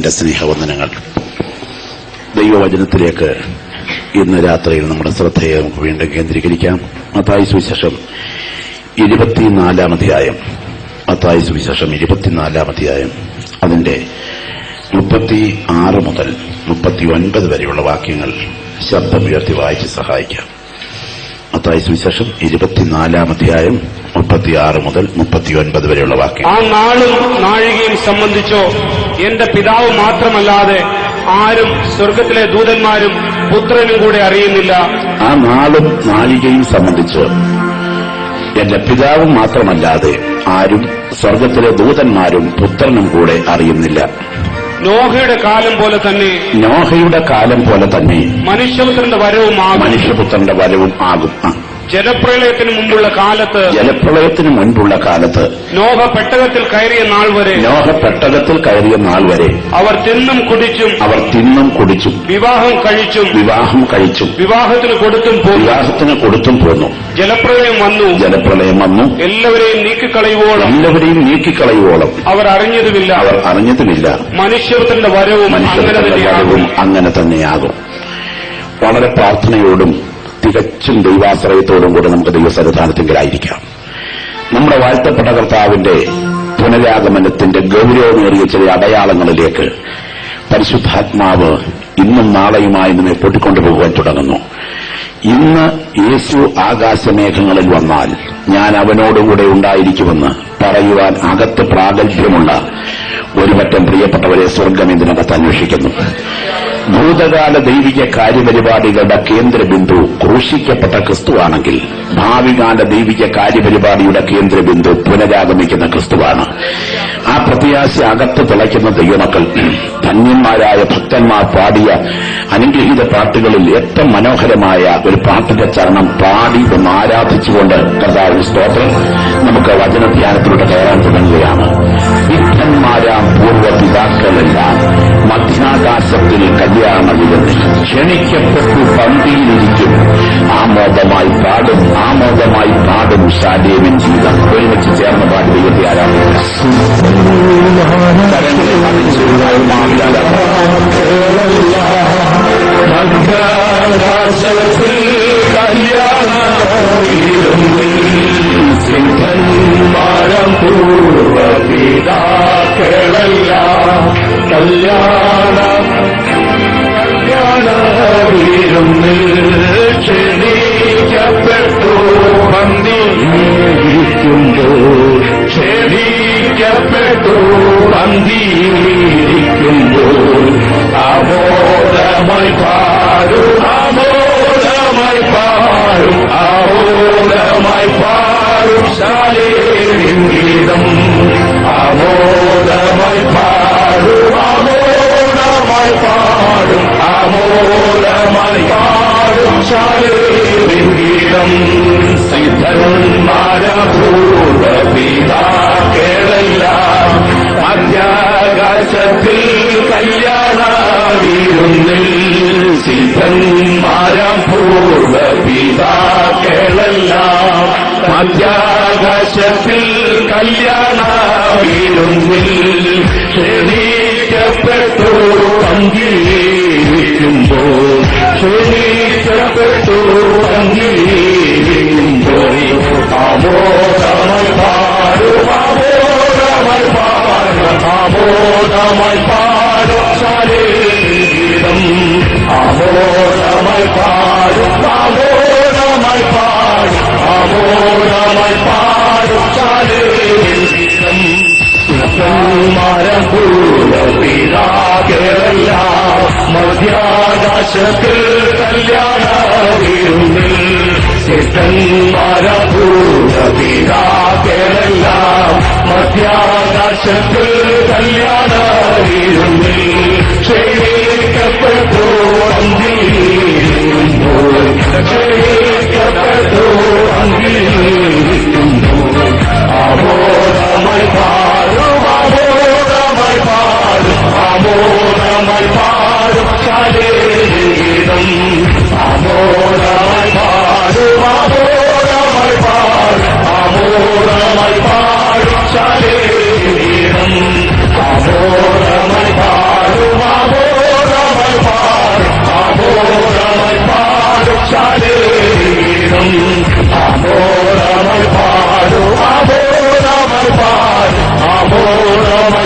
എന്റെ സ്നേഹവന്ദനങ്ങൾ. ദൈവവചനത്തിലേക്ക് ഇന്ന് രാത്രിയിൽ നമ്മുടെ ശ്രദ്ധയെ നമുക്ക് വീണ്ടും കേന്ദ്രീകരിക്കാം. മത്തായി സുവിശേഷം 24-ാം അധ്യായം. മത്തായി സുവിശേഷം 24-ാം അധ്യായം അതിന്റെ 36 മുതൽ 39 വരെയുള്ള വാക്യങ്ങൾ ശബ്ദമുയർത്തി വായിച്ച് സഹായിക്കാം. മത്തായി സുവിശേഷം 24-ാം അധ്യായം 36 മുതൽ 39 വരെയുള്ള വാക്യം. ആ നാളും നാഴികയും സംബന്ധിച്ചോ എന്റെ പിതാവ് മാത്രമല്ലാതെ ആരും സ്വർഗത്തിലെ ദൂതന്മാരും പുത്രനും കൂടെ അറിയുന്നില്ല. ആ നാളും നാഴികയും സംബന്ധിച്ച് എന്റെ പിതാവ് മാത്രമല്ലാതെ ആരും സ്വർഗത്തിലെ ദൂതന്മാരും പുത്രനും കൂടെ അറിയുന്നില്ല. നോഹയുടെ കാലം പോലെ തന്നെ മനുഷ്യപുത്രന്റെ വരവും ആകും. ജലപ്രളയത്തിന് മുൻപുള്ള കാലത്ത് നോഹ പെട്ടകത്തിൽ കയറിയ നാൾ വരെ അവർ തിന്നും കുടിച്ചും വിവാഹം കഴിച്ചും വിവാഹത്തിന് കൊടുത്തും പോന്നു. ജലപ്രളയം വന്നു എല്ലാവരെയും നീക്കിക്കളയുവോളം അവർ അറിഞ്ഞതുമില്ല. മനുഷ്യപുത്രന്റെ വരവും അങ്ങനെ തന്നെയാകും. വളരെ പ്രാർത്ഥനയോടും തികച്ചും ദൈവാശ്രയത്തോടും കൂടെ നമുക്ക് ദൈവസന്നിധാനത്തിലായിരിക്കാം. നമ്മുടെ വാഴ്ത്തപ്പെട്ട കർത്താവിന്റെ പുനരാഗമനത്തിന്റെ ഗൗരവമേറിയ ചില അടയാളങ്ങളിലേക്ക് പരിശുദ്ധാത്മാവ് ഇന്നും നാളെയുമായി നമ്മെ പൊട്ടിക്കൊണ്ടുപോകാൻ തുടങ്ങുന്നു. ഇന്ന് യേശു ആകാശമേഘങ്ങളിൽ വന്നാൽ ഞാൻ അവനോടുകൂടെ ഉണ്ടായിരിക്കുമെന്ന് പറയുവാൻ അകത്ത് പ്രാഗൽഭ്യമുള്ള ഒരുപറ്റം പ്രിയപ്പെട്ടവരെ സ്വർഗം ഇതിനകത്ത് അന്വേഷിക്കുന്നു. ഭൂതകാല ദൈവിക കാര്യപരിപാടികളുടെ കേന്ദ്രബിന്ദു ക്രൂശിക്കപ്പെട്ട ക്രിസ്തുവാണെങ്കിൽ ഭാവികാല ദൈവിക കാര്യപരിപാടിയുടെ കേന്ദ്രബിന്ദു പുനരാഗമിക്കുന്ന ക്രിസ്തുവാണ്. ആ പ്രത്യാശ അകത്ത് തിളയ്ക്കുന്ന ദൈവമക്കൾ ധന്യന്മാരായ ഭക്തന്മാർ പാടിയ അനുഗ്രഹീത പാട്ടുകളിൽ ഏറ്റവും മനോഹരമായ ഒരു പാട്ടിന്റെ ചരണം പാടി ഒന്ന് ആരാധിച്ചുകൊണ്ട് കർത്താവിന് സ്തോത്രം നമുക്ക് വചനധ്യാനത്തിലൂടെ കയറാൻ തുടങ്ങുകയാണ്. വിഘ്നന്മാരാം പൂർവ്വ പിതാക്കളെല്ലാം മധ്യാകാശത്തിൽ കല്യാണവിരുന്നിൽ ക്ഷണിക്കപ്പെട്ടു പന്തിയിലിരിക്കും. ആമോദമായി പാടും ശാലേമിൻ ജീവിതം. ഒരുമിച്ച് ചേർന്ന് പാടി ദൈവത്തെ ആരാധിക്കാം. സിംഹന്മാരം പൂർവ്വപിതാക്കളെല്ലാം കല്യാണവിരുന്നിൽ ക്ഷണിക്കപ്പെട്ടു പന്തിയിരിക്കുമ്പോൾ ആമോദമായി പാടും ശാലേമിൻ ഗീതം. ആമോദമായി പാടും ശാലേമിൻ ഗീതം. സിദ്ധന്മാര പൂർവ്വപിതാക്കളെല്ലാം മധ്യാകാശത്തിൽ കല്യാണവിരുന്നിൽ. സിദ്ധന്മാരാം പൂർവ്വപിതാക്കളെല്ലാം മധ്യാകാശത്തിൽ കല്യാണവിരുന്നിൽ ക്ഷണിക്കപ്പെട്ടു പന്തിയിരിക്കുമ്പോൾ ആമോദമായി പാടും ശാലേഗീതം. ആമോദമായി പാടും ശാലേഗീതം. പൂർവ്വപിതാക്കളെല്ലാം മധ്യാകാശത്തിൽ കല്യാണവിരുന്നിൽ. സിദ്ധന്മാര പൂർവ്വപിതാക്കളെല്ലാം മധ്യാകാശത്തിൽ കല്യാണവിരുന്നിൽ ക്ഷണിക്കപ്പെട്ടു പന്തിയിരിക്കുമ്പോൾ ആമോദമായി പാടും ശാലേഗീതം. ആമോദമായി പാടും ശാലേഗീതം. ആമോദമായി പാടും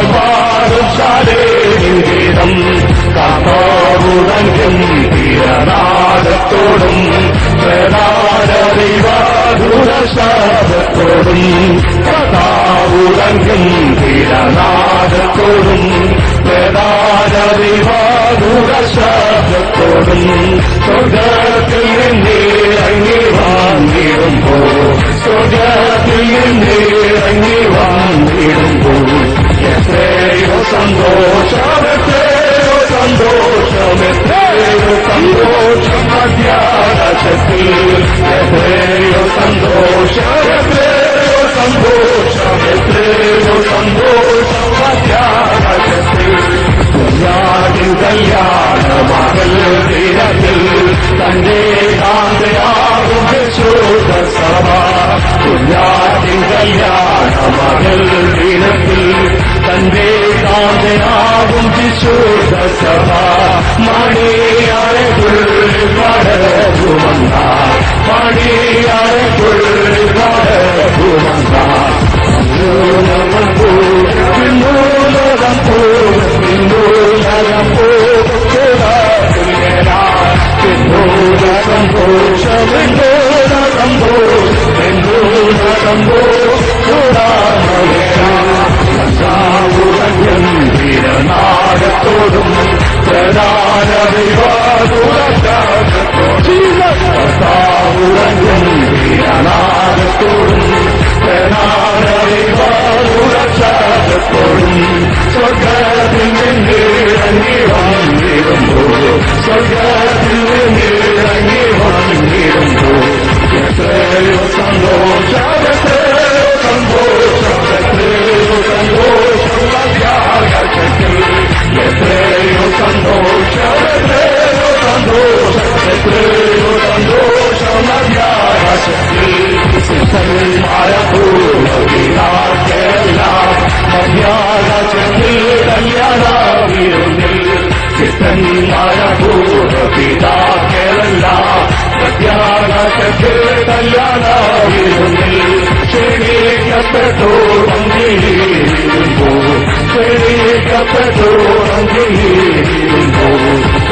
പാടും ശാലേഗീതം കർത്താവുടൻ ഗംഭീരനാദത്തോടും പ്രധാന ദൈവദൂതശബ്ദത്തോടും കർത്താവുടൻ ഗംഭീരനാദത്തോടും പ്രധാന ദൈവദൂതശബ്ദത്തോടും സ്വർഗ്ഗത്തിൽ നിന്നിറങ്ങി വന്നിടുമ്പോൾ സ്വർഗ്ഗത്തിൽ നിന്നിറങ്ങി വന്നിടുമ്പോൾ എത്രയോ സന്തോഷം എത്രയോ സന്തോഷം എത്രയോ സന്തോഷം മധ്യാകാശത്തിൽ എത്രയോ സന്തോഷം എത്രയോ സന്തോഷം എത്രയോ സന്തോഷം മധ്യാകാശത്തിൽ കുഞ്ഞാടിൻ കല്യാണമകൾ ദിനത്തിൽ തന്റെ കാന്തയാകും യശോദ സഭ കുഞ്ഞാടിൻ കല്യാണമകൾ ദിനത്തിൽ തന്റെ കാന്തയാകും യശോദ സഭ മണിയാറെ പടകുമന്ന മണിയാറെ പടകുമന്ന ോടും പ്രധാന ദൈവദൂതത്തോടും പ്രധാന ദൈവദൂതത്തോടും സ്വർഗ്ഗത്തിൽ നിന്നിറങ്ങി വന്നിടുമ്പോൾ സ്വർഗ്ഗത്തിൽ നിന്നിറങ്ങി വന്നിടുമ്പോൾ എത്രയോ സന്തോഷം എത്രയോ സന്തോഷം എത്രയോ സന്തോഷം മധ്യാകാശത്തിൽ എത്രയോ സന്തോഷം എത്രയോ സന്തോഷം എത്രയോ സന്തോഷം മധ്യാകാശത്തിൽ സിദ്ധന്മാരൂപിതാക്കെല്ലാം മധ്യാകാശത്തിൽ കല്യാണവിരുന്നിൽ സിദ്ധന്മാരൂപിതാക്കെല്ലാം മധ്യാകാശത്തിൽ കല്യാണവിരുന്നിൽ ക്ഷണിക്കപ്പെട്ടോടങ്ങിയിരുമ്പോൾ ക്ഷണിക്കപ്പെട്ടോടങ്ങിയിരുമ്പോൾ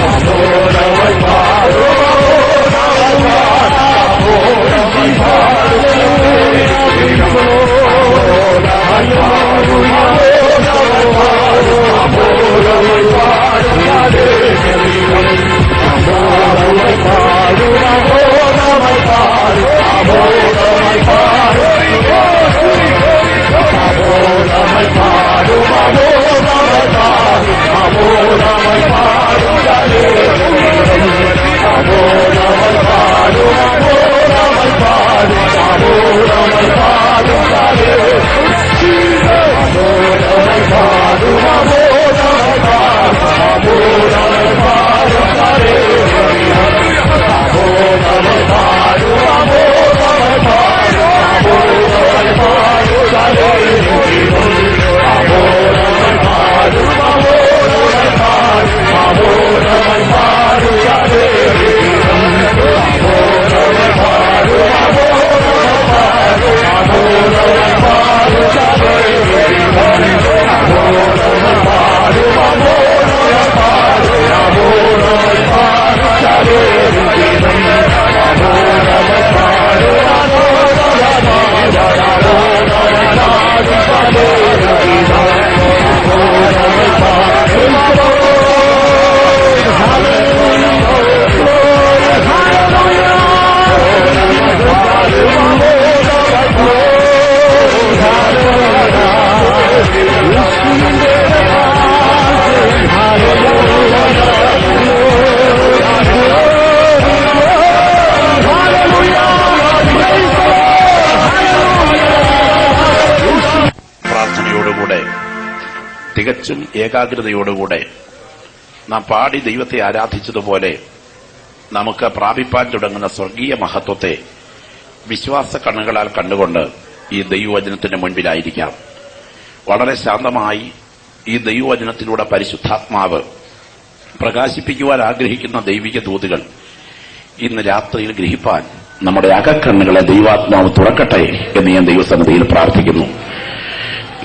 അമോരവൾ പാടും തികച്ചും ഏകാഗ്രതയോടുകൂടെ നാം പാടി ദൈവത്തെ ആരാധിച്ചതുപോലെ നമുക്ക് പ്രാപിപ്പാൻ തുടങ്ങുന്ന സ്വർഗീയ മഹത്വത്തെ വിശ്വാസ കണ്ണുകളാൽ കണ്ടുകൊണ്ട് ഈ ദൈവവചനത്തിന്റെ മുൻപിലായിരിക്കാം. വളരെ ശാന്തമായി ഈ ദൈവവചനത്തിലൂടെ പരിശുദ്ധാത്മാവ് പ്രകാശിപ്പിക്കുവാൻ ആഗ്രഹിക്കുന്ന ദൈവിക ദൂതുകൾ ഇന്ന് രാത്രിയിൽ ഗ്രഹിപ്പാൻ നമ്മുടെ അകക്കണ്ണുകളെ ദൈവാത്മാവ് തുറക്കട്ടെ എന്ന് ഞാൻ ദൈവസന്നിധിയിൽ പ്രാർത്ഥിക്കുന്നു.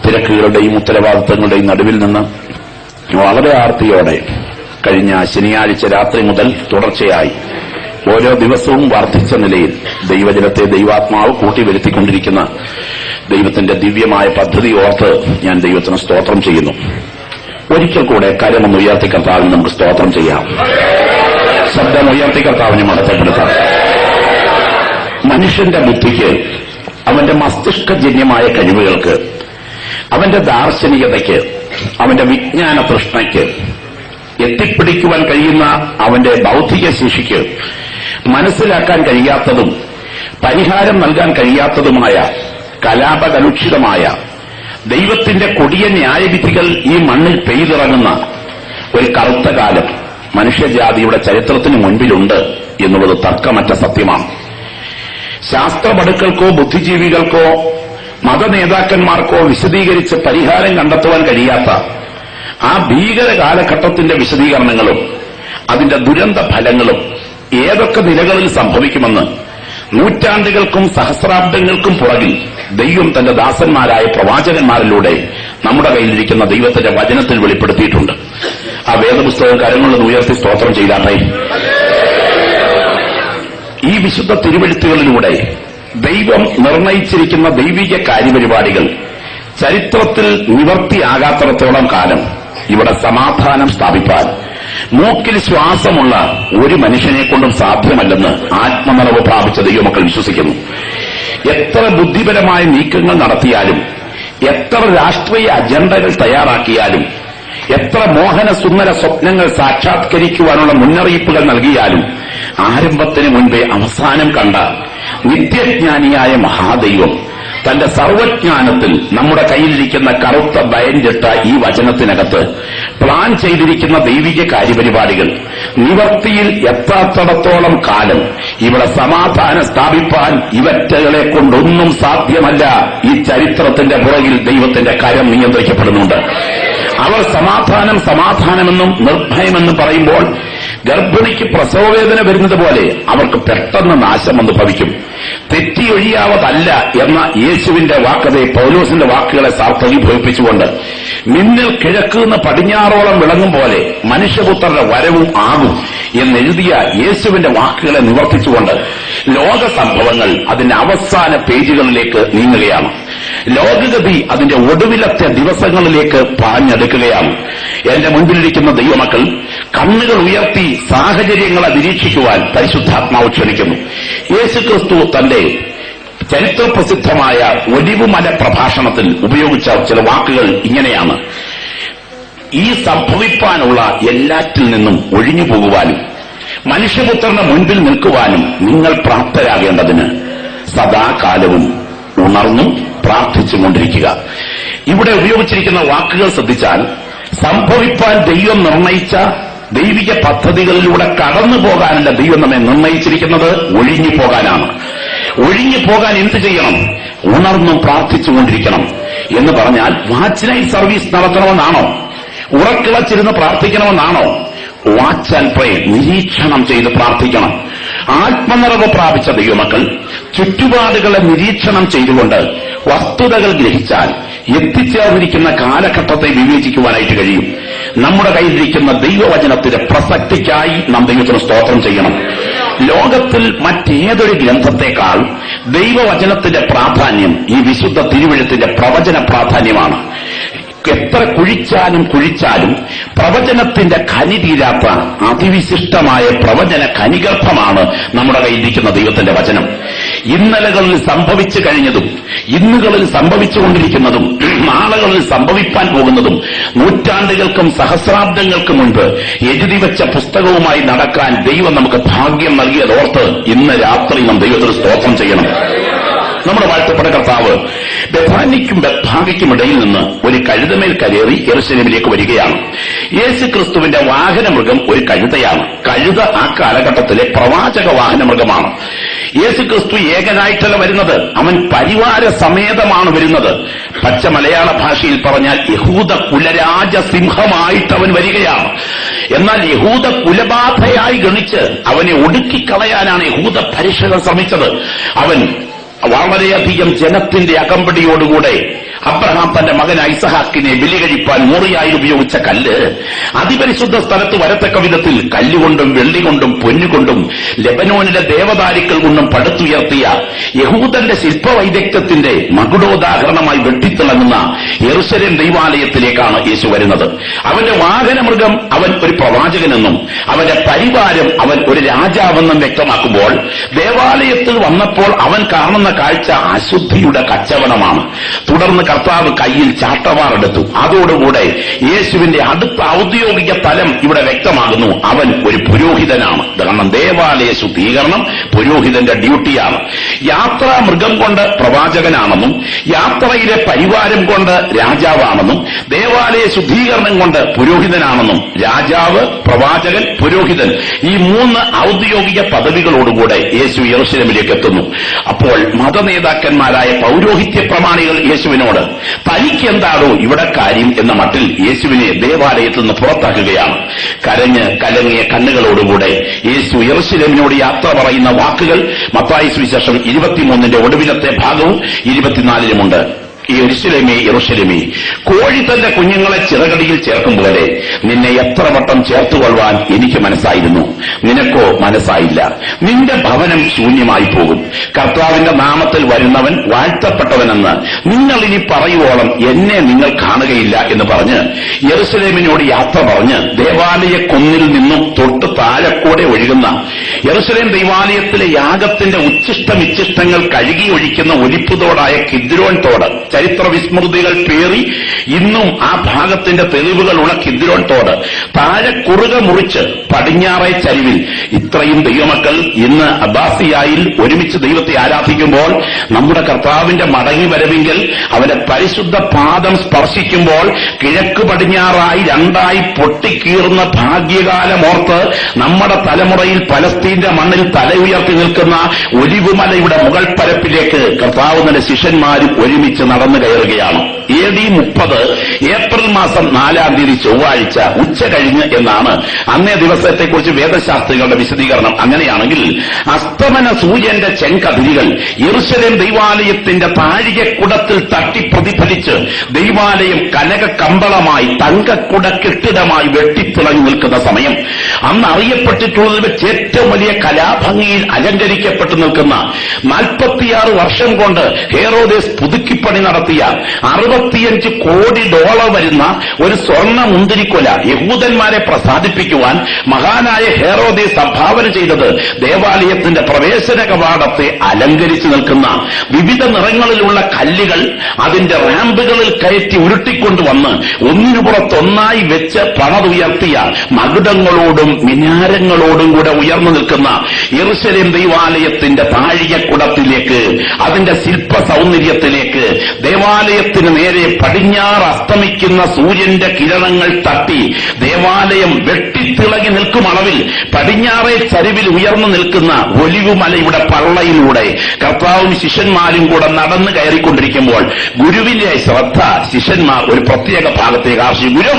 തിരക്കുകളുടെയും ഉത്തരവാദിത്തങ്ങളുടെയും നടുവിൽ നിന്ന് വളരെ ആർത്തിയോടെ കഴിഞ്ഞ ശനിയാഴ്ച രാത്രി മുതൽ തുടർച്ചയായി ഓരോ ദിവസവും വർദ്ധിച്ച നിലയിൽ ദൈവജനത്തെ ദൈവാത്മാവ് കൂട്ടിവരുത്തിക്കൊണ്ടിരിക്കുന്ന ദൈവത്തിന്റെ ദിവ്യമായ പദ്ധതി ഓർത്ത് ഞാൻ ദൈവത്തിന് സ്തോത്രം ചെയ്യുന്നു. ഒരിക്കൽ കൂടെ കരമൊന്ന് ഉയർത്തി കർത്താവിന് നമുക്ക് സ്തോത്രം ചെയ്യാം. ശബ്ദം ഉയർത്തി കർത്താവിനെ മഹത്വപ്പെടുത്താം. മനുഷ്യന്റെ ബുദ്ധിക്ക്, അവന്റെ മസ്തിഷ്കജന്യമായ കഴിവുകൾക്ക്, അവന്റെ ദാർശനികതയ്ക്ക്, അവന്റെ വിജ്ഞാന തൃഷ്ണയ്ക്ക്, എത്തിപ്പിടിക്കുവാൻ കഴിയുന്ന അവന്റെ ബൗദ്ധിക ശേഷിക്ക് മനസ്സിലാക്കാൻ കഴിയാത്തതും പരിഹാരം നൽകാൻ കഴിയാത്തതുമായ കലാപകലുഷിതമായ ദൈവത്തിന്റെ കൊടിയ ന്യായവിധികൾ ഈ മണ്ണിൽ പെയ്തിറങ്ങുന്ന ഒരു കറുത്ത കാലം മനുഷ്യജാതിയുടെ ചരിത്രത്തിന് മുൻപിലുണ്ട് എന്നുള്ളത് തർക്കമറ്റ സത്യമാണ്. ശാസ്ത്രപടുക്കൾക്കോ ബുദ്ധിജീവികൾക്കോ മതനേതാക്കന്മാർക്കോ വിശദീകരിച്ച് പരിഹാരം കണ്ടെത്തുവാൻ കഴിയാത്ത ആ ഭീകര കാലഘട്ടത്തിന്റെ വിശദീകരണങ്ങളും അതിന്റെ ദുരന്ത ഫലങ്ങളും ഏതൊക്കെ നിലകളിൽ സംഭവിക്കുമെന്ന് നൂറ്റാണ്ടുകൾക്കും സഹസ്രാബ്ദങ്ങൾക്കും പുറകിൽ ദൈവം തന്റെ ദാസന്മാരായ പ്രവാചകന്മാരിലൂടെ നമ്മുടെ കയ്യിലിരിക്കുന്ന ദൈവത്തിന്റെ വചനത്തിൽ വെളിപ്പെടുത്തിയിട്ടുണ്ട്. ആ വേദപുസ്തകം കരങ്ങളിൽ ഉയർത്തി സ്തോത്രം ചെയ്താട്ടെ. ഈ വിശുദ്ധ തിരുവെഴുത്തുകളിലൂടെ ദൈവം നിർണയിച്ചിരിക്കുന്ന ദൈവിക കാര്യപരിപാടികൾ ചരിത്രത്തിൽ നിവർത്തിയാകാത്തിടത്തോളം കാലം ഇവിടെ സമാധാനം സ്ഥാപിപ്പാൻ മൂക്കിൽ ശ്വാസമുള്ള ഒരു മനുഷ്യനെ കൊണ്ടും സാധ്യമല്ലെന്ന് ആത്മനിറവ് പ്രാപിച്ച ദൈവമക്കൾ വിശ്വസിക്കുന്നു. എത്ര ബുദ്ധിപരമായ നീക്കങ്ങൾ നടത്തിയാലും, എത്ര രാഷ്ട്രീയ അജണ്ടകൾ തയ്യാറാക്കിയാലും, എത്ര മോഹന സുന്ദര സ്വപ്നങ്ങൾ സാക്ഷാത്കരിക്കുവാനുള്ള മുന്നറിയിപ്പുകൾ നൽകിയാലും ആരംഭത്തിന് മുൻപേ അവസാനം കണ്ട നിത്യജ്ഞാനിയായ മഹാദൈവം തന്റെ സർവജ്ഞാനത്തിൽ നമ്മുടെ കയ്യിലിരിക്കുന്ന കറുത്ത ബയഞ്ചിട്ട ഈ വചനത്തിനകത്ത് പ്ലാൻ ചെയ്തിരിക്കുന്ന ദൈവിക കാര്യപരിപാടികൾ നിവർത്തിയിൽ എത്താത്തിടത്തോളം കാലം ഇവിടെ സമാധാനം സ്ഥാപിപ്പാൻ ഇവറ്റകളെ കൊണ്ടൊന്നും സാധ്യമല്ല. ഈ ചരിത്രത്തിന്റെ പുറകിൽ ദൈവത്തിന്റെ കരം നിയന്ത്രിക്കപ്പെടുന്നുണ്ട്. അവർ സമാധാനമെന്നും നിർഭയമെന്നും പറയുമ്പോൾ ഗർഭിണിക്ക് പ്രസവവേദന വരുന്നത് പോലെ അവർക്ക് പെട്ടെന്ന് നാശം വന്ന് ഭവിക്കും. തെറ്റിയൊഴിയാവതല്ല എന്ന യേശുവിന്റെ വാക്കതെ പൗലോസിന്റെ വാക്കുകളെ സാർത്ഥകീഭവിപ്പിച്ചുകൊണ്ട് മിന്നൽ കിഴക്കുനിന്ന് പടിഞ്ഞാറോളം വിളങ്ങും പോലെ മനുഷ്യപുത്രന്റെ വരവും ആകും എന്നെഴുതിയ യേശുവിന്റെ വാക്കുകളെ നിവർത്തിച്ചുകൊണ്ട് ലോക സംഭവങ്ങൾ അതിന്റെ അവസാന പേജുകളിലേക്ക് നീങ്ങുകയാണ്. ലോകഗതി അതിന്റെ ഒടുവിലത്തെ ദിവസങ്ങളിലേക്ക് പാഞ്ഞെടുക്കുകയാണ്. എന്റെ മുൻപിലിരിക്കുന്ന ദൈവമക്കൾ കണ്ണുകൾ ഉയർത്തി സാഹചര്യങ്ങളെ നിരീക്ഷിക്കുവാൻ പരിശുദ്ധാത്മാവ് ക്ഷണിക്കുന്നു. യേശുക്രിസ്തു തന്റെ ചരിത്രപ്രസിദ്ധമായ ഒലിവുമല പ്രഭാഷണത്തിൽ ഉപയോഗിച്ച ചില വാക്കുകൾ ഇങ്ങനെയാണ്: ഈ സംഭവിപ്പാനുള്ള എല്ലാറ്റിൽ നിന്നും ഒഴിഞ്ഞു പോകുവാനും മനുഷ്യപുത്രന്റെ മുൻപിൽ നിൽക്കുവാനും നിങ്ങൾ പ്രാപ്തരാകേണ്ടതിന് സദാകാലവും ഉണർന്നും പ്രാർത്ഥിച്ചുകൊണ്ടിരിക്കുക. ഇവിടെ ഉപയോഗിച്ചിരിക്കുന്ന വാക്കുകൾ ശ്രദ്ധിച്ചാൽ സംഭവിപ്പാൻ ദൈവം നിർണയിച്ച ദൈവിക പദ്ധതികളിലൂടെ കടന്നു പോകാനല്ല ദൈവം നമ്മെ നിർണയിച്ചിരിക്കുന്നത്, ഒഴിഞ്ഞു പോകാനാണ്. ഒഴിഞ്ഞു പോകാൻ എന്ത് ചെയ്യണം? ഉണർന്നും പ്രാർത്ഥിച്ചുകൊണ്ടിരിക്കണം. എന്ന് പറഞ്ഞാൽ വാച്ച് നൈറ്റ് സർവീസ് നടത്തണമെന്നാണോ? ഉറക്കിളച്ചിരുന്ന് പ്രാർത്ഥിക്കണമെന്നാണോ? വാച്ച് ആൻഡ് പ്രേ, നിരീക്ഷണം ചെയ്ത് പ്രാർത്ഥിക്കണം. ആത്മനിറവ് പ്രാപിച്ച ദൈവമക്കൾ ചുറ്റുപാടുകളെ നിരീക്ഷണം ചെയ്തുകൊണ്ട് വസ്തുതകൾ ഗ്രഹിച്ചാൽ എത്തിച്ചേർന്നിരിക്കുന്ന കാലഘട്ടത്തെ വിവേചിക്കുവാനായിട്ട് കഴിയും. നമ്മുടെ കയ്യിലിരിക്കുന്ന ദൈവവചനത്തിന്റെ പ്രസക്തിക്കായി നാം ദൈവത്തിന് സ്തോത്രം ചെയ്യണം. ലോകത്തിൽ മറ്റേതൊരു ഗ്രന്ഥത്തെക്കാൾ ദൈവവചനത്തിന്റെ പ്രാധാന്യം ഈ വിശുദ്ധ തിരുവെഴുത്തിന്റെ പ്രവചന പ്രാധാന്യമാണ്. എത്ര കുഴിച്ചാലും പ്രവചനത്തിന്റെ ഖനി തീരാത്ത അതിവിശിഷ്ടമായ പ്രവചന ഖനിഗർഭമാണ് നമ്മുടെ കയ്യിലിരിക്കുന്ന ദൈവത്തിന്റെ വചനം. ഇന്നലകളിൽ സംഭവിച്ചു കഴിഞ്ഞതും ഇന്നുകളിൽ സംഭവിച്ചുകൊണ്ടിരിക്കുന്നതും നാളുകളിൽ സംഭവിക്കാൻ പോകുന്നതും നൂറ്റാണ്ടുകൾക്കും സഹസ്രാബ്ദങ്ങൾക്കും മുൻപ് എഴുതിവെച്ച പുസ്തകവുമായി നടക്കാൻ ദൈവം നമുക്ക് ഭാഗ്യം നൽകിയതോർത്ത് ഇന്ന് രാത്രി നാം ദൈവത്തിന് സ്തോത്രം ചെയ്യണം. നമ്മുടെ വാഴ്ത്തപ്പെട്ട കർത്താവ് ബഥാനിക്കും ബത്ഭാഗയ്ക്കും ഇടയിൽ നിന്ന് ഒരു കഴുതമേൽ കയറി യെരൂശലേമിലേക്ക് വരികയാണ്. യേശു ക്രിസ്തുവിന്റെ വാഹനമൃഗം ഒരു കഴുതയാണ്. കഴുത ആ കാലഘട്ടത്തിലെ പ്രവാചക വാഹനമൃഗമാണ്. യേശു ക്രിസ്തു ഏകനായിട്ടല്ല വരുന്നത്, അവൻ പരിവാര സമേതമാണ് വരുന്നത്. പച്ച മലയാള ഭാഷയിൽ പറഞ്ഞാൽ യഹൂദ കുലരാജ സിംഹമായിട്ട് അവൻ വരികയാണ്. എന്നാൽ യഹൂദ കുലബാധയായി ഗണിച്ച് അവനെ ഒടുക്കിക്കളയാനാണ് യഹൂദ പരീക്ഷകൾ ശ്രമിച്ചത്. അവൻ വളരെയധികം ജനത്തിന്റെ അകമ്പടിയോടുകൂടെ അബ്രഹാം തന്റെ മകൻ ഐസഹാക്കിനെ ബലി കഴിപ്പാൻ മോറിയായി ഉപയോഗിച്ച കല്ല് അതിപരിശുദ്ധ സ്ഥലത്ത് വരത്തക്ക വിധത്തിൽ കല്ലുകൊണ്ടും വെള്ളികൊണ്ടും പൊന്നുകൊണ്ടും ലെബനോനിലെ ദേവദാരുക്കൾ കൊണ്ടും പടുത്തുയർത്തിയ യഹൂദന്റെ ശില്പവൈദഗ്ധ്യത്തിന്റെ മകുടോദാഹരണമായി വെട്ടിത്തിളങ്ങുന്ന യെരൂശലേം ദൈവാലയത്തിലേക്കാണ് യേശു വരുന്നത്. അവന്റെ വാഹനമൃഗം അവൻ ഒരു പ്രവാചകനെന്നും അവന്റെ പരിവാരം അവൻ ഒരു രാജാവെന്നും വ്യക്തമാക്കുമ്പോൾ ദേവാലയത്തിൽ വന്നപ്പോൾ അവൻ കാണുന്ന കാഴ്ച അശുദ്ധിയുടെ കച്ചവടമാണ്. തുടർന്ന് കർത്താവ് കയ്യിൽ ചാട്ടവാറെടുത്തു. അതോടുകൂടെ യേശുവിന്റെ അടുത്ത ഔദ്യോഗിക തലം ഇവിടെ വ്യക്തമാകുന്നു. അവൻ ഒരു പുരോഹിതനാണ്. കാരണം ദേവാലയ ശുദ്ധീകരണം പുരോഹിതന്റെ ഡ്യൂട്ടിയാണ്. യാത്രാ മൃഗം കൊണ്ട് പ്രവാചകനാണെന്നും യാത്രയിലെ പരിവാരം കൊണ്ട് രാജാവാണെന്നും ദേവാലയ ശുദ്ധീകരണം കൊണ്ട് പുരോഹിതനാണെന്നും രാജാവ്, പ്രവാചകൻ, പുരോഹിതൻ ഈ 3 ഔദ്യോഗിക പദവികളോടുകൂടെ യേശു യെരൂശലേമിലേക്ക് എത്തുന്നു. അപ്പോൾ മതനേതാക്കന്മാരായ പൗരോഹിത്യ പ്രമാണികൾ യേശുവിനോട് തനിക്ക് എന്താണോ ഇവിടെ കാര്യം എന്ന മട്ടിൽ യേശുവിനെ ദേവാലയത്തിൽ നിന്ന് പുറത്താക്കുകയാണ്. കരഞ്ഞ് കലങ്ങിയ കണ്ണുകളോടുകൂടെ യേശു യെരൂശലേമിനോട് യാത്ര പറയുന്ന വാക്കുകൾ മത്തായി സുവിശേഷം 23 ഒടുവിലത്തെ ഭാഗവും 24 യെരൂശലേമേ യെരൂശലേമേ, കോഴി തന്റെ കുഞ്ഞുങ്ങളെ ചിറകടിയിൽ ചേർക്കും പോലെ നിന്നെ എത്ര വട്ടം ചേർത്തുകൊള്ളുവാൻ എനിക്ക് മനസ്സായിരുന്നു, നിനക്കോ മനസ്സായില്ല. നിന്റെ ഭവനം ശൂന്യമായി പോകും. കർത്താവിന്റെ നാമത്തിൽ വരുന്നവൻ വാഴ്ത്തപ്പെട്ടവനെന്ന് നിങ്ങൾ ഇനി പറയുവോളം എന്നെ നിങ്ങൾ കാണുകയില്ല എന്ന് പറഞ്ഞ് യെരൂശലേമിനോട് യാത്ര പറഞ്ഞ് ദേവാലയ കുന്നിൽ നിന്നും തൊട്ട് താഴെക്കൂടെ ഒഴുകുന്ന യെരൂശലേം ദൈവാലയത്തിലെ യാഗത്തിന്റെ ഉച്ഛിഷ്ടമിച്ഛിഷ്ടങ്ങൾ കഴുകി ഒഴിക്കുന്ന ഒലിപ്പുതോടായ കിദ്രോൻ തോട്, ചരിത്ര വിസ്മൃതികൾ പേറി ഇന്നും ആ ഭാഗത്തിന്റെ തെളിവുകളുള്ള കിദ്രോൻ തോട് താഴെ കുറുക മുറിച്ച് പടിഞ്ഞാറേ ചരിവിൽ ഇത്രയും ദൈവമക്കൾ ഇന്ന് അബ്ബാസിയായിൽ ഒരുമിച്ച് ദൈവത്തെ ആരാധിക്കുമ്പോൾ നമ്മുടെ കർത്താവിന്റെ മടങ്ങി വരവെങ്കിൽ അവന്റെ പരിശുദ്ധ പാദം സ്പർശിക്കുമ്പോൾ കിഴക്ക് പടിഞ്ഞാറായി 2 പൊട്ടിക്കീറുന്ന ഭാഗ്യകാലമോർത്ത് നമ്മുടെ തലമുറയിൽ പലസ്തീന്റെ മണ്ണിൽ തല ഉയർത്തി നിൽക്കുന്ന ഒലിവുമലയുടെ മുകൾ പരപ്പിലേക്ക് കർത്താവ് തന്റെ ശിഷ്യന്മാരും ഒരുമിച്ച് നടന്നു കയറുകയാണ്. AD 30 ഏപ്രിൽ മാസം 4-ാം തീയതി ചൊവ്വാഴ്ച ഉച്ച കഴിഞ്ഞ് എന്നാണ് അന്നേ ദിവസത്തെക്കുറിച്ച് വേദശാസ്ത്രികളുടെ വിശദീകരണം. അങ്ങനെയാണെങ്കിൽ അസ്തമന സൂര്യന്റെ ചെങ്കതിരികൾ യെരൂശലേം ദൈവാലയത്തിന്റെ താഴികക്കുടത്തിൽ തട്ടി പ്രതിഫലിച്ച് ദൈവാലയം കനക കമ്പളമായി തങ്കക്കുട കെട്ടിടമായി വെട്ടിത്തിളങ്ങി നിൽക്കുന്ന സമയം, അന്ന് അറിയപ്പെട്ടിട്ടുള്ളതിൽ വെച്ച് ഏറ്റവും വലിയ കലാഭംഗിയിൽ അലങ്കരിക്കപ്പെട്ടു നിൽക്കുന്ന 46 വർഷം കൊണ്ട് ഹെറോദേസ് പുതുക്കിപ്പണി നടത്തിയ $65 കോടി വരുന്ന ഒരു സ്വർണ്ണ മുന്തിരിക്കൊല യഹൂദന്മാരെ പ്രസാദിപ്പിക്കുവാൻ മഹാനായ ഹെറോദേസ് സംഭാവന ചെയ്തത് ദേവാലയത്തിന്റെ പ്രവേശന കവാടത്തെ അലങ്കരിച്ചു നിൽക്കുന്ന വിവിധ നിറങ്ങളിലുള്ള കല്ലുകൾ അതിന്റെ റാമ്പുകളിൽ കയറ്റി ഉരുട്ടിക്കൊണ്ടുവന്ന് ഒന്നിനു പുറത്തൊന്നായി വെച്ച് പണതുയർത്തിയ മകുടങ്ങളോടും മിനാരങ്ങളോടും കൂടെ ഉയർന്നു നിൽക്കുന്ന യെരൂശലേം ദൈവാലയത്തിന്റെ താഴികക്കുടത്തിലേക്ക്, അതിന്റെ ശില്പ സൗന്ദര്യത്തിലേക്ക്, ദേവാലയത്തിന് നേരെ പടിഞ്ഞാറ് അസ്തമിക്കുന്ന സൂര്യന്റെ കിരണങ്ങൾ തട്ടി ദേവാലയം വെട്ടിത്തിളങ്ങി നിൽക്കും അളവിൽ പടിഞ്ഞാറേ ചരിവിൽ ഉയർന്നു നിൽക്കുന്ന ഒലിവുമലയുടെ പള്ളയിലൂടെ കർത്താവും ശിഷ്യന്മാരും കൂടെ നടന്നു കയറിക്കൊണ്ടിരിക്കുമ്പോൾ ഗുരുവിന്റെ ശ്രദ്ധ ശിഷ്യന്മാർ ഒരു പ്രത്യേക ഭാഗത്തേക്ക് ആർഷിച്ചു. ഗുരു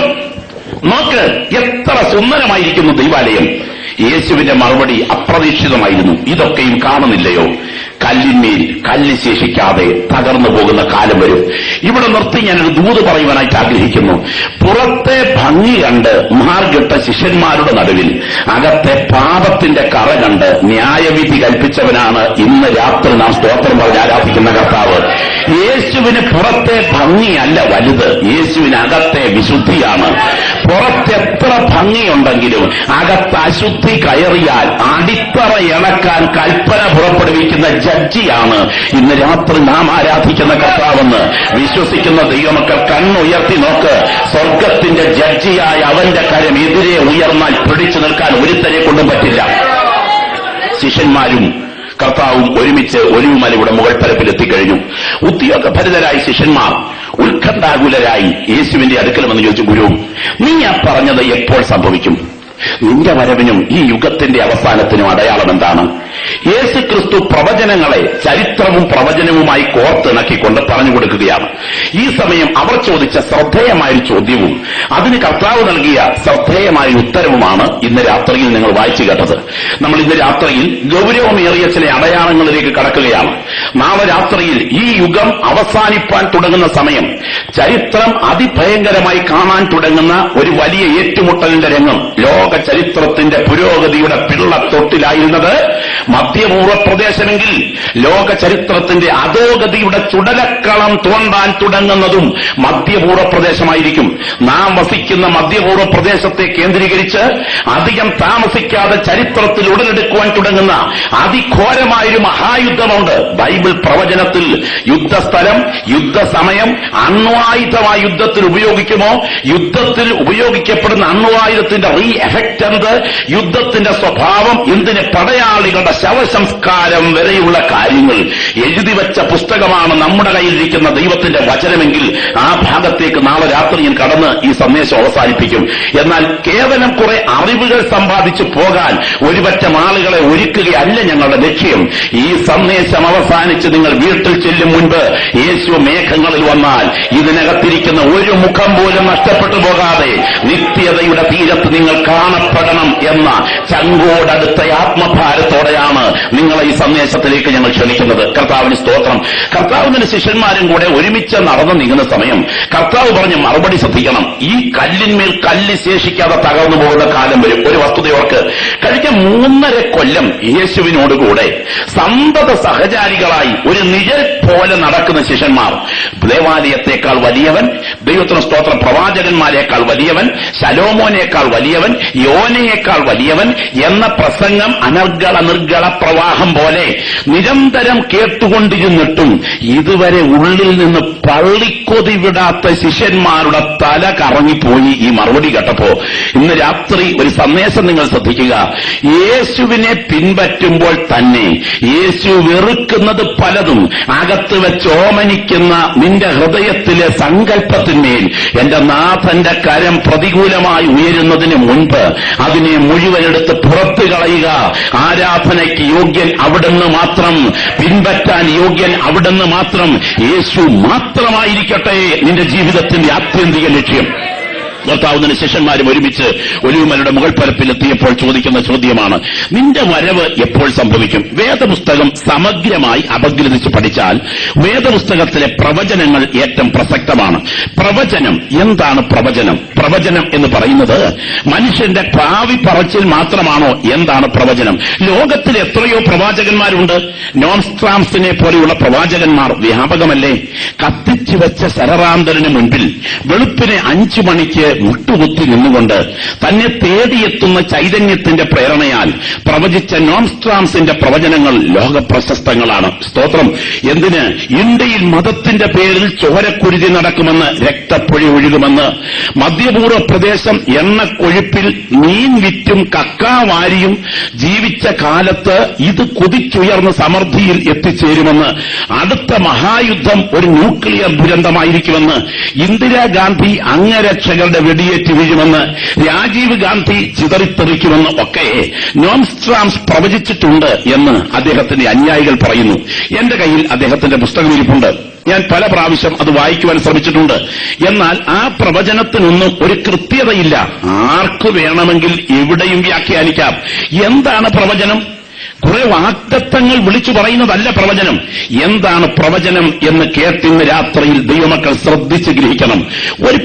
നോക്ക്, എത്ര സുന്ദരമായിരിക്കുന്നു ദൈവാലയം. യേശുവിന്റെ മറുപടി അപ്രതീക്ഷിതമായിരുന്നു. ഇതൊക്കെയും കാണുന്നില്ലയോ? കല്ലിന്മേൽ കല്ല് ശേഷിക്കാതെ തകർന്നു പോകുന്ന കാലം വരും. ഇവിടെ നിർത്തി ഞാനൊരു ദൂത് പറയുവാനായിട്ട് ആഗ്രഹിക്കുന്നു. പുറത്തെ ഭംഗി കണ്ട് മാർഗിട്ട ശിഷ്യന്മാരുടെ നടുവിൽ അകത്തെ പാപത്തിന്റെ കറ കണ്ട് ന്യായവിധി കൽപ്പിച്ചവനാണ് ഇന്ന് രാത്രി നാം സ്തോത്രം പറഞ്ഞ് ആരാധിക്കുന്ന കർത്താവ്. യേശുവിന് പുറത്തെ ഭംഗിയല്ല വലുത്, യേശുവിന് അകത്തെ വിശുദ്ധിയാണ്. പുറത്തെത്ര ഭംഗിയുണ്ടെങ്കിലും അകത്ത് അശുദ്ധി കയറിയാൽ അടിത്തറ ഇളക്കാൻ കൽപ്പന പുറപ്പെടുവിക്കുന്ന ജഡ്ജിയാണ് ഇന്ന് രാത്രി നാം ആരാധിക്കുന്ന കർത്താവെന്ന് വിശ്വസിക്കുന്ന ദൈവമക്കൾ കണ്ണുയർത്തി നോക്ക്. സ്വർഗത്തിന്റെ ജഡ്ജിയായ അവന്റെ കരം എതിരെ ഉയർന്നാൽ പിടിച്ചു നിൽക്കാൻ ഒരുത്തരെ കൊണ്ടും പറ്റില്ല. ശിഷ്യന്മാരും കർത്താവും ഒരുമിച്ച് ഒലിവുമലയുടെ മുകൾ പരപ്പിലെത്തിക്കഴിഞ്ഞു. ഉദ്യോഗഭരിതരായ ശിഷ്യന്മാർ ഉത്കണ്ഠാകുലരായി യേശുവിന്റെ അടുക്കൽ വന്ന് ചോദിച്ചു, ഗുരു, നീ ആ പറഞ്ഞത് എപ്പോൾ സംഭവിക്കും? നിന്റെ വരവിനും ഈ യുഗത്തിന്റെ അവസാനത്തിനും അടയാളം എന്താണ്? യേശു ക്രിസ്തു പ്രവചനങ്ങളെ ചരിത്രവും പ്രവചനവുമായി കോർത്തിണക്കിക്കൊണ്ട് പറഞ്ഞു കൊടുക്കുകയാണ്. ഈ സമയം അവർ ചോദിച്ച ശ്രദ്ധേയമായൊരു ചോദ്യവും അതിന് കർത്താവ് നൽകിയ ശ്രദ്ധേയമായ ഉത്തരവുമാണ് ഇന്ന് രാത്രിയിൽ നിങ്ങൾ വായിച്ചു കേട്ടത്. നമ്മൾ ഇന്ന് രാത്രിയിൽ ഗൗരവമേറിയ ചില അടയാളങ്ങളിലേക്ക് കടക്കുകയാണ്. നാളെ രാത്രിയിൽ ഈ യുഗം അവസാനിപ്പാൻ തുടങ്ങുന്ന സമയം, ചരിത്രം അതിഭയങ്കരമായി കാണാൻ തുടങ്ങുന്ന ഒരു വലിയ ഏറ്റുമുട്ടലിന്റെ രംഗം, ലോക ചരിത്രത്തിന്റെ പുരോഗതിയുടെ പിള്ളത്തൊട്ടിലായിരുന്നത് മധ്യപൂർവ്വ പ്രദേശമെങ്കിൽ ലോക ചരിത്രത്തിന്റെ അധോഗതിയുടെ ചുടലക്കളം തോണ്ടാൻ തുടങ്ങുന്നതും മധ്യപൂർവ്വ പ്രദേശമായിരിക്കും. നാം വസിക്കുന്ന മധ്യപൂർവ്വ പ്രദേശത്തെ കേന്ദ്രീകരിച്ച് അധികം താമസിക്കാതെ ചരിത്രത്തിൽ ഉടലെടുക്കുവാൻ തുടങ്ങുന്ന അതിഘോരമായൊരു മഹായുദ്ധമുണ്ട്. ബൈബിൾ പ്രവചനത്തിൽ യുദ്ധസ്ഥലം, യുദ്ധസമയം, അണ്വായുധമായ യുദ്ധത്തിൽ ഉപയോഗിക്കുമോ, യുദ്ധത്തിൽ ഉപയോഗിക്കപ്പെടുന്ന അണ്വായുധത്തിന്റെ റീ എഫക്ട് എന്ത്, യുദ്ധത്തിന്റെ സ്വഭാവം എന്തിന്, പടയാളികളുടെ ശവസംസ്കാരം വരെയുള്ള കാര്യങ്ങൾ എഴുതി വെച്ച പുസ്തകമാണ് നമ്മുടെ കയ്യിലിരിക്കുന്ന ദൈവത്തിന്റെ വചനമെങ്കിൽ ആ ഭാഗത്തേക്ക് നാളെ രാത്രി ഞാൻ കടന്ന് ഈ സന്ദേശം അവസാനിപ്പിക്കും. എന്നാൽ കേവലം കുറെ അറിവുകൾ സമ്പാദിച്ചു പോകാൻ ഒരുപറ്റം ആളുകളെ ഒരുക്കുകയല്ല ഞങ്ങളുടെ ലക്ഷ്യം. ഈ സന്ദേശം അവസാനിച്ച് നിങ്ങൾ വീട്ടിൽ ചെല്ലും മുൻപ് യേശു മേഘങ്ങളിൽ വന്നാൽ ഇതിനകത്തിരിക്കുന്ന ഒരു മുഖം പോലും നഷ്ടപ്പെട്ടു പോകാതെ നിത്യതയുടെ തീരത്ത് നിങ്ങൾ കാണപ്പെടണം എന്ന ചങ്കോടടുത്ത ആത്മഭാരത്തോടെയാണ് നിങ്ങളെ ഈ സന്ദേശത്തിലേക്ക് ഞങ്ങൾ ക്ഷണിക്കുന്നത്. കർത്താവിന് സ്തോത്രം. കർത്താവിന്റെ ശിഷ്യന്മാരും കൂടെ ഒരുമിച്ച് നടന്നു നീങ്ങുന്ന സമയം കർത്താവ് പറഞ്ഞ മറുപടി ശ്രദ്ധിക്കണം. ഈ കല്ലിന്മേൽ കല്ല് ശേഷിക്കാതെ തകർന്നു പോകുന്ന കാലം വരും. ഒരു വസ്തുതയോർക്ക്, കഴിഞ്ഞ 3.5 കൊല്ലം യേശുവിനോടുകൂടെ സന്തത സഹചാരികളായി ഒരു നിഴൽ പോലെ നടക്കുന്ന ശിഷ്യന്മാർ, ദേവാലയത്തെക്കാൾ വലിയവൻ, ദൈവത്തിന് സ്തോത്രം, പ്രവാചകന്മാരെക്കാൾ വലിയവൻ, ശലോമോനേക്കാൾ വലിയവൻ, യോനയേക്കാൾ വലിയവൻ എന്ന പ്രസംഗം അനർഗള നിർഗള പ്രവാഹം പോലെ നിരന്തരം കേട്ടുകൊണ്ടിരുന്നിട്ടും ഇതുവരെ ഉള്ളിൽ നിന്ന് പള്ളിക്കൊതി വിടാത്ത ശിഷ്യന്മാരുടെ തല കറങ്ങിപ്പോയി ഈ മറുപടി കേട്ടപ്പോ. ഇന്ന് രാത്രി ഒരു സന്ദേശം നിങ്ങൾ ശ്രദ്ധിക്കുക. യേശുവിനെ പിൻപറ്റുമ്പോൾ തന്നെ യേശു വെറുക്കുന്നത് പലതും അകത്ത് വെച്ച് ഓമനിക്കുന്ന നിന്റെ ഹൃദയത്തിലെ സങ്കല്പത്തിന്മേൽ എന്റെ നാഥന്റെ കരം പ്രതികൂലമായി ഉയരുന്നതിന് മുൻപ് അതിനെ മുഴുവനെടുത്ത് പുറത്തു കളയുക. ആരാധനയ്ക്ക് യോഗ്യൻ അവിടുന്ന് മാത്രം, പിൻപറ്റാൻ യോഗ്യൻ അവിടുന്ന് മാത്രം, യേശു മാത്രമായിരിക്കട്ടെ നിന്റെ ജീവിതത്തിന്റെ ആത്യന്തിക ലക്ഷ്യം. കർത്താവിന്റെ ശിഷ്യന്മാരും ഒരുമിച്ച് ഒലിവുമലയുടെ മുകൾ പരപ്പിലെത്തിയപ്പോൾ ചോദിക്കുന്ന ചോദ്യമാണ്, നിന്റെ വരവ് എപ്പോൾ സംഭവിക്കും? വേദപുസ്തകം സമഗ്രമായി അപഗ്രഥിച്ച് പഠിച്ചാൽ വേദപുസ്തകത്തിലെ പ്രവചനങ്ങൾ ഏറ്റവും പ്രസക്തമാണ്. പ്രവചനം എന്താണ്? പ്രവചനം എന്ന് പറയുന്നത് മനുഷ്യന്റെ ഭാവി പറച്ചിൽ മാത്രമാണോ? എന്താണ് പ്രവചനം? ലോകത്തിൽ എത്രയോ പ്രവാചകന്മാരുണ്ട്. നോൺസ്ട്രാംസിനെ പോലെയുള്ള പ്രവാചകന്മാർ വ്യാപകമല്ലേ? കത്തിച്ചു വെച്ച ശരറാന്തരന് മുൻപിൽ വെളുപ്പിനെ 5 മണിക്ക് മുട്ടുകുത്തി നിന്നുകൊണ്ട് തന്നെ തേടിയെത്തുന്ന ചൈതന്യത്തിന്റെ പ്രേരണയാൽ പ്രവചിച്ച നോൺസ്ട്രാംസിന്റെ പ്രവചനങ്ങൾ ലോക പ്രശസ്തങ്ങളാണ്. സ്തോത്രം. എന്തിന്? ഇന്ത്യയിൽ മതത്തിന്റെ പേരിൽ ചോരക്കുരുതി നടക്കുമെന്ന്, രക്തപ്പൊഴി ഒഴുകുമെന്ന്, മധ്യപൂർവ്വ പ്രദേശം എണ്ണക്കൊഴുപ്പിൽ മീൻ വിറ്റും കക്കാവാരിയും ജീവിച്ച കാലത്ത് ഇത് കുതിച്ചുയർന്ന സമൃദ്ധിയിൽ എത്തിച്ചേരുമെന്ന്, അടുത്ത മഹായുദ്ധം ഒരു ന്യൂക്ലിയർ ദുരന്തമായിരിക്കുമെന്ന്, ഇന്ദിരാഗാന്ധി അംഗരക്ഷകരുടെ വെടിയേറ്റ് വീഴുമെന്ന്, രാജീവ് ഗാന്ധി ചിതറിത്തെറിക്കുമെന്ന് ഒക്കെ നോൺസ്ട്രാംസ് പ്രവചിച്ചിട്ടുണ്ട് എന്ന് അദ്ദേഹത്തിന്റെ അനുയായികൾ പറയുന്നു. എന്റെ കയ്യിൽ അദ്ദേഹത്തിന്റെ പുസ്തകം ഇരിപ്പുണ്ട്. ഞാൻ പല പ്രാവശ്യം അത് വായിക്കുവാൻ ശ്രമിച്ചിട്ടുണ്ട്. എന്നാൽ ആ പ്രവചനത്തിനൊന്നും ഒരു കൃത്യതയില്ല. ആർക്ക് വേണമെങ്കിൽ എവിടെയും വ്യാഖ്യാനിക്കാം. എന്താണ് പ്രവചനം? കുറെ വാഗ്ദത്തങ്ങൾ വിളിച്ചു പറയുന്നതല്ല പ്രവചനം. എന്താണ് പ്രവചനം എന്ന് കേട്ടിന്ന് രാത്രിയിൽ ദൈവമക്കൾ ശ്രദ്ധിച്ച് ഗ്രഹിക്കണം. ഒരു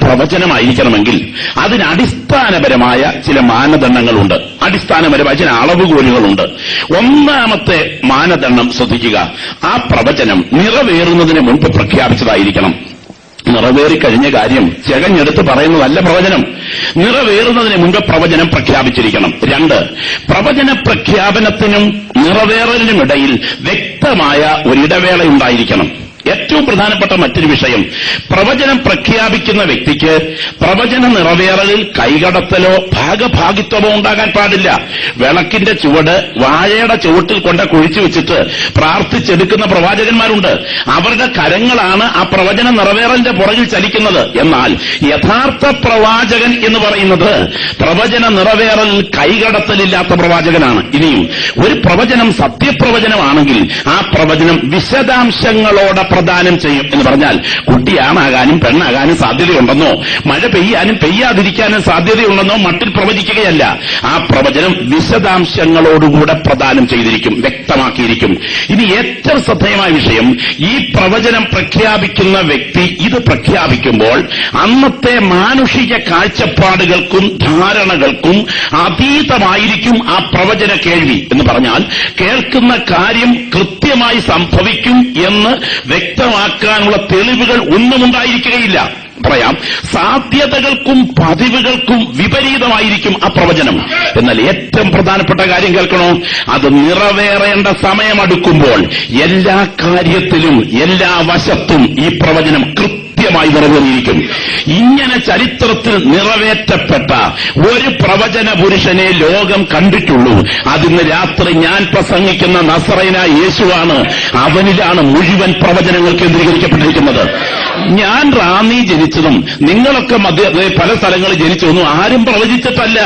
പ്രവചനമായിരിക്കണമെങ്കിൽ അതിന് അടിസ്ഥാനപരമായ ചില മാനദണ്ഡങ്ങളുണ്ട്, അടിസ്ഥാനപരമായ ചില അളവുകോലുകളുണ്ട്. ഒന്നാമത്തെ മാനദണ്ഡം ശ്രദ്ധിക്കുക, ആ പ്രവചനം നിറവേറുന്നതിന് മുൻപ് പ്രഖ്യാപിച്ചതായിരിക്കണം. നിറവേറിക്കഴിഞ്ഞ കാര്യം ചെകഞ്ഞെടുത്ത് പറയുന്നതല്ല പ്രവചനം. നിറവേറുന്നതിന് മുൻപ് പ്രവചനം പ്രഖ്യാപിച്ചിരിക്കണം. 2, പ്രവചന പ്രഖ്യാപനത്തിനും നിറവേറലിനുമിടയിൽ വ്യക്തമായ ഒരിടവേള ഉണ്ടായിരിക്കണം. ഏറ്റവും പ്രധാനപ്പെട്ട മറ്റൊരു വിഷയം, പ്രവചനം പ്രഖ്യാപിക്കുന്ന വ്യക്തിക്ക് പ്രവചന നിറവേറലിൽ കൈകടത്തലോ ഭാഗഭാഗിത്വമോ ഉണ്ടാകാൻ പാടില്ല. വിളക്കിന്റെ ചുവട് വാഴയുടെ ചുവട്ടിൽ കൊണ്ട് കുഴിച്ചു വെച്ചിട്ട് പ്രാർത്ഥിച്ചെടുക്കുന്ന പ്രവാചകന്മാരുണ്ട്. അവരുടെ കരങ്ങളാണ് ആ പ്രവചന നിറവേറലിന്റെ പുറകിൽ ചലിക്കുന്നത്. എന്നാൽ യഥാർത്ഥ പ്രവാചകൻ എന്ന് പറയുന്നത് പ്രവചന നിറവേറലിൽ കൈകടത്തലില്ലാത്ത പ്രവാചകനാണ്. ഇനിയും ഒരു പ്രവചനം സത്യപ്രവചനമാണെങ്കിൽ ആ പ്രവചനം വിശദാംശങ്ങളോടെ പ്രദാനം ചെയ്യും. എന്ന് പറഞ്ഞാൽ കുട്ടിയാണാകാനും പെണ്ണാകാനും സാധ്യതയുണ്ടെന്നോ മഴ പെയ്യാനും പെയ്യാതിരിക്കാനും സാധ്യതയുണ്ടെന്നോ മട്ടിൽ പ്രവചിക്കുകയല്ല. ആ പ്രവചനം വിശദാംശങ്ങളോടുകൂടെ പ്രദാനം ചെയ്തിരിക്കും, വ്യക്തമാക്കിയിരിക്കും. ഇനി ഏറ്റവും ശ്രദ്ധേയമായ വിഷയം, ഈ പ്രവചനം പ്രഖ്യാപിക്കുന്ന വ്യക്തി ഇത് പ്രഖ്യാപിക്കുമ്പോൾ അന്നത്തെ മാനുഷിക കാഴ്ചപ്പാടുകൾക്കും ധാരണകൾക്കും അതീതമായിരിക്കും ആ പ്രവചന കേൾവി. എന്ന് പറഞ്ഞാൽ കേൾക്കുന്ന കാര്യം കൃത്യമായി സംഭവിക്കും എന്ന് വ്യക്തമാക്കാനുള്ള തെളിവുകൾ ഒന്നും ഉണ്ടായിരിക്കുകയില്ല. പറയാം, സാധ്യതകൾക്കും പതിവുകൾക്കും വിപരീതമായിരിക്കും ആ പ്രവചനം. എന്നാൽ ഏറ്റവും പ്രധാനപ്പെട്ട കാര്യം കേൾക്കണോ, അത് നിറവേറേണ്ട സമയമടുക്കുമ്പോൾ എല്ലാ കാര്യത്തിലും എല്ലാ വശത്തും ഈ പ്രവചനം കൃത്യമായി നിറവേറിയിരിക്കും. ഇങ്ങനെ ചരിത്രത്തിൽ നിറവേറ്റപ്പെട്ട ഒരു പ്രവചന പുരുഷനെ ലോകം കണ്ടിട്ടുള്ളൂ. അതിന്ന് രാത്രി ഞാൻ പ്രസംഗിക്കുന്ന നസറേനായ യേശുവാണ്. അവനിലാണ് മുഴുവൻ പ്രവചനങ്ങൾ കേന്ദ്രീകരിക്കപ്പെട്ടിരിക്കുന്നത്. ഞാൻ റാന്നി ജനിച്ചതും നിങ്ങളൊക്കെ പല സ്ഥലങ്ങളിൽ ജനിച്ചതൊന്നും ആരും പ്രവചിച്ചിട്ടല്ല.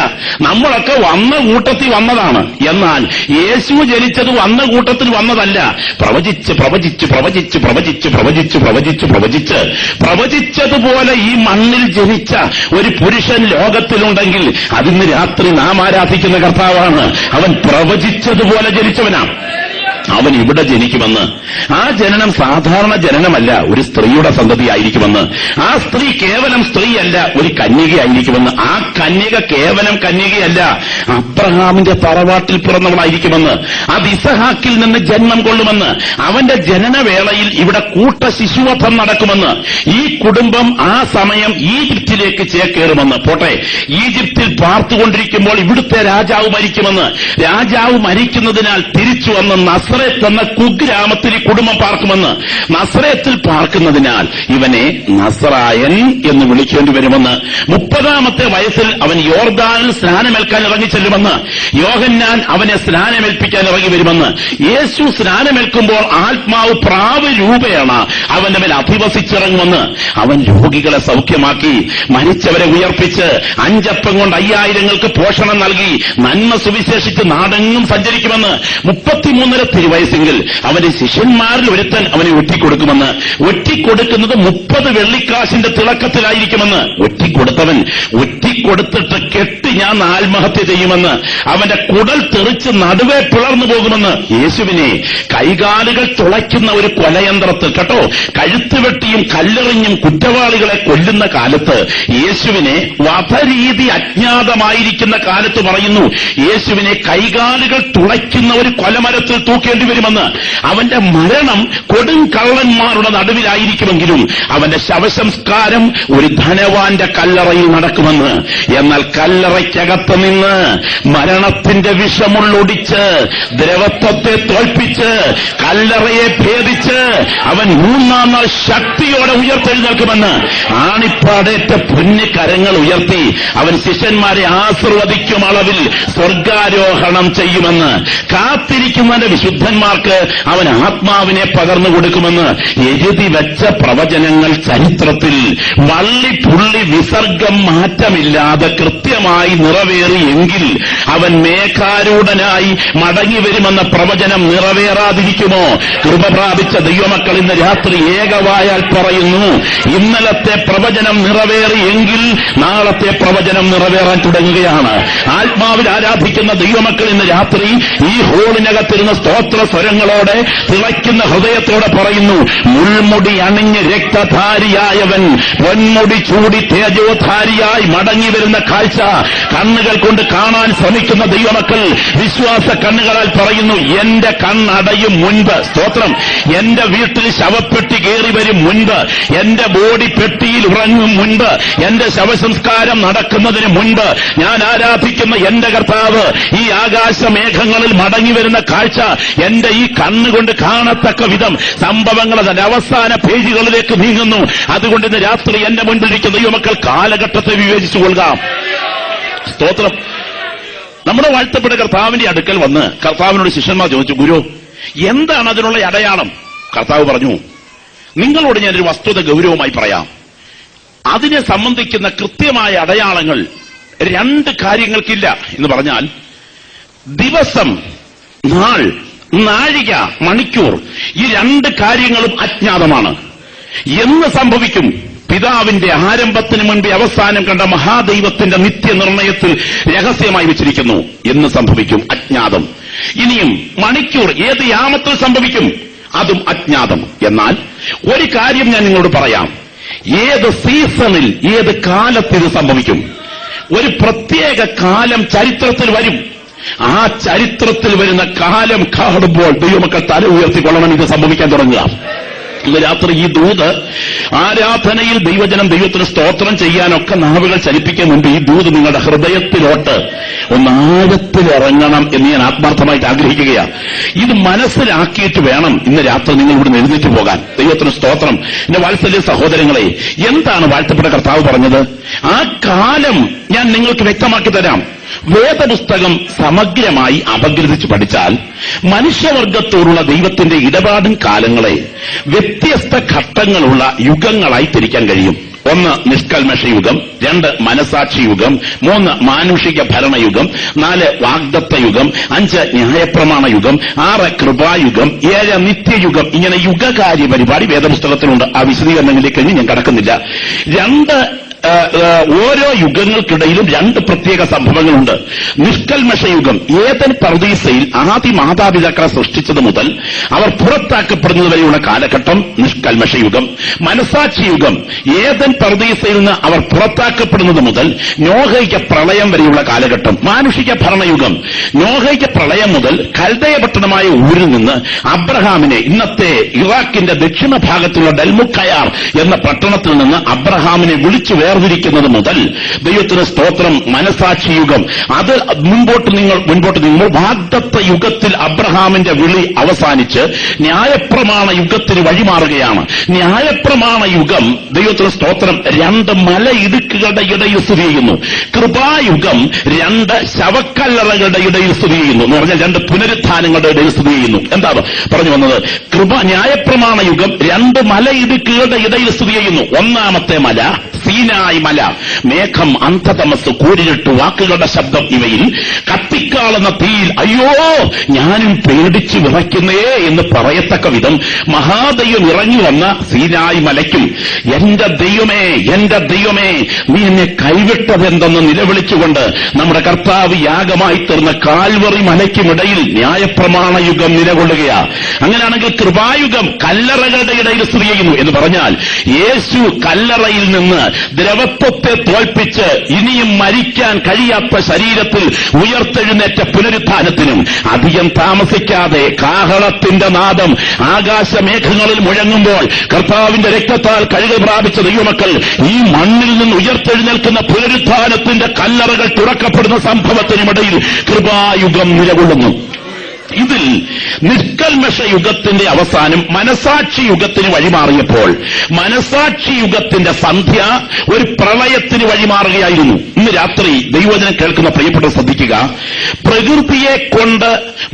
നമ്മളൊക്കെ വന്ന കൂട്ടത്തിൽ വന്നതാണ്. എന്നാൽ യേശു ജനിച്ചത് വന്ന കൂട്ടത്തിൽ വന്നതല്ല. പ്രവചിച്ച് പ്രവചിച്ച് പ്രവചിച്ച് പ്രവചിച്ച് പ്രവചിച്ച് പ്രവചിച്ച് പ്രവചിച്ച് പ്രവചിച്ചതുപോലെ ഈ മണ്ണിൽ ജനിച്ച ഒരു പുരുഷൻ ലോകത്തിലുണ്ടെങ്കിൽ അതിന്ന് രാത്രി നാം ആരാധിക്കുന്ന കർത്താവാണ്. അവൻ പ്രവചിച്ചതുപോലെ ജനിച്ചവനാണ്. അവൻ ഇവിടെ ജനിക്കുമെന്ന്. ആ ജനനം സാധാരണ ജനനമല്ല, ഒരു സ്ത്രീയുടെ സന്തതിയായിരിക്കുമെന്ന്. ആ സ്ത്രീ കേവലം സ്ത്രീയല്ല, ഒരു കന്യകയായിരിക്കുമെന്ന്. ആ കന്യക കേവലം കന്യകയല്ല, അബ്രഹാമിന്റെ തറവാട്ടിൽ പിറന്നവളായിരിക്കുമെന്ന്. അത് ഇസഹാക്കിൽ നിന്ന് ജന്മം കൊള്ളുമെന്ന്. അവന്റെ ജനനവേളയിൽ ഇവിടെ കൂട്ട ശിശുവധം നടക്കുമെന്ന്. ഈ കുടുംബം ആ സമയം ഈജിപ്തിലേക്ക് ചേക്കേറുമെന്ന്. പോട്ടെ, ഈജിപ്തിൽ പാർത്തുകൊണ്ടിരിക്കുമ്പോൾ ഇവിടുത്തെ രാജാവ് മരിക്കുമെന്ന്. രാജാവ് മരിക്കുന്നതിനാൽ തിരിച്ചു വന്ന് നസ്രേത്ത് എന്ന കുഗ്രാമത്തിൽ ഈ കുടുംബം പാർക്കുമെന്ന്. നസ്രേത്തിൽ പാർക്കുന്നതിനാൽ ഇവനെ നസ്രായൻ എന്ന് വിളിക്കേണ്ടി വരുമെന്ന്. 30ാമത്തെ വയസ്സിൽ അവൻ യോർദാനിൽ സ്നാനമേൽക്കാൻ ഇറങ്ങി ചെല്ലുമെന്ന്. യോഹന്നാൻ അവനെ സ്നാനമേൽപ്പിക്കാൻ ഇറങ്ങി വരുമെന്ന്. യേശു സ്നാനമേൽക്കുമ്പോൾ ആത്മാവ് പ്രാവ് രൂപേണ അവന്റെ മേൽ അധിവസിച്ചിറങ്ങുമെന്ന്. അവൻ രോഗികളെ സൗഖ്യമാക്കി, മരിച്ചവരെ ഉയർപ്പിച്ച്, 5 അപ്പം കൊണ്ട് 5000ങ്ങൾക്ക് പോഷണം നൽകി, നന്മ സുവിശേഷിച്ച് നാടെങ്ങും സഞ്ചരിക്കുമെന്ന്. 33 വയസ്സെങ്കിൽ അവന്റെ ശിഷ്യന്മാരിൽ ഒരുത്തൻ അവനെ ഒറ്റിക്കൊടുക്കുമെന്ന്. ഒറ്റിക്കൊടുക്കുന്നത് 30 വെള്ളിക്കാശിന്റെ തിളക്കത്തിലായിരിക്കുമെന്ന്. ഒറ്റിക്കൊടുത്തവൻ ഒറ്റിക്കൊടുത്തിട്ട് കെട്ടി ഞാൻ ആത്മഹത്യ ചെയ്യുമെന്ന്. അവന്റെ കുടൽ തെറിച്ച് നടുവേ പിളർന്നു പോകുമെന്ന്. യേശുവിനെ കൈകാലുകൾ തുളയ്ക്കുന്ന ഒരു കൊലയന്ത്രത്തിൽ, കേട്ടോ, കഴുത്ത് വെട്ടിയും കല്ലെറിഞ്ഞും കുറ്റവാളികളെ കൊല്ലുന്ന കാലത്ത്, യേശുവിനെ വധരീതി അജ്ഞാതമായിരിക്കുന്ന കാലത്ത് പറയുന്നു, യേശുവിനെ കൈകാലുകൾ തുളയ്ക്കുന്ന ഒരു കൊലമരത്തിൽ തൂക്കേണ്ടി വരുമെന്ന്. അവന്റെ മരണം കൊടും കള്ളന്മാരുടെ നടുവിലായിരിക്കുമെങ്കിലും അവന്റെ ശവസംസ്കാരം ഒരു ധനവാന്റെ കല്ലറയിൽ നടക്കുമെന്ന്. എന്നാൽ കല്ലറയ്ക്കകത്ത് നിന്ന് മരണത്തിന്റെ വിഷമുള്ളൊടിച്ച് ദ്രവത്വത്തെ തോൽപ്പിച്ച് കല്ലറയെ ഭേദിച്ച് അവൻ 3-ാം നാൾ ശക്തിയോടെ ഉയർത്തെഴുന്നേൽക്കുമെന്ന്. ആണിപ്പാടേറ്റ പൊന്നു കരങ്ങൾ ഉയർത്തി അവൻ ശിഷ്യന്മാരെ ആശീർവദിക്കും അളവിൽ സ്വർഗാരോഹണം ചെയ്യുമെന്ന്. കാത്തിരിക്കുന്നവന്റെ വിശുദ്ധന്മാർക്ക് അവൻ ആത്മാവിനെ പകർന്നു കൊടുക്കുമെന്ന് എഴുതി വെച്ച പ്രവചനങ്ങൾ ചരിത്രത്തിൽ വള്ളി പുള്ളി വിസർഗം മാറ്റമില്ലാതെ കൃത്യമായി നിറവേറിയെങ്കിൽ അവൻ മേഘാരൂഢനായി മടങ്ങി വരുമെന്ന പ്രവചനം നിറവേറാതിരിക്കുമോ? കൃപ പ്രാപിച്ച ദൈവമക്കൾ ഇന്ന് രാത്രി ഏകവായാൽ പറയുന്നു, ഇന്നലത്തെ പ്രവചനം നിറവേറിയെങ്കിൽ നാളത്തെ പ്രവചനം നിറവേറാൻ തുടങ്ങുകയാണ്. ആത്മാവിൽ ആരാധിക്കുന്ന ദൈവമക്കൾ ഇന്ന് രാത്രി ഈ ഹോളിനകത്തിരുന്ന സ്തോത്ര സ്വരങ്ങളോടെ തിളയ്ക്കുന്ന ഹൃദയത്തോടെ പറയുന്നു, മുൾമുടി അണിഞ്ഞ് രക്തധാരിയായവൻ പൊന്മുടി ചൂടി തേജോധാരിയായി മടങ്ങി വരുന്ന കാഴ്ച കണ്ണുകൾ കൊണ്ട് കാണാൻ ശ്രമിക്കുന്ന ദൈവമക്കൾ വിശ്വാസ കണ്ണുകളാൽ പറയുന്നു, എന്റെ കണ്ണടയും മുൻപ്, സ്തോത്രം, എന്റെ വീട്ടിൽ ശവപ്പെട്ടി കയറി വരും മുൻപ്, എന്റെ ബോഡി പെട്ടിയിൽ ഉറങ്ങും മുൻപ്, എന്റെ ശവസംസ്കാരം നടക്കുന്നതിന് മുൻപ് ഞാൻ ആരാധിക്കുന്ന എന്റെ കർത്താവ് ഈ ആകാശമേഘങ്ങളിൽ മടങ്ങി വരുന്ന കാഴ്ച എന്റെ ഈ കണ്ണുകൊണ്ട് കാണത്തക്ക വിധം സംഭവങ്ങൾ അതിന്റെ അവസാന പേജുകളിലേക്ക് നീങ്ങുന്നു. അതുകൊണ്ട് ഇന്ന് രാത്രി എന്റെ മുൻപിലിരിക്കുന്ന ദൈവമക്കൾ കാലഘട്ടത്തെ വിവേചിച്ചു കൊള്ളുക. സ്തോത്രം. നമ്മുടെ വാഴ്ത്തപ്പെട്ട കർത്താവിന്റെ അടുക്കൽ വന്ന് കർത്താവിനോട് ശിഷ്യന്മാർ ചോദിച്ചു, ഗുരു, എന്താണ് അതിനുള്ള അടയാളം? കർത്താവ് പറഞ്ഞു, നിങ്ങളോട് ഞാനൊരു വസ്തുത ഗൗരവമായി പറയാം. അതിനെ സംബന്ധിക്കുന്ന കൃത്യമായ അടയാളങ്ങൾ രണ്ട് കാര്യങ്ങൾക്കില്ല എന്ന് പറഞ്ഞാൽ, ദിവസം, നാൾ, നാഴിക, മണിക്കൂർ, ഈ രണ്ട് കാര്യങ്ങളും അജ്ഞാതമാണ്. എന്ന് സംഭവിക്കും? പിതാവിന്റെ ആരംഭത്തിന് മുൻപേ അവസാനം കണ്ട മഹാദൈവത്തിന്റെ നിത്യനിർണയത്തിൽ രഹസ്യമായി വെച്ചിരിക്കുന്നു. എന്ന് സംഭവിക്കും? അജ്ഞാതം. ഇനിയും മണിക്കൂർ ഏത് യാമത്തിൽ സംഭവിക്കും? അതും അജ്ഞാതം. എന്നാൽ ഒരു കാര്യം ഞാൻ നിങ്ങളോട് പറയാം, ഏത് സീസണിൽ, ഏത് കാലത്ത് ഇത് സംഭവിക്കും? ഒരു പ്രത്യേക കാലം ചരിത്രത്തിൽ വരും. ആ ചരിത്രത്തിൽ വരുന്ന കാലം കാണുമ്പോൾ ദൈവമക്കൾ തല ഉയർത്തിക്കൊള്ളണം. ഇത് സംഭവിക്കാൻ തുടങ്ങുക. ഇന്ന് രാത്രി ഈ ദൂത് ആരാധനയിൽ ദൈവജനം ദൈവത്തിന് സ്തോത്രം ചെയ്യാനൊക്കെ നാവുകൾ ചലിപ്പിക്കാൻ മുൻപ് ഈ ദൂത് നിങ്ങളുടെ ഹൃദയത്തിലോട്ട് ഒന്ന് ആഴത്തിലിറങ്ങണം എന്ന് ഞാൻ ആത്മാർത്ഥമായിട്ട് ആഗ്രഹിക്കുകയാണ്. ഇത് മനസ്സിലാക്കിയിട്ട് വേണം ഇന്ന് രാത്രി നിങ്ങൾ ഇവിടെ എഴുന്നേറ്റ് പോകാൻ. ദൈവത്തിന് സ്തോത്രം. എന്റെ വാത്സല്യ സഹോദരങ്ങളെ, എന്താണ് വാഴ്ത്തപ്പെട്ട കർത്താവ് പറഞ്ഞത്? ആ കാലം ഞാൻ നിങ്ങൾക്ക് വ്യക്തമാക്കി തരാം. വേദപുസ്തകം സമഗ്രമായി അപഗ്രഥിച്ച് പഠിച്ചാൽ മനുഷ്യവർഗത്തോടുള്ള ദൈവത്തിന്റെ ഇടപാടും കാലങ്ങളെ വ്യത്യസ്ത ഘട്ടങ്ങളുള്ള യുഗങ്ങളായി തിരിക്കാൻ കഴിയും. 1 നിഷ്കൽമഷ യുഗം, 2 മനസാക്ഷി യുഗം, 3 മാനുഷിക ഭരണയുഗം, 4 വാഗ്ദത്ത യുഗം, 5 ന്യായപ്രമാണ യുഗം, 6 കൃപായുഗം, 7 നിത്യയുഗം. ഇങ്ങനെ യുഗകാര്യ പരിപാടി വേദപുസ്തകത്തിലുണ്ട്. ആ വിശദീകരണങ്ങളിലേക്ക് ഞാൻ കടക്കുന്നില്ല. ഓരോ യുഗങ്ങൾക്കിടയിലും 2 പ്രത്യേക സംഭവങ്ങളുണ്ട്. നിഷ്കൽമഷ യുഗം, ഏദൻ പർദീസയിൽ ആദി മാതാപിതാക്കളെ സൃഷ്ടിച്ചത് മുതൽ അവർ പുറത്താക്കപ്പെടുന്നത് വരെയുള്ള കാലഘട്ടം നിഷ്കൽമഷ യുഗം. മനസാക്ഷി യുഗം, ഏദൻ പർദീസയിൽ നിന്ന് അവർ പുറത്താക്കപ്പെടുന്നത് മുതൽ നോഹയ്ക്ക് പ്രളയം വരെയുള്ള കാലഘട്ടം. മാനുഷിക ഭരണയുഗം, നോഹയ്ക്ക് പ്രളയം മുതൽ കൽദയ പട്ടണമായ ഊരിൽ നിന്ന് അബ്രഹാമിനെ ഇന്നത്തെ ഇറാഖിന്റെ ദക്ഷിണ ഭാഗത്തുള്ള ഡൽമുഖയാർ എന്ന പട്ടണത്തിൽ നിന്ന് അബ്രഹാമിനെ വിളിച്ചു വേർതിരിക്കുന്നത് മുതൽ ദൈവത്തിന് സ്തോത്രം മനസാക്ഷി യുഗം. അത് മുൻപോട്ട് നിങ്ങൾ വാഗ്ദത്ത യുഗത്തിൽ അബ്രഹാമിന്റെ വിളി അവസാനിച്ച് ന്യായപ്രമാണ യുഗത്തിന് വഴിമാറുകയാണ്. ന്യായപ്രമാണ യുഗം ദൈവത്തിന് സ്തോത്രം 2 മലയിടുക്കുകളുടെ ഇടയിൽ സ്ഥിതി ചെയ്യുന്നു. കൃപായുഗം 2 ശവക്കല്ലറകളുടെ ഇടയിൽ സ്ഥിതി ചെയ്യുന്നു. എന്ന് പറഞ്ഞാൽ 2 പുനരുത്ഥാനങ്ങളുടെ ഇടയിൽ സ്ഥിതി ചെയ്യുന്നു. എന്താ പറഞ്ഞു വന്നത്? ന്യായപ്രമാണ യുഗം 2 മലയിടുക്കുകളുടെ ഇടയിൽ സ്ഥിതി ചെയ്യുന്നു. ഒന്നാമത്തെ മല സീനായി മല, മേഘം, അന്ധതമസ്, കൂരിരുട്ട്, വാക്കുകളുടെ ശബ്ദം, ഇവയിൽ കത്തിക്കാളുന്ന തീയിൽ അയ്യോ ഞാനും പേടിച്ചു വിറയ്ക്കുന്നേ എന്ന് പറയത്തക്ക വിധം മഹാദൈവം ഇറങ്ങി വന്ന സീനായി മലയ്ക്കും എന്റെ ദൈവമേ, എന്റെ ദൈവമേ, നീ എന്നെ കൈവിട്ടതെന്തെന്ന് നിലവിളിച്ചുകൊണ്ട് നമ്മുടെ കർത്താവ് യാഗമായി തീർന്ന കാൽവറി മലയ്ക്കുമിടയിൽ ന്യായപ്രമാണ യുഗം നിലകൊള്ളുകയാ. അങ്ങനെയാണെങ്കിൽ കൃപായുഗം കല്ലറകളുടെ ഇടയിൽ സ്ഥിതി ചെയ്യുന്നു. എന്ന് പറഞ്ഞാൽ യേശു കല്ലറയിൽ നിന്ന് ദ്രവത്വത്തെ തോൽപ്പിച്ച് ഇനിയും മരിക്കാൻ കഴിയാത്ത ശരീരത്തിൽ ഉയർത്തെഴുന്നേറ്റ പുനരുത്ഥാനത്തിനും അധികം താമസിക്കാതെ കാഹളത്തിന്റെ നാദം ആകാശമേഘങ്ങളിൽ മുഴങ്ങുമ്പോൾ കർത്താവിന്റെ രക്തത്താൽ കഴുകൽ പ്രാപിച്ച ദൈവമക്കൾ ഈ മണ്ണിൽ നിന്ന് ഉയർത്തെഴുന്നേൽക്കുന്ന പുനരുത്ഥാനത്തിന്റെ കല്ലറകൾ തുറക്കപ്പെടുന്ന സംഭവത്തിനുമിടയിൽ കൃപായുഗം നിലകൊള്ളുന്നു. ഇതിൽ നിഷ്കൽമഷ യുഗത്തിന്റെ അവസാനം മനസാക്ഷി യുഗത്തിന് വഴിമാറിയപ്പോൾ മനസാക്ഷി യുഗത്തിന്റെ സന്ധ്യ ഒരു പ്രളയത്തിന് വഴിമാറുകയായിരുന്നു. ഇന്ന് രാത്രി ദൈവവചനം കേൾക്കുന്ന പ്രിയപ്പെട്ട ശ്രദ്ധിക്കുക. പ്രകൃതിയെ കൊണ്ട്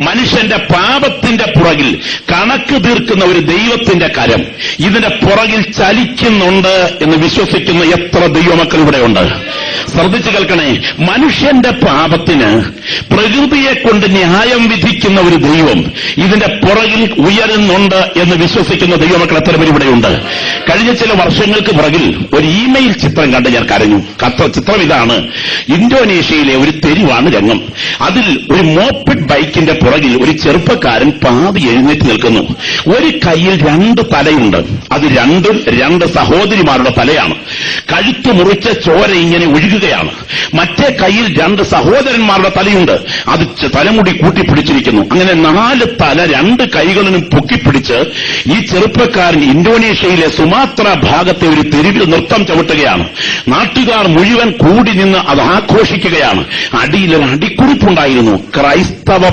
മനുഷ്യന്റെ പാപത്തിന്റെ പുറകിൽ കണക്ക് തീർക്കുന്ന ഒരു ദൈവത്തിന്റെ കരം ഇതിന്റെ പുറകിൽ ചലിക്കുന്നുണ്ട് എന്ന് വിശ്വസിക്കുന്ന എത്ര ദൈവമക്കൾ ഇവിടെയുണ്ട്? ശ്രദ്ധിച്ചു കേൾക്കണേ. മനുഷ്യന്റെ പാപത്തിന് പ്രകൃതിയെ കൊണ്ട് ന്യായം വിധിക്കുന്ന ഒരു ദൈവം ഇതിന്റെ പുറകിൽ ഉയരുന്നുണ്ട് എന്ന് വിശ്വസിക്കുന്ന ദൈവമക്കൾ എത്ര പേര് ഇവിടെയുണ്ട്? കഴിഞ്ഞ ചില വർഷങ്ങൾക്ക് പുറകിൽ ഒരു ഇമെയിൽ ചിത്രം കണ്ട് ഞാൻ കരഞ്ഞു. ചിത്രം ഇതാണ്: ഇന്തോനേഷ്യയിലെ ഒരു തെരുവാണ് രംഗം. അതിൽ ഒരു മോപ്പഡ് ബൈക്കിന്റെ പുറകിൽ ഒരു ചെറുപ്പക്കാരൻ പാതി എഴുന്നേറ്റ് നിൽക്കുന്നു. ഒരു കൈയിൽ 2 തലയുണ്ട്. അത് രണ്ടും 2 സഹോദരിമാരുടെ തലയാണ്. കഴുത്ത് മുറിച്ച ചോര ഇങ്ങനെ ഒഴുകുകയാണ്. മറ്റേ കൈയിൽ 2 സഹോദരന്മാരുടെ തലയുണ്ട്. അത് തലമുടി കൂട്ടിപ്പിടിച്ചിരിക്കുന്നു. അങ്ങനെ 4 തല 2 കൈകളിലും പൊക്കിപ്പിടിച്ച് ഈ ചെറുപ്പക്കാരൻ ഇന്തോനേഷ്യയിലെ സുമാത്ര ഭാഗത്തെ ഒരു തെരുവിൽ നൃത്തം ചവിട്ടുകയാണ്. നാട്ടുകാർ മുഴുവൻ കൂടി നിന്ന് അത് ആഘോഷിക്കുകയാണ്. അടിയിലൊരു അടിക്കുറിപ്പുണ്ടായിരുന്നു, ക്രൈസ്തവ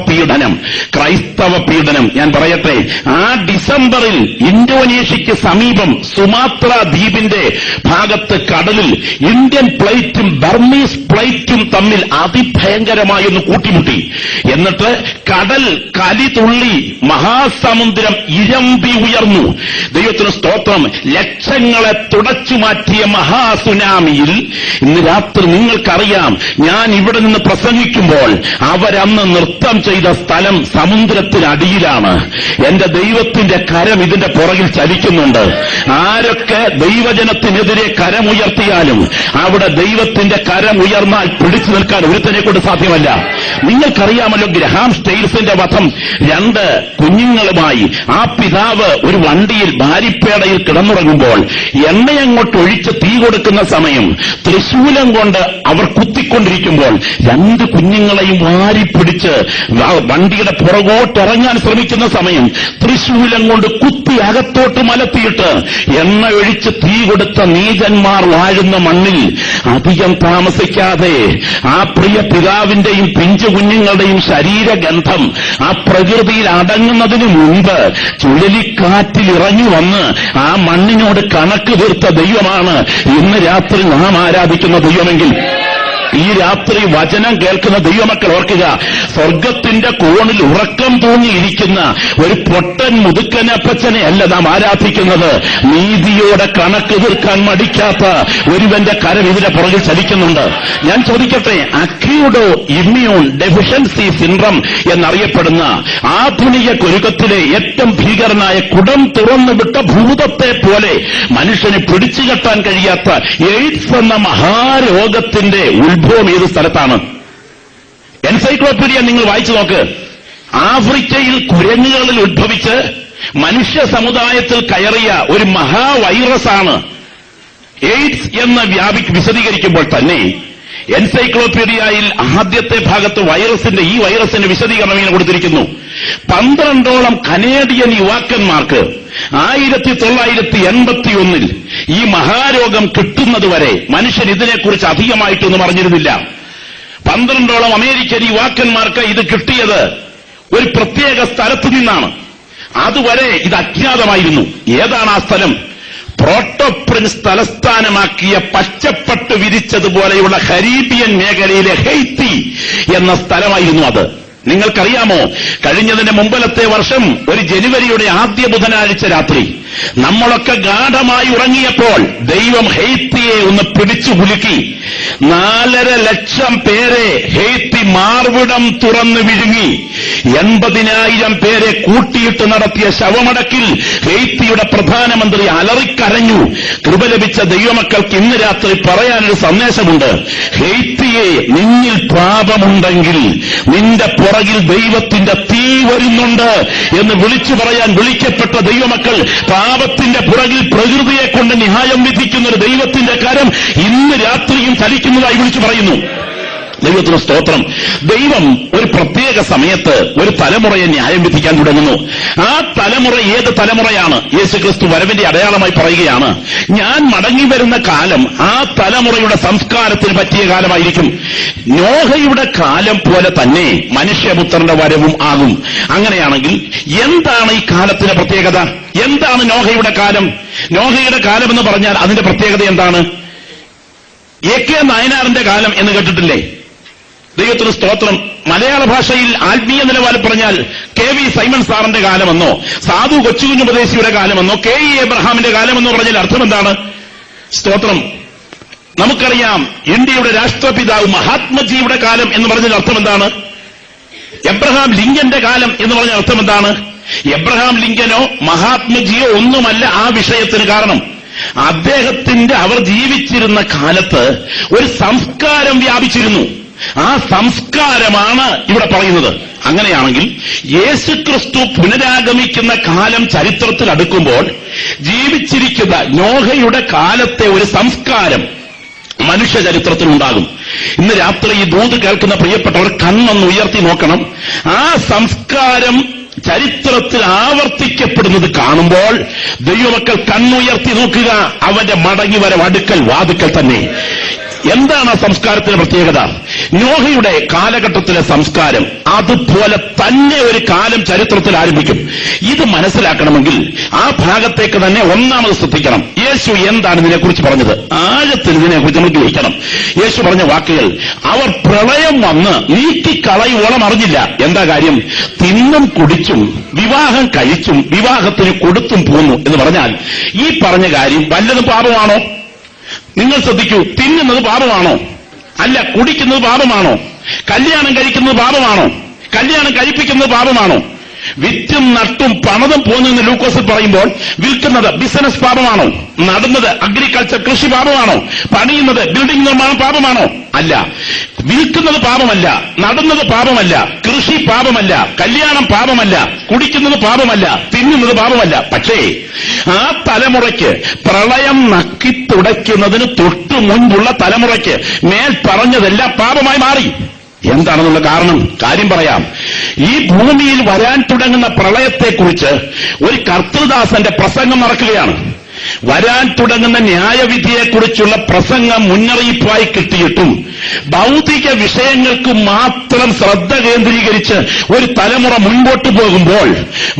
പീഡനം. ഞാൻ പറയട്ടെ, ആ ഡിസംബറിൽ ഇന്തോനേഷ്യയ്ക്ക് സമീപം സുമാത്ര ദ്വീപിന്റെ ഭാഗത്ത് കടലിൽ ഇന്ത്യൻ പ്ലേറ്റും ബർമീസ് പ്ലേറ്റും തമ്മിൽ അതിഭയങ്കരമായൊന്ന് കൂട്ടിമുട്ടി. എന്നിട്ട് കടൽ കലിതുള്ളി മഹാസമുദ്രം ഇരമ്പി ഉയർന്നു. ദൈവത്തിന് സ്തോത്രം. ലക്ഷങ്ങളെ തുടച്ചുമാറ്റിയ മഹാസുനാമിയിൽ ഇന്ന് രാത്രി നിങ്ങൾക്കറിയാം, ഞാൻ ഇവിടെ നിന്ന് പ്രസംഗിക്കുമ്പോൾ അവരന്ന് നൃത്തം ചെയ്ത സ്ഥലം സമുദ്രത്തിനടിയിലാണ്. എന്റെ ദൈവത്തിന്റെ കരം ഇതിന്റെ പുറകിൽ ചലിക്കുന്നുണ്ട്. ആരൊക്കെ ദൈവജനത്തിനെതിരെ കരമുയർത്തിയാലും അവിടെ ദൈവത്തിന്റെ കരം ഉയർന്നാൽ പിടിച്ചു നിൽക്കാൻ ഒരുത്തനെ കൊണ്ട് സാധ്യമല്ല. നിങ്ങൾക്കറിയാമല്ലോ ഗ്രഹാം സ്റ്റെയിൽസിന്റെ വധം. 2 കുഞ്ഞുങ്ങളുമായി ആ പിതാവ് ഒരു വണ്ടിയിൽ ബാരിപ്പേടയിൽ കിടന്നുറങ്ങുമ്പോൾ എണ്ണയങ്ങോട്ട് ഒഴിച്ച് തീ കൊടുക്കുന്ന സമയം തൃശൂലം കൊണ്ട് അവർ കുത്തിക്കൊണ്ടിരിക്കുമ്പോൾ 2 കുഞ്ഞുങ്ങളെയും വാരിപ്പിടിച്ച് വണ്ടിയുടെ പുറകോട്ടിറങ്ങാൻ ശ്രമിക്കുന്ന സമയം തൃശൂലം കൊണ്ട് കുത്തി അകത്തോട്ട് മലത്തിയിട്ട് എണ്ണ ഒഴിച്ച് തീ കൊടുത്ത നീചന്മാർ വാഴുന്ന മണ്ണിൽ അധികം താമസിക്കാതെ ആ പ്രിയ പിതാവിന്റെയും പിഞ്ചു കുഞ്ഞുങ്ങളുടെയും ശരീരഗന്ധം ആ പ്രകൃതിയിൽ അടങ്ങുന്നതിന് മുൻപ് ചുഴലിക്കാറ്റിൽ ഇറങ്ങി വന്ന് ആ മണ്ണിനോട് കണക്ക് തീർത്ത ദൈവമാണ് ഇന്ന് രാത്രി നാം ആരാധിക്കുന്ന ദൈവമെങ്കിൽ, ഈ രാത്രി വചനം കേൾക്കുന്ന ദൈവമക്കൾ ഓർക്കുക, സ്വർഗത്തിന്റെ കോണിൽ ഉറക്കം തൂങ്ങിയിരിക്കുന്ന ഒരു പൊട്ടൻ മുതുക്കനപ്പച്ചനെ അല്ല നാം ആരാധിക്കുന്നത്. നീതിയോടെ കണക്ക് തീർക്കാൻ മടിക്കാത്ത ഒരുവന്റെ കരം ഇതിന്റെ പുറകിൽ ചലിക്കുന്നുണ്ട്. ഞാൻ ചോദിക്കട്ടെ, അക്യൂഡോ ഇമ്മ്യൂൺ ഡെഫിഷ്യൻസി സിൻഡ്രം എന്നറിയപ്പെടുന്ന ആധുനിക കുരുക്കത്തിലെ ഏറ്റവും ഭീകരനായ കുടം തുറന്നു വിട്ട ഭൂതത്തെ പോലെ മനുഷ്യന് പിടിച്ചുകെട്ടാൻ കഴിയാത്ത എയ്ഡ്സ് എന്ന മഹാരോഗത്തിന്റെ ഉത്ഭവം ഏത് സ്ഥലത്താണ്? എൻസൈക്ലോപീഡിയ നിങ്ങൾ വായിച്ചു നോക്ക്. ആഫ്രിക്കയിൽ കുരങ്ങുകളിൽ ഉത്ഭവിച്ച് മനുഷ്യ സമുദായത്തിൽ കയറിയ ഒരു മഹാവൈറസാണ് എയ്ഡ്സ് എന്ന് വിശദീകരിക്കുമ്പോൾ തന്നെ എൻസൈക്ലോപീഡിയയിൽ ആദ്യത്തെ ഭാഗത്ത് ഈ വൈറസിന്റെ വിശദീകരണം ഇങ്ങനെ കൊടുത്തിരിക്കുന്നു. 12ഓളം കനേഡിയൻ യുവാക്കന്മാർക്ക് 1981 ഈ മഹാരോഗം കിട്ടുന്നതുവരെ മനുഷ്യൻ ഇതിനെക്കുറിച്ച് അധികമായിട്ടൊന്നും അറിഞ്ഞിരുന്നില്ല. 12ഓളം അമേരിക്കൻ യുവാക്കന്മാർക്ക് ഇത് കിട്ടിയത് ഒരു പ്രത്യേക സ്ഥലത്ത് നിന്നാണ്. അതുവരെ ഇത് അജ്ഞാതമായിരുന്നു. ഏതാണ് ആ സ്ഥലം? പ്രോട്ടോപ്രിൻസ് തലസ്ഥാനമാക്കിയ പച്ചപ്പട്ട് വിരിച്ചതുപോലെയുള്ള കരീബിയൻ മേഖലയിലെ ഹെയ്ത്തി എന്ന സ്ഥലമായിരുന്നു അത്. നിങ്ങൾക്കറിയാമോ, കഴിഞ്ഞതിന്റെ മുമ്പലത്തെ വർഷം ഒരു ജനുവരിയുടെ ആദ്യ ബുധനാഴ്ച രാത്രി നമ്മളൊക്കെ ഗാഢമായി ഉറങ്ങിയപ്പോൾ ദൈവം ഹെയ്ത്തിയെ ഒന്ന് പിടിച്ചു കുലുക്കി. 4.5 ലക്ഷം പേരെ ഹെയ്ത്തി മാർവിടം തുറന്നു വിഴുങ്ങി. 80,000 പേരെ കൂട്ടിയിട്ട് നടത്തിയ ശവമടക്കിൽ ഹെയ്ത്തിയുടെ പ്രധാനമന്ത്രി അലറിക്കരഞ്ഞു. കൃപ ലഭിച്ച ദൈവമക്കൾക്ക് ഇന്ന് രാത്രി പറയാനൊരു സന്ദേശമുണ്ട്. ഹെയ്ത്തിയെ, നിന്നിൽ പാപമുണ്ടെങ്കിൽ നിന്റെ പുറകിൽ ദൈവത്തിന്റെ തീ വരുന്നുണ്ട് എന്ന് വിളിച്ചു പറയാൻ വിളിക്കപ്പെട്ട ദൈവമക്കൾ, പാപത്തിന്റെ പുറകിൽ പ്രകൃതിയെ കൊണ്ട് ന്യായം വിധിക്കുന്ന ഒരു ദൈവത്തിന്റെ കരം ഇന്ന് രാത്രിയും ചലിക്കുന്നതായി വിളിച്ചു പറയുന്നു. ദൈവത്തിന് സ്തോത്രം. ദൈവം ഒരു പ്രത്യേക സമയത്ത് ഒരു തലമുറയെ ന്യായം വിധിക്കാൻ തുടങ്ങുന്നു. ആ തലമുറ ഏത് തലമുറയാണ്? യേശുക്രിസ്തു വരവിന്റെ അടയാളമായി പറയുകയാണ്, ഞാൻ മടങ്ങി വരുന്ന കാലം ആ തലമുറയുടെ സംസ്കാരത്തിന് പറ്റിയ കാലമായിരിക്കും. നോഹയുടെ കാലം പോലെ തന്നെ മനുഷ്യപുത്രന്റെ വരവും ആകും. അങ്ങനെയാണെങ്കിൽ എന്താണ് ഈ കാലത്തിന്റെ പ്രത്യേകത? എന്താണ് നോഹയുടെ കാലം? നോഹയുടെ കാലം എന്ന് പറഞ്ഞാൽ അതിന്റെ പ്രത്യേകത എന്താണ്? AK നായനാറിന്റെ കാലം എന്ന് കേട്ടിട്ടില്ലേ? ദൈവത്തിന് സ്തോത്രം. മലയാള ഭാഷയിൽ ആത്മീയ നിലവാരം പറഞ്ഞാൽ KV സൈമൺ സാറിന്റെ കാലമെന്നോ സാധു കൊച്ചുകുഞ്ഞുപദേശിയുടെ കാലമെന്നോ KE എബ്രഹാമിന്റെ കാലമെന്നോ പറഞ്ഞാൽ അർത്ഥം എന്താണ്? സ്തോത്രം. നമുക്കറിയാം, ഇന്ത്യയുടെ രാഷ്ട്രപിതാവ് മഹാത്മജിയുടെ കാലം എന്ന് പറഞ്ഞാൽ അർത്ഥം എന്താണ്? എബ്രഹാം ലിങ്കന്റെ കാലം എന്ന് പറഞ്ഞാൽ അർത്ഥം എന്താണ്? എബ്രഹാം ലിങ്കനോ മഹാത്മജിയോ ഒന്നുമല്ല ആ വിഷയത്തിന് കാരണം. അവർ ജീവിച്ചിരുന്ന കാലത്ത് ഒരു സംസ്കാരം വ്യാപിച്ചിരുന്നു. ആ സംസ്കാരമാണ് ഇവിടെ പറയുന്നത്. അങ്ങനെയാണെങ്കിൽ യേശുക്രിസ്തു പുനരാഗമിക്കുന്ന കാലം ചരിത്രത്തിൽ അടുക്കുമ്പോൾ ജീവിച്ചിരിക്കുന്ന നോഹയുടെ കാലത്തെ ഒരു സംസ്കാരം മനുഷ്യ ചരിത്രത്തിലുണ്ടാകും. ഇന്ന് രാത്രി ഈ ദൂത് കേൾക്കുന്ന പ്രിയപ്പെട്ടവർ കണ്ണൊന്ന് ഉയർത്തി നോക്കണം. ആ സംസ്കാരം ചരിത്രത്തിൽ ആവർത്തിക്കപ്പെടുന്നത് കാണുമ്പോൾ ദൈവമക്കൾ കണ്ണുയർത്തി നോക്കുക. അവന്റെ മടങ്ങി വരവ് അടുക്കൽ വാതുക്കൽ തന്നെ. എന്താണ് ആ സംസ്കാരത്തിന്റെ പ്രത്യേകത? നോഹയുടെ കാലഘട്ടത്തിലെ സംസ്കാരം അതുപോലെ തന്നെ ഒരു കാലം ചരിത്രത്തിൽ ആരംഭിക്കും. ഇത് മനസ്സിലാക്കണമെങ്കിൽ ആ ഭാഗത്തേക്ക് തന്നെ ഒന്നാമത് ശ്രദ്ധിക്കണം. യേശു എന്താണ് ഇതിനെക്കുറിച്ച് പറഞ്ഞത്? ആഴത്തിൽ ഇതിനെക്കുറിച്ച് നമ്മൾ ഗ്രഹിക്കണം. യേശു പറഞ്ഞ വാക്കുകൾ അവർ പ്രളയം വന്ന് നീക്കിക്കളയോളം അറിഞ്ഞില്ല. എന്താ കാര്യം? തിന്നും കുടിച്ചും വിവാഹം കഴിച്ചും വിവാഹത്തിന് കൊടുത്തും പോന്നു എന്ന് പറഞ്ഞാൽ ഈ പറഞ്ഞ കാര്യം വല്ലതും പാപമാണോ? നിങ്ങൾ ശ്രദ്ധിക്കൂ. തിന്നുന്നത് പാപമാണോ? അല്ല. കുടിക്കുന്നത് പാപമാണോ? കല്യാണം കഴിക്കുന്നത് പാപമാണോ? കല്യാണം കഴിപ്പിക്കുന്നത് പാപമാണോ? വിറ്റും നട്ടും പണതും പോന്നെന്ന് ലൂക്കോസിൽ പറയുമ്പോൾ വിൽക്കുന്നത് ബിസിനസ് പാപമാണോ? നടുന്നത് അഗ്രികൾച്ചർ കൃഷി പാപമാണോ? പണിയുന്നത് ബിൽഡിംഗ് നിർമ്മാണം പാപമാണോ? അല്ല. വിൽക്കുന്നത് പാപമല്ല, നടുന്നത് പാപമല്ല, കൃഷി പാപമല്ല, കല്യാണം പാപമല്ല, കുടിക്കുന്നത് പാപമല്ല, തിന്നുന്നത് പാപമല്ല. പക്ഷേ ആ തലമുറയ്ക്ക് പ്രളയം നക്കിത്തുടയ്ക്കുന്നതിന് തൊട്ടു മുൻപുള്ള തലമുറയ്ക്ക് മേൽ പറഞ്ഞതെല്ലാം പാപമായി മാറി. എന്താണെന്നുള്ള കാര്യം പറയാം. ഈ ഭൂമിയിൽ വരാൻ തുടങ്ങുന്ന പ്രളയത്തെക്കുറിച്ച് ഒരു കർത്തൃദാസന്റെ പ്രസംഗം നടക്കുകയാണ്. വരാൻ തുടങ്ങുന്ന ന്യായവിധിയെക്കുറിച്ചുള്ള പ്രസംഗം മുന്നറിയിപ്പായി കിട്ടിയിട്ടും ഭൗതിക വിഷയങ്ങൾക്ക് മാത്രം ശ്രദ്ധ കേന്ദ്രീകരിച്ച് ഒരു തലമുറ മുൻപോട്ട് പോകുമ്പോൾ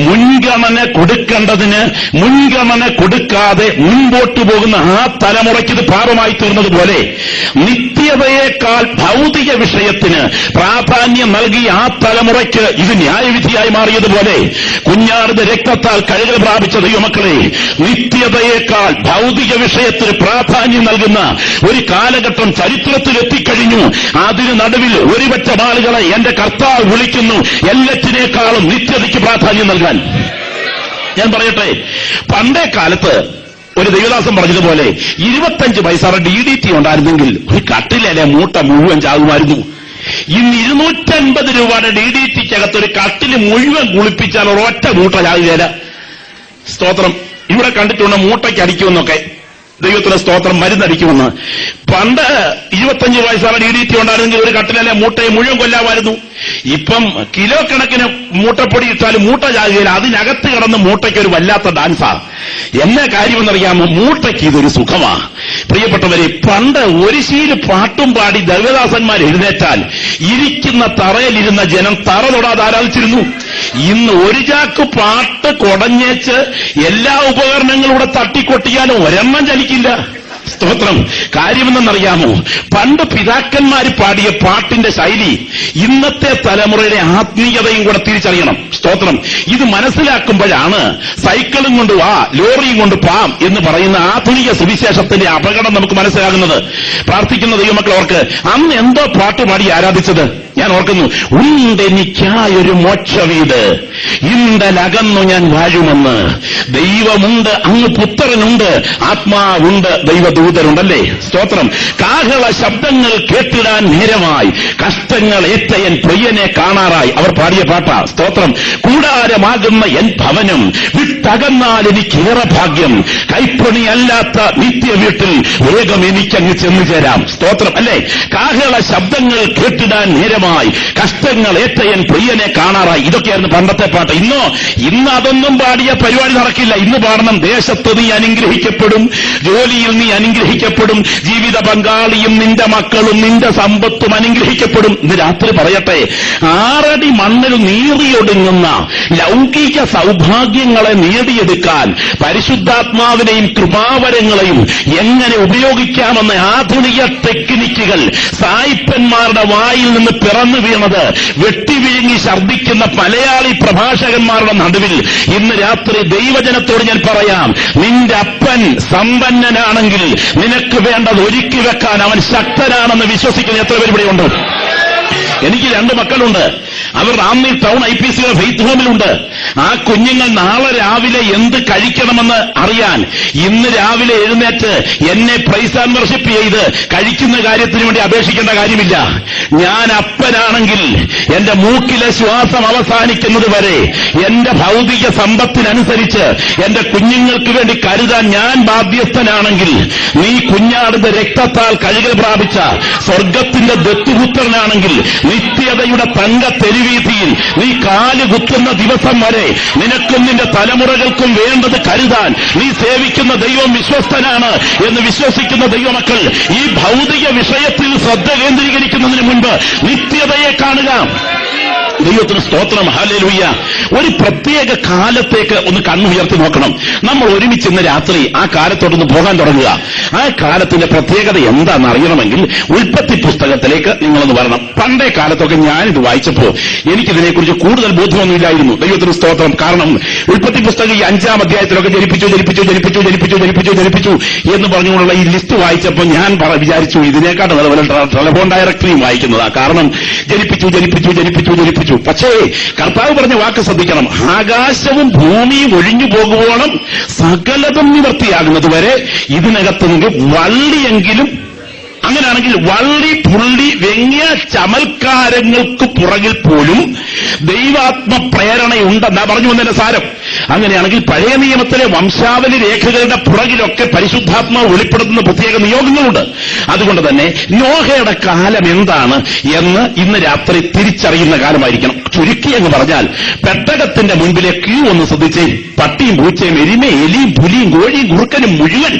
മുൻഗണന കൊടുക്കേണ്ടതിന് മുൻഗണന കൊടുക്കാതെ മുൻപോട്ട് പോകുന്ന ആ തലമുറയ്ക്ക് ഇത് പാപമായി തീർന്നതുപോലെ നിത്യതയേക്കാൾ ഭൗതിക വിഷയത്തിന് പ്രാധാന്യം നൽകി ആ തലമുറയ്ക്ക് ഇത് ന്യായവിധിയായി മാറിയതുപോലെ കുഞ്ഞാടിന്റെ രക്തത്താൽ കഴുകൽ പ്രാപിച്ച ദൈവമക്കളെ, നിത്യതയേക്കാൾ ഭൗതിക വിഷയത്തിന് പ്രാധാന്യം നൽകുന്ന ഒരു കാലഘട്ടം ചരിത്രത്തിൽ എത്തിക്കഴിഞ്ഞു. അതിന് നടുവിൽ ഒരുപറ്റം ആളുകളെ എന്റെ കർത്താവ് വിളിക്കുന്നു എല്ലാറ്റിനേക്കാളും നിത്യതയ്ക്ക് പ്രാധാന്യം നൽകാൻ. ഞാൻ പറയട്ടെ, പണ്ടേ കാലത്ത് ഒരു ദൈവദാസൻ പറഞ്ഞതുപോലെ 25 പൈസയുടെ DDT ഉണ്ടായിരുന്നെങ്കിൽ ഒരു കട്ടിലെ മൂട്ട മുഴുവൻ ചാകുമായിരുന്നു. ഇന്ന് 250 രൂപയുടെ DDTക്കകത്ത് ഒരു കട്ടില് മുഴുവൻ കുളിപ്പിച്ചാൽ ഒരൊറ്റ മൂട്ട ചാകുകയില്ല. സ്തോത്രം. ഇവിടെ കണ്ടിട്ടുണ്ട് മൂട്ടയ്ക്ക് അടിക്കുമെന്നൊക്കെ. ദൈവത്തിന്റെ സ്തോത്രം. മരുന്നടിക്കുമെന്ന്. പണ്ട് 25 പൈസയുടെ DDT ഉണ്ടായിരുന്നെങ്കിൽ ഒരു കട്ടിലെ മൂട്ടയെ മുഴുവൻ കൊല്ലാമായിരുന്നു. ഇപ്പം കിലോ കണക്കിന് മൂട്ടപ്പൊടി ഇട്ടാലും മൂട്ട ചാകുകയില്ല. അതിനകത്ത് കിടന്ന് മൂട്ടയ്ക്ക് ഒരു വല്ലാത്ത ഡാൻസാ. എന്നാ കാര്യമെന്നറിയാമോ? മൂട്ടയ്ക്ക് ഇതൊരു സുഖമാ. പ്രിയപ്പെട്ടവരെ, പണ്ട് ഒരു ശീല് പാട്ടും പാടി ദൈവദാസന്മാർ എഴുന്നേറ്റാൽ ഇരിക്കുന്ന തറയിലിരുന്ന ജനം തറ തൊടാതെ ആരാധിച്ചിരുന്നു. ഇന്ന് ഒരു ചാക്ക് പാട്ട് കൊടഞ്ഞേച്ച് എല്ലാ ഉപകരണങ്ങളുടെ തട്ടിക്കൊട്ടിയാലും ഒരെണ്ണം ചലിക്കില്ല. സ്തോത്രം. കാര്യമെന്നറിയാമോ? പണ്ട് പിതാക്കന്മാർ പാടിയ പാട്ടിന്റെ ശൈലി ഇന്നത്തെ തലമുറയുടെ ആത്മീയതയും കൂടെ തിരിച്ചറിയണം. സ്തോത്രം. ഇത് മനസ്സിലാക്കുമ്പോഴാണ് സൈക്കിളും കൊണ്ട് വാ ലോറിയും കൊണ്ട് പാം എന്ന് പറയുന്ന ആധുനിക സുവിശേഷത്തിന്റെ അപകടം നമുക്ക് മനസ്സിലാകുന്നത്. പ്രാർത്ഥിക്കുന്ന ദൈവമക്കൾ ഓർക്ക്, അന്ന് എന്തോ പാട്ട് പാടി ആരാധിച്ചത് ഞാൻ ഓർക്കുന്നു. ഉണ്ടെനിക്കായൊരു മോക്ഷവീട്, ഇന്തലകന്നു ഞാൻ വാഴുമെന്ന്. ദൈവമുണ്ട്, അങ്ങ് പുത്രനുണ്ട്, ആത്മാവുണ്ട്, ദൈവദൂതരുണ്ടല്ലേ. സ്തോത്രം. കാഹള ശബ്ദങ്ങൾ കേട്ടിടാൻ നേരമായി, കഷ്ടങ്ങൾ ഏറ്റ എൻ പ്രിയനെ കാണാറായി. അവർ പാടിയ പാട്ടാ. സ്തോത്രം. കൂടാരമാകുന്ന എൻ ഭവനം വിട്ടകന്നാൽ എനിക്കേറെ ഭാഗ്യം, കൈപ്പണിയല്ലാത്ത നിത്യ വീട്ടിൽ വേഗം എനിക്കങ്ങ് ചെന്നു ചേരാം. സ്തോത്രം. അല്ലേ? കാഹള ശബ്ദങ്ങൾ കേട്ടിടാൻ നേരമായി, കഷ്ടങ്ങൾ ഏറ്റ എൻ പ്രിയനെ കാണാറായി. ഇതൊക്കെയായിരുന്നു പണ്ടത്തെ പാട്ട്. ഇന്ന് അതൊന്നും പാടിയ പരിപാടി നടക്കില്ല. ഇന്ന് പാടണം ദേശത്ത് നീ അനുഗ്രഹിക്കപ്പെടും, ജോലിയിൽ നീ അനുഗ്രഹിക്കപ്പെടും, ജീവിത പങ്കാളിയും നിന്റെ മക്കളും നിന്റെ സമ്പത്തും അനുഗ്രഹിക്കപ്പെടും. ഇന്ന് രാത്രി പറയട്ടെ, 6 അടി മണ്ണിൽ നീറിയൊടുങ്ങുന്ന ലൗകിക സൗഭാഗ്യങ്ങളെ നേടിയെടുക്കാൻ പരിശുദ്ധാത്മാവിനെയും കൃപാവരങ്ങളെയും എങ്ങനെ ഉപയോഗിക്കാമെന്ന ആധുനിക ടെക്നിക്കുകൾ സായിപ്പന്മാരുടെ വായിൽ നിന്ന് പിറന്നു വീണത് വെട്ടിവിഴുങ്ങി ഛർദ്ദിക്കുന്ന മലയാളി പ്രഭാഷകന്മാരുടെ നടുവിൽ ഇന്ന് രാത്രി ദൈവജനത്തോട് ഞാൻ പറയാം, നിന്റെ അപ്പൻ സമ്പന്നനാണെങ്കിൽ നിനക്ക് വേണ്ടത് ഒരുക്കി വെക്കാൻ അവൻ ശക്തനാണെന്ന് വിശ്വസിക്കുന്ന എത്ര പേര് ഇവിടെയുണ്ട്? എനിക്ക് 2 മക്കളുണ്ട്. അവർ റാന്നി ടൗൺ IPC ഫെയ്ത്ത് ഹോമിലുണ്ട്. ആ കുഞ്ഞുങ്ങൾ നാളെ രാവിലെ എന്ത് കഴിക്കണമെന്ന് അറിയാൻ ഇന്ന് രാവിലെ എഴുന്നേറ്റ് എന്നെ പ്രൈസ് ആൻഡ് വർഷിപ്പ് ചെയ്ത് കഴിക്കുന്ന കാര്യത്തിന് വേണ്ടി അപേക്ഷിക്കേണ്ട കാര്യമില്ല. ഞാൻ അപ്പനാണെങ്കിൽ എന്റെ മൂക്കിലെ ശ്വാസം അവസാനിക്കുന്നത് വരെ എന്റെ ഭൗതിക സമ്പത്തിനനുസരിച്ച് എന്റെ കുഞ്ഞുങ്ങൾക്ക് വേണ്ടി കരുതാൻ ഞാൻ ബാധ്യസ്ഥനാണെങ്കിൽ, നീ കുഞ്ഞാടിന്റെ രക്തത്താൽ കഴുകൽ പ്രാപിച്ച സ്വർഗത്തിന്റെ ദത്തുപുത്രനാണെങ്കിൽ, നിത്യതയുടെ തങ്ക തെരുവീതിയിൽ നീ കാല് കുത്തുന്ന ദിവസം വരെ നിനക്കും നിന്റെ തലമുറകൾക്കും വേണ്ടത് കരുതാൻ നീ സേവിക്കുന്ന ദൈവം വിശ്വസ്തനാണ് എന്ന് വിശ്വസിക്കുന്ന ദൈവമക്കൾ ഈ ഭൗതിക വിഷയത്തിൽ ശ്രദ്ധ കേന്ദ്രീകരിക്കുന്നതിന് മുൻപ് നിത്യതയെ കാണുക. ദൈവത്തിന് സ്തോത്രം, ഹല്ലേലൂയ. ഒരു പ്രത്യേക കാലത്തേക്ക് ഒന്ന് കണ്ണുയർത്തി നോക്കണം. നമ്മൾ ഒരുമിച്ച് ഇന്ന് രാത്രി ആ കാലത്തോട്ടൊന്ന് പോകാൻ തുടങ്ങുക. ആ കാലത്തിന്റെ പ്രത്യേകത എന്താണെന്ന് അറിയണമെങ്കിൽ ഉൽപ്പത്തി പുസ്തകത്തിലേക്ക് നിങ്ങളൊന്ന് വരണം. പണ്ടേ കാലത്തൊക്കെ ഞാനിത് വായിച്ചപ്പോ എനിക്കിതിനെക്കുറിച്ച് കൂടുതൽ ബോധ്യമൊന്നുമില്ലായിരുന്നു. ദൈവത്തിന് സ്തോത്രം. കാരണം ഉൽപ്പത്തി പുസ്തകം ഈ 5-ാം അധ്യായത്തിലൊക്കെ ജനിപ്പിച്ചു എന്ന് പറഞ്ഞുകൊണ്ടുള്ള ഈ ലിസ്റ്റ് വായിച്ചപ്പോൾ ഞാൻ വിചാരിച്ചു ഇതിനേക്കാട്ട് അതുപോലെ ടെലഫോൺ ഡയറക്ടറിയും വായിക്കുന്നതാ. കാരണം ജനിപ്പിച്ചു. പക്ഷേ കർത്താവ് പറഞ്ഞ വാക്ക് ശ്രദ്ധിക്കണം. ആകാശവും ഭൂമിയും ഒഴിഞ്ഞു പോകുവോളം സകലതും നിവർത്തിയാകുന്നത് വരെ ഇതിനകത്ത് നിന്ന് വള്ളിയെങ്കിലും, അങ്ങനെയാണെങ്കിൽ വള്ളി പുള്ളി വ്യംഗ്യ ചമൽക്കാരങ്ങൾക്ക് പുറകിൽ പോലും ദൈവാത്മ പ്രേരണയുണ്ടെന്നാ പറഞ്ഞു വന്നതിന്റെ സാരം. അങ്ങനെയാണെങ്കിൽ പഴയ നിയമത്തിലെ വംശാവലി രേഖകളുടെ പുറകിലൊക്കെ പരിശുദ്ധാത്മാവ് വെളിപ്പെടുത്തുന്ന പ്രത്യേക നിയോഗങ്ങളുണ്ട്. അതുകൊണ്ട് തന്നെ നോഹയുടെ കാലം എന്താണ് എന്ന് ഇന്ന് രാത്രി തിരിച്ചറിയുന്ന കാലമായിരിക്കണം. ചുരുക്കി എന്ന് പറഞ്ഞാൽ പെട്ടകത്തിന്റെ മുൻപിലെ ക്യൂ ഒന്ന് ശ്രദ്ധിച്ചേ. പട്ടിയും പൂച്ചയും എരുമയും എലിയും പുലിയും കോഴിയും കുറുക്കനും മുഴുവൻ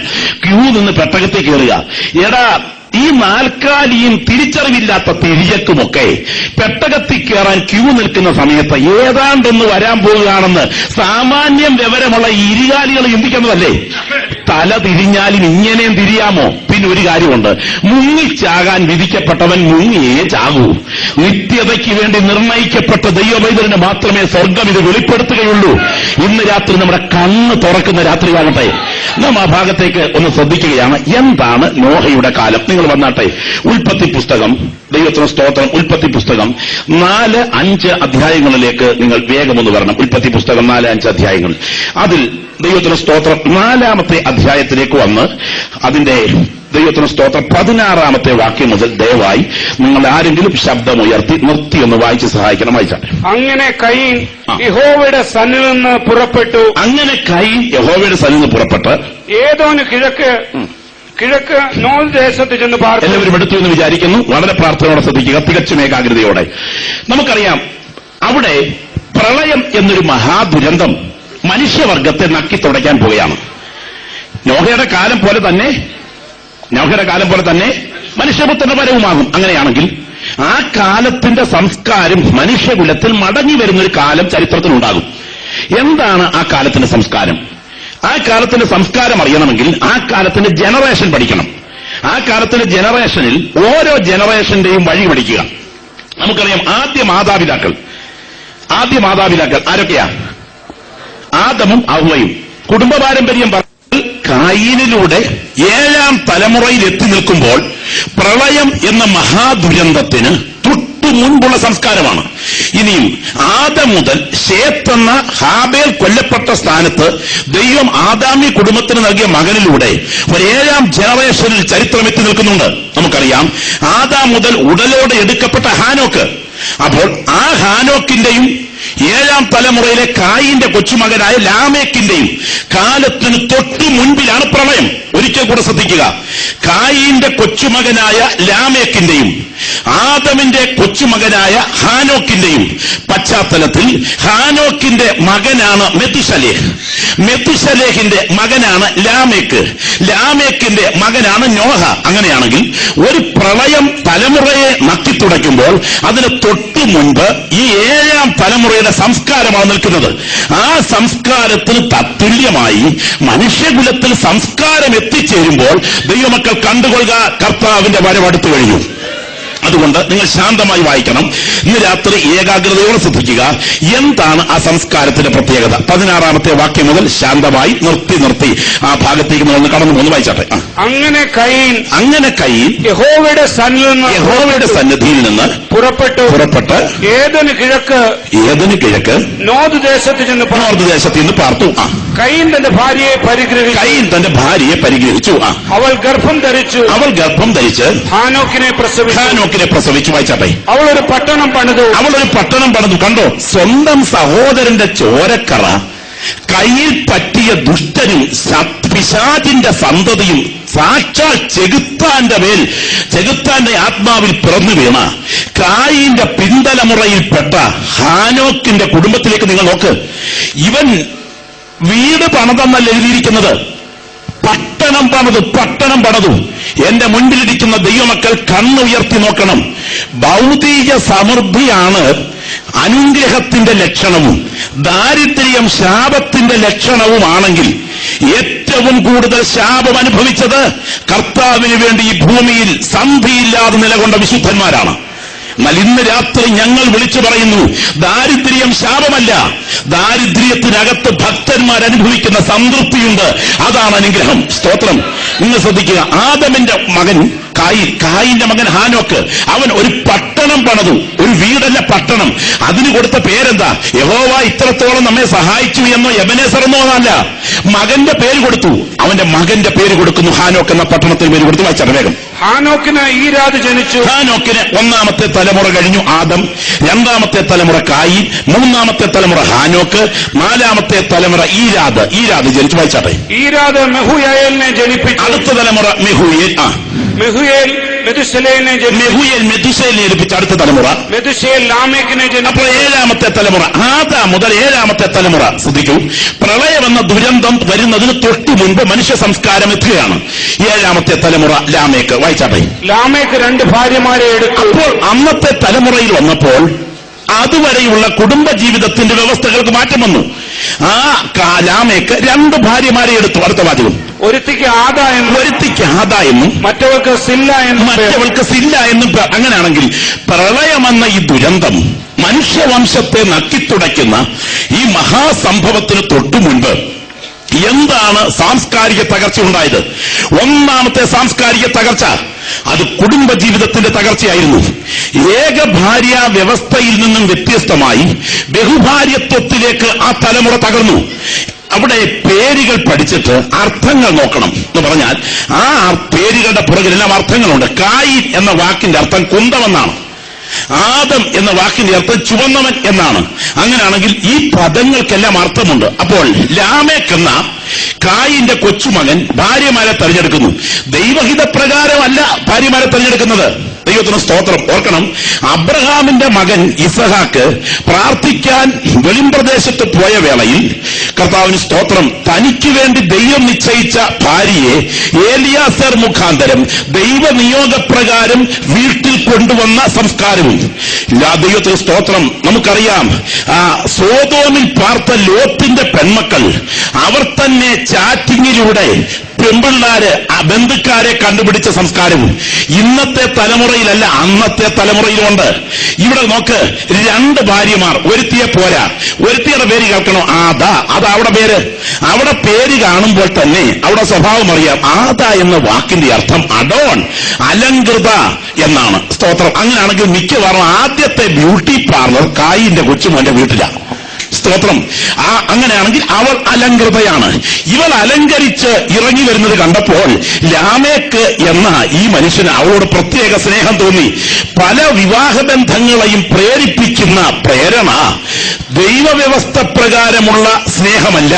ക്യൂ നിന്ന് പെട്ടകത്തിൽ കയറുക. എടാ, ഈ നാൽക്കാലിയും തിരിച്ചറിവില്ലാത്ത തിരിയക്കുമൊക്കെ പെട്ടകത്തിൽ കയറാൻ ക്യൂ നിൽക്കുന്ന സമയത്ത് ഏതാണ്ടൊന്ന് വരാൻ പോവുകയാണെന്ന് സാമാന്യം വിവരമുള്ള ഇരുകാലികൾ ചിന്തിക്കുന്നതല്ലേ? തല തിരിഞ്ഞാലും ഇങ്ങനെയും തിരിയാമോ? പിന്നെ ഒരു കാര്യമുണ്ട്, മുങ്ങിച്ചാകാൻ വിധിക്കപ്പെട്ടവൻ മുങ്ങിയേ ചാകൂ. നിത്യതയ്ക്ക് വേണ്ടി നിർണയിക്കപ്പെട്ട ദൈവവൈദ്യന് മാത്രമേ സ്വർഗം ഇത് വെളിപ്പെടുത്തുകയുള്ളൂ. ഇന്ന് രാത്രി നമ്മുടെ കണ്ണ് തുറക്കുന്ന രാത്രിയാകട്ടെ. നാം ആ ഭാഗത്തേക്ക് ഒന്ന് ശ്രദ്ധിക്കുകയാണ്. എന്താണ് നോഹയുടെ കാലം? നിങ്ങൾ വന്നാട്ടെ. ഉൽപ്പത്തി പുസ്തകം, ദൈവത്തിന് സ്തോത്രം, ഉൽപ്പത്തി പുസ്തകം 4-5 അധ്യായങ്ങളിലേക്ക് നിങ്ങൾ വേഗമൊന്ന് വരണം. ഉൽപ്പത്തി പുസ്തകം 4-5 അധ്യായങ്ങൾ. അതിൽ ദൈവത്തിന് സ്തോത്രം 4-ാമത്തെ അധ്യായത്തിലേക്ക് വന്ന് അതിന്റെ ദൈവത്തിന് സ്തോത്രം 16-ാമത്തെ വാക്യം മുതൽ ദയവായി നിങ്ങൾ ആരെങ്കിലും ശബ്ദമുയർത്തി നിർത്തി ഒന്ന് വായിച്ച് സഹായിക്കണം. വായിച്ചാട്ടെ. അങ്ങനെ കയീൻ യഹോവയുടെ സന്നിൽ നിന്ന് പുറപ്പെട്ടു. അങ്ങനെ കയീൻ യഹോവയുടെ സന്നിൽ നിന്ന് പുറപ്പെട്ട് ഏതോന് കിഴക്ക് നോദ് ദേശത്ത് ചെന്ന് പാർത്തു. എല്ലാവരും എടുത്തു എന്ന് വിചാരിക്കുന്നു. വളരെ പ്രാർത്ഥനയോടെ ശ്രദ്ധിക്കുക, തികച്ചും ഏകാഗ്രതയോടെ. നമുക്കറിയാം, അവിടെ പ്രളയം എന്നൊരു മഹാദുരന്തം മനുഷ്യവർഗത്തെ നക്കി തുടയ്ക്കാൻ പോവുകയാണ്. നോഹയുടെ കാലം പോലെ തന്നെ മനുഷ്യപുത്രന്റെ വരവുമാകും. അങ്ങനെയാണെങ്കിൽ ആ കാലത്തിന്റെ സംസ്കാരം മനുഷ്യകുലത്തിൽ മടങ്ങി വരുന്നൊരു കാലം ചരിത്രത്തിലുണ്ടാകും. എന്താണ് ആ കാലത്തിന്റെ സംസ്കാരം? ആ കാലത്തിന്റെ സംസ്കാരം അറിയണമെങ്കിൽ ആ കാലത്തിന്റെ ജനറേഷൻ പഠിക്കണം. ആ കാലത്തിന്റെ ജനറേഷനിൽ ഓരോ ജനറേഷന്റെയും വഴി പഠിക്കുക. നമുക്കറിയാം, ആദ്യ മാതാപിതാക്കൾ ആരൊക്കെയാ? ആദമും ഹവ്വയും. കുടുംബ പാരമ്പര്യം പറഞ്ഞാൽ കായീനിലൂടെ 7-ാം തലമുറയിൽ എത്തി നിൽക്കുമ്പോൾ പ്രളയം എന്ന മഹാദുരന്തത്തിന് തൊട്ടു മുൻപുള്ള സംസ്കാരമാണ്. ഇനിയും ആദം മുതൽ ശേത്ത് എന്ന ഹാബേൽ കൊല്ലപ്പെട്ട സ്ഥാനത്ത് ദൈവം ആദാമി കുടുംബത്തിന് നൽകിയ മകനിലൂടെ ഒരു 7-ാം ജനറേഷനിൽ ചരിത്രം എത്തി നിൽക്കുന്നുണ്ട്. നമുക്കറിയാം, ആദാം മുതൽ ഉടലോടെ എടുക്കപ്പെട്ട ഹാനോക്ക്. അപ്പോൾ ആ ഹാനോക്കിന്റെയും 7-ാം തലമുറയിലെ കായീന്റെ കൊച്ചുമകനായ ലാമേക്കിന്റെയും കാലത്തിന് തൊട്ടു മുൻപിലാണ് പ്രളയം. ഒരിക്കൽ കൂടെ ശ്രദ്ധിക്കുക. കായീന്റെ കൊച്ചുമകനായ ലാമേക്കിന്റെയും ആദമിന്റെ കൊച്ചുമകനായ ഹാനോക്കിന്റെയും പശ്ചാത്തലത്തിൽ ഹാനോക്കിന്റെ മകനാണ് മെതുശലേഹിന്റെ മകനാണ് ലാമേക്കിന്റെ മകനാണ് നോഹ. അങ്ങനെയാണെങ്കിൽ ഒരു പ്രളയം തലമുറയെ നക്കിത്തുടയ്ക്കുമ്പോൾ അതിന് തൊട്ടു മുൻപ് ഈ 7-ാം തലമുറയുടെ സംസ്കാരമാണ് നിൽക്കുന്നത്. ആ സംസ്കാരത്തിന് തത്തുല്യമായി മനുഷ്യകുലത്തിൽ സംസ്കാരം എത്തിച്ചേരുമ്പോൾ ദൈവമക്കൾ കണ്ടുകൊള്ളുക, കർത്താവിന്റെ വരവടുത്തു കഴിഞ്ഞു. അതുകൊണ്ട് അതുകൊണ്ട് നിങ്ങൾ ശാന്തമായി വായിക്കണം. ഇന്ന് രാത്രി ഏകാഗ്രതയോടെ ശ്രദ്ധിക്കുക. എന്താണ് ആ സംസ്കാരത്തിന്റെ പ്രത്യേകത? 16ാമത്തെ വാക്യം മുതൽ ശാന്തമായി നിർത്തി ആ ഭാഗത്തേക്ക് നമ്മൾ കടന്നു വായിച്ചാട്ടെ. അങ്ങനെ കയീൻ യഹോവയുടെ സന്നിധിയിൽ നിന്ന് പുറപ്പെട്ട് ഏദന് കിഴക്ക് നോദ് ദേശത്ത് ചെന്ന് പാർത്തു. കയീൻ തന്റെ ഭാര്യയെ പരിഗ്രഹിച്ചു. അവൾ ഗർഭം ധരിച്ച് ഹാനോക്കിനെ പ്രസവിച്ചു. വായിച്ചാട്ടെ. അവൾ ഒരു പട്ടണം പണിതു. കണ്ടോ, സ്വന്തം സഹോദരന്റെ ചോരക്കറ കയ്യിൽ പറ്റിയ ദുഷ്ടനും പിശാചിന്റെ സന്തതിയും സാക്ഷാൽ ചെകുത്താന്റെ ആത്മാവിൽ പിറന്നു വീണ കായീന്റെ പിന്തലമുറയിൽപ്പെട്ട ഹാനോക്കിന്റെ കുടുംബത്തിലേക്ക് നിങ്ങൾ നോക്ക്. ഇവൻ വീട് പണിതെന്നല്ല എഴുതിയിരിക്കുന്നത്, പട്ടണം പണിതു. എന്റെ മുൻപിലിരിക്കുന്ന ദൈവമക്കൾ കണ്ണുയർത്തി നോക്കണം. ഭൗതിക സമൃദ്ധിയാണ് അനുഗ്രഹത്തിന്റെ ലക്ഷണവും ദാരിദ്ര്യം ശാപത്തിന്റെ ലക്ഷണവുമാണെങ്കിൽ ഏറ്റവും കൂടുതൽ ശാപം അനുഭവിച്ചത് കർത്താവിന് വേണ്ടി ഈ ഭൂമിയിൽ സന്ധിയില്ലാതെ നിലകൊണ്ട വിശുദ്ധന്മാരാണ്. എന്നാൽ ഇന്ന് രാത്രി ഞങ്ങൾ വിളിച്ചു പറയുന്നു, ദാരിദ്ര്യം ശാപമല്ല, ദാരിദ്ര്യത്തിനകത്ത് ഭക്തന്മാർ അനുഭവിക്കുന്ന സംതൃപ്തിയുണ്ട്, അതാണ് അനുഗ്രഹം. സ്തോത്രം. നിങ്ങൾ ശ്രദ്ധിക്കുക. ആദമിന്റെ മകൻ കായിന്റെ മകൻ ഹാനോക്ക്, അവൻ ഒരു പട്ടണം പണിതു. ഒരു വീടല്ല, പട്ടണം. അതിന് കൊടുത്ത പേരെന്താ? യഹോവ ഇത്രത്തോളം നമ്മെ സഹായിച്ചു എന്നോ എബനേസർ എന്നോ അല്ല, മകന്റെ പേര് കൊടുത്തു. അവന്റെ മകന്റെ പേര് കൊടുക്കുന്നു. ഹാനോക്ക് എന്ന പട്ടണത്തിന് പേര് കൊടുത്തു. വായിച്ചാൽ വേഗം. ഹാനോക്കിന് ഈരാദ് ജനിച്ചു. ഹാനോക്കിന് 1ാമത്തെ തലമുറ കഴിഞ്ഞു ആദം, 2ാമത്തെ തലമുറ കായീൻ, 3ാമത്തെ തലമുറ ഹാനോക്ക്, 4ാമത്തെ തലമുറ ഈരാദ് ജനിച്ചു. വായിച്ചാട്ടെ. ഈരാദ് മെഹുയേലിനെ ജനിപ്പിച്ചു. അടുത്ത തലമുറ മെഹുയേൽ മെതുശേലിനെ ജനിപ്പിച്ച അടുത്ത തലമുറ മെതുശേൽ ലാമേക്കിനെ ജനിപ്പിച്ചു. അപ്പോൾ 7ാമത്തെ തലമുറ ആദാം മുതൽ 7ാമത്തെ തലമുറ. ശ്രദ്ധിക്കൂ, പ്രളയമെന്ന ദുരന്തം വരുന്നതിന് തൊട്ടു മുൻപ് മനുഷ്യ സംസ്കാരം എത്തുകയാണ്. 7ാമത്തെ തലമുറ ലാമേക്ക്. വായിച്ചാട്ടെ. ലാമേക്ക് 2 ഭാര്യമാരെ എടുത്തു. അപ്പോൾ അന്നത്തെ തലമുറയിൽ വന്നപ്പോൾ അതുവരെയുള്ള കുടുംബജീവിതത്തിന്റെ വ്യവസ്ഥകൾക്ക് മാറ്റം വന്നു. ആ ലാമേക്ക് 2 ഭാര്യമാരെ എടുത്തു. അടുത്ത വാചകം. ഒരുത്തിക്ക് ആദാ എന്നും മറ്റവൾക്ക് സില്ല എന്നും. അങ്ങനെയാണെങ്കിൽ പ്രളയമെന്ന ഈ ദുരന്തം മനുഷ്യവംശത്തെ നക്കിത്തുടയ്ക്കുന്ന ഈ മഹാസംഭവത്തിന് തൊട്ടു മുൻപ് എന്താണ് സാംസ്കാരിക തകർച്ച ഉണ്ടായത്? 1ാമത്തെ സാംസ്കാരിക തകർച്ച അത് കുടുംബജീവിതത്തിന്റെ തകർച്ചയായിരുന്നു. ഏകഭാര്യ വ്യവസ്ഥയിൽ നിന്നും വ്യത്യസ്തമായി ബഹുഭാര്യത്വത്തിലേക്ക് ആ തലമുറ തകർന്നു. അവിടെ പേരുകൾ പഠിച്ചിട്ട് അർത്ഥങ്ങൾ നോക്കണം എന്ന് പറഞ്ഞാൽ ആ പേരുകളുടെ പുറകിലെല്ലാം അർത്ഥങ്ങളുണ്ട്. കായീൻ എന്ന വാക്കിന്റെ അർത്ഥം കുന്തമെന്നാണ്. ആദം എന്ന വാക്കിന്റെ അർത്ഥം ചുവന്നവൻ എന്നാണ്. അങ്ങനെയാണെങ്കിൽ ഈ പദങ്ങൾക്കെല്ലാം അർത്ഥമുണ്ട്. അപ്പോൾ ലാമേക്ക് എന്ന കായീന്റെ കൊച്ചുമകൻ ഭാര്യമാരെ തെരഞ്ഞെടുക്കുന്നു. ദൈവഹിത പ്രകാരമല്ല ഭാര്യമാരെ തെരഞ്ഞെടുക്കുന്നത്. ദൈവത്തിന് സ്തോത്രം. ഓർക്കണം, അബ്രഹാമിന്റെ മകൻ ഇസഹാക്ക് പ്രാർത്ഥിക്കാൻ വെളിമ്പ്രദേശത്ത് പോയ വേളയിൽ കർത്താവിന് സ്തോത്രം തനിക്ക് വേണ്ടി ദൈവം നിശ്ചയിച്ച ഭാര്യയെ ഏലിയാസർ മുഖാന്തരം ദൈവനിയോഗപ്രകാരം വീട്ടിൽ കൊണ്ടുവന്ന സംസ്കാരവും. ദൈവത്തിന് സ്തോത്രം. നമുക്കറിയാം, സോദോമിൽ പാർത്ത ലോത്തിന്റെ പെൺമക്കൾ അവർ തന്നെ ചാറ്റിങ്ങിലൂടെ പെൺപിള്ളാര് ബന്ധുക്കാരെ കണ്ടുപിടിച്ച സംസ്കാരവും ഇന്നത്തെ തലമുറയിലല്ല, അന്നത്തെ തലമുറയിലുണ്ട്. ഇവിടെ നോക്ക്, 2 ഭാര്യമാർ. ഒരുത്തിയെ പോരാ, ഒരുത്തിയുടെ പേര് കേൾക്കണോ? ആദാ. അതാ അവിടെ പേര്. അവിടെ പേര് കാണുമ്പോൾ തന്നെ അവിടെ സ്വഭാവം അറിയാം. ആദാ എന്ന വാക്കിന്റെ അർത്ഥം അഡോൺ, അലങ്കൃത എന്നാണ്. സ്തോത്രം. അങ്ങനെയാണെങ്കിൽ മിക്കവാറും ആദ്യത്തെ ബ്യൂട്ടി പാർലർ കായീന്റെ കൊച്ചുമോന്റെ വീട്ടിലാണ്. സ്തോത്രം. അങ്ങനെയാണെങ്കിൽ അവൾ അലങ്കൃതയാണ്. ഇവൾ അലങ്കരിച്ച് ഇറങ്ങി വരുന്നത് കണ്ടപ്പോൾ ലാമേക്ക് എന്ന ഈ മനുഷ്യന് അവളോട് പ്രത്യേക സ്നേഹം തോന്നി. പല വിവാഹബന്ധങ്ങളെയും പ്രേരിപ്പിക്കുന്ന പ്രേരണ ദൈവവ്യവസ്ഥ പ്രകാരമുള്ള സ്നേഹമല്ല,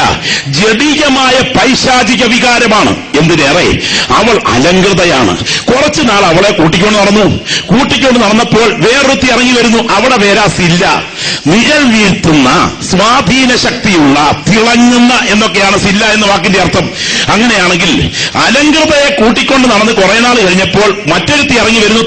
ജഡികമായ പൈശാചിക വികാരമാണ്. എന്തിനേറെ അവൾ അലങ്കൃതയാണ്. കുറച്ചുനാൾ അവളെ കൂട്ടിക്കൊണ്ട് നടന്നപ്പോൾ വേറൊരുത്തി ഇറങ്ങി വരുന്നു. അവിടെ വേരാസില്ല. നിഴൽ വീഴ്ത്തുന്ന സ്വാധീന ശക്തിയുള്ള, തിളങ്ങുന്ന എന്നൊക്കെയാണ് സില്ല എന്ന വാക്കിന്റെ അർത്ഥം. അങ്ങനെയാണെങ്കിൽ അലങ്കൃതയെ കൂട്ടിക്കൊണ്ട് നടന്ന് കുറെ നാൾ കഴിഞ്ഞപ്പോൾ മറ്റൊരുത്തി ഇറങ്ങി വരുന്നു,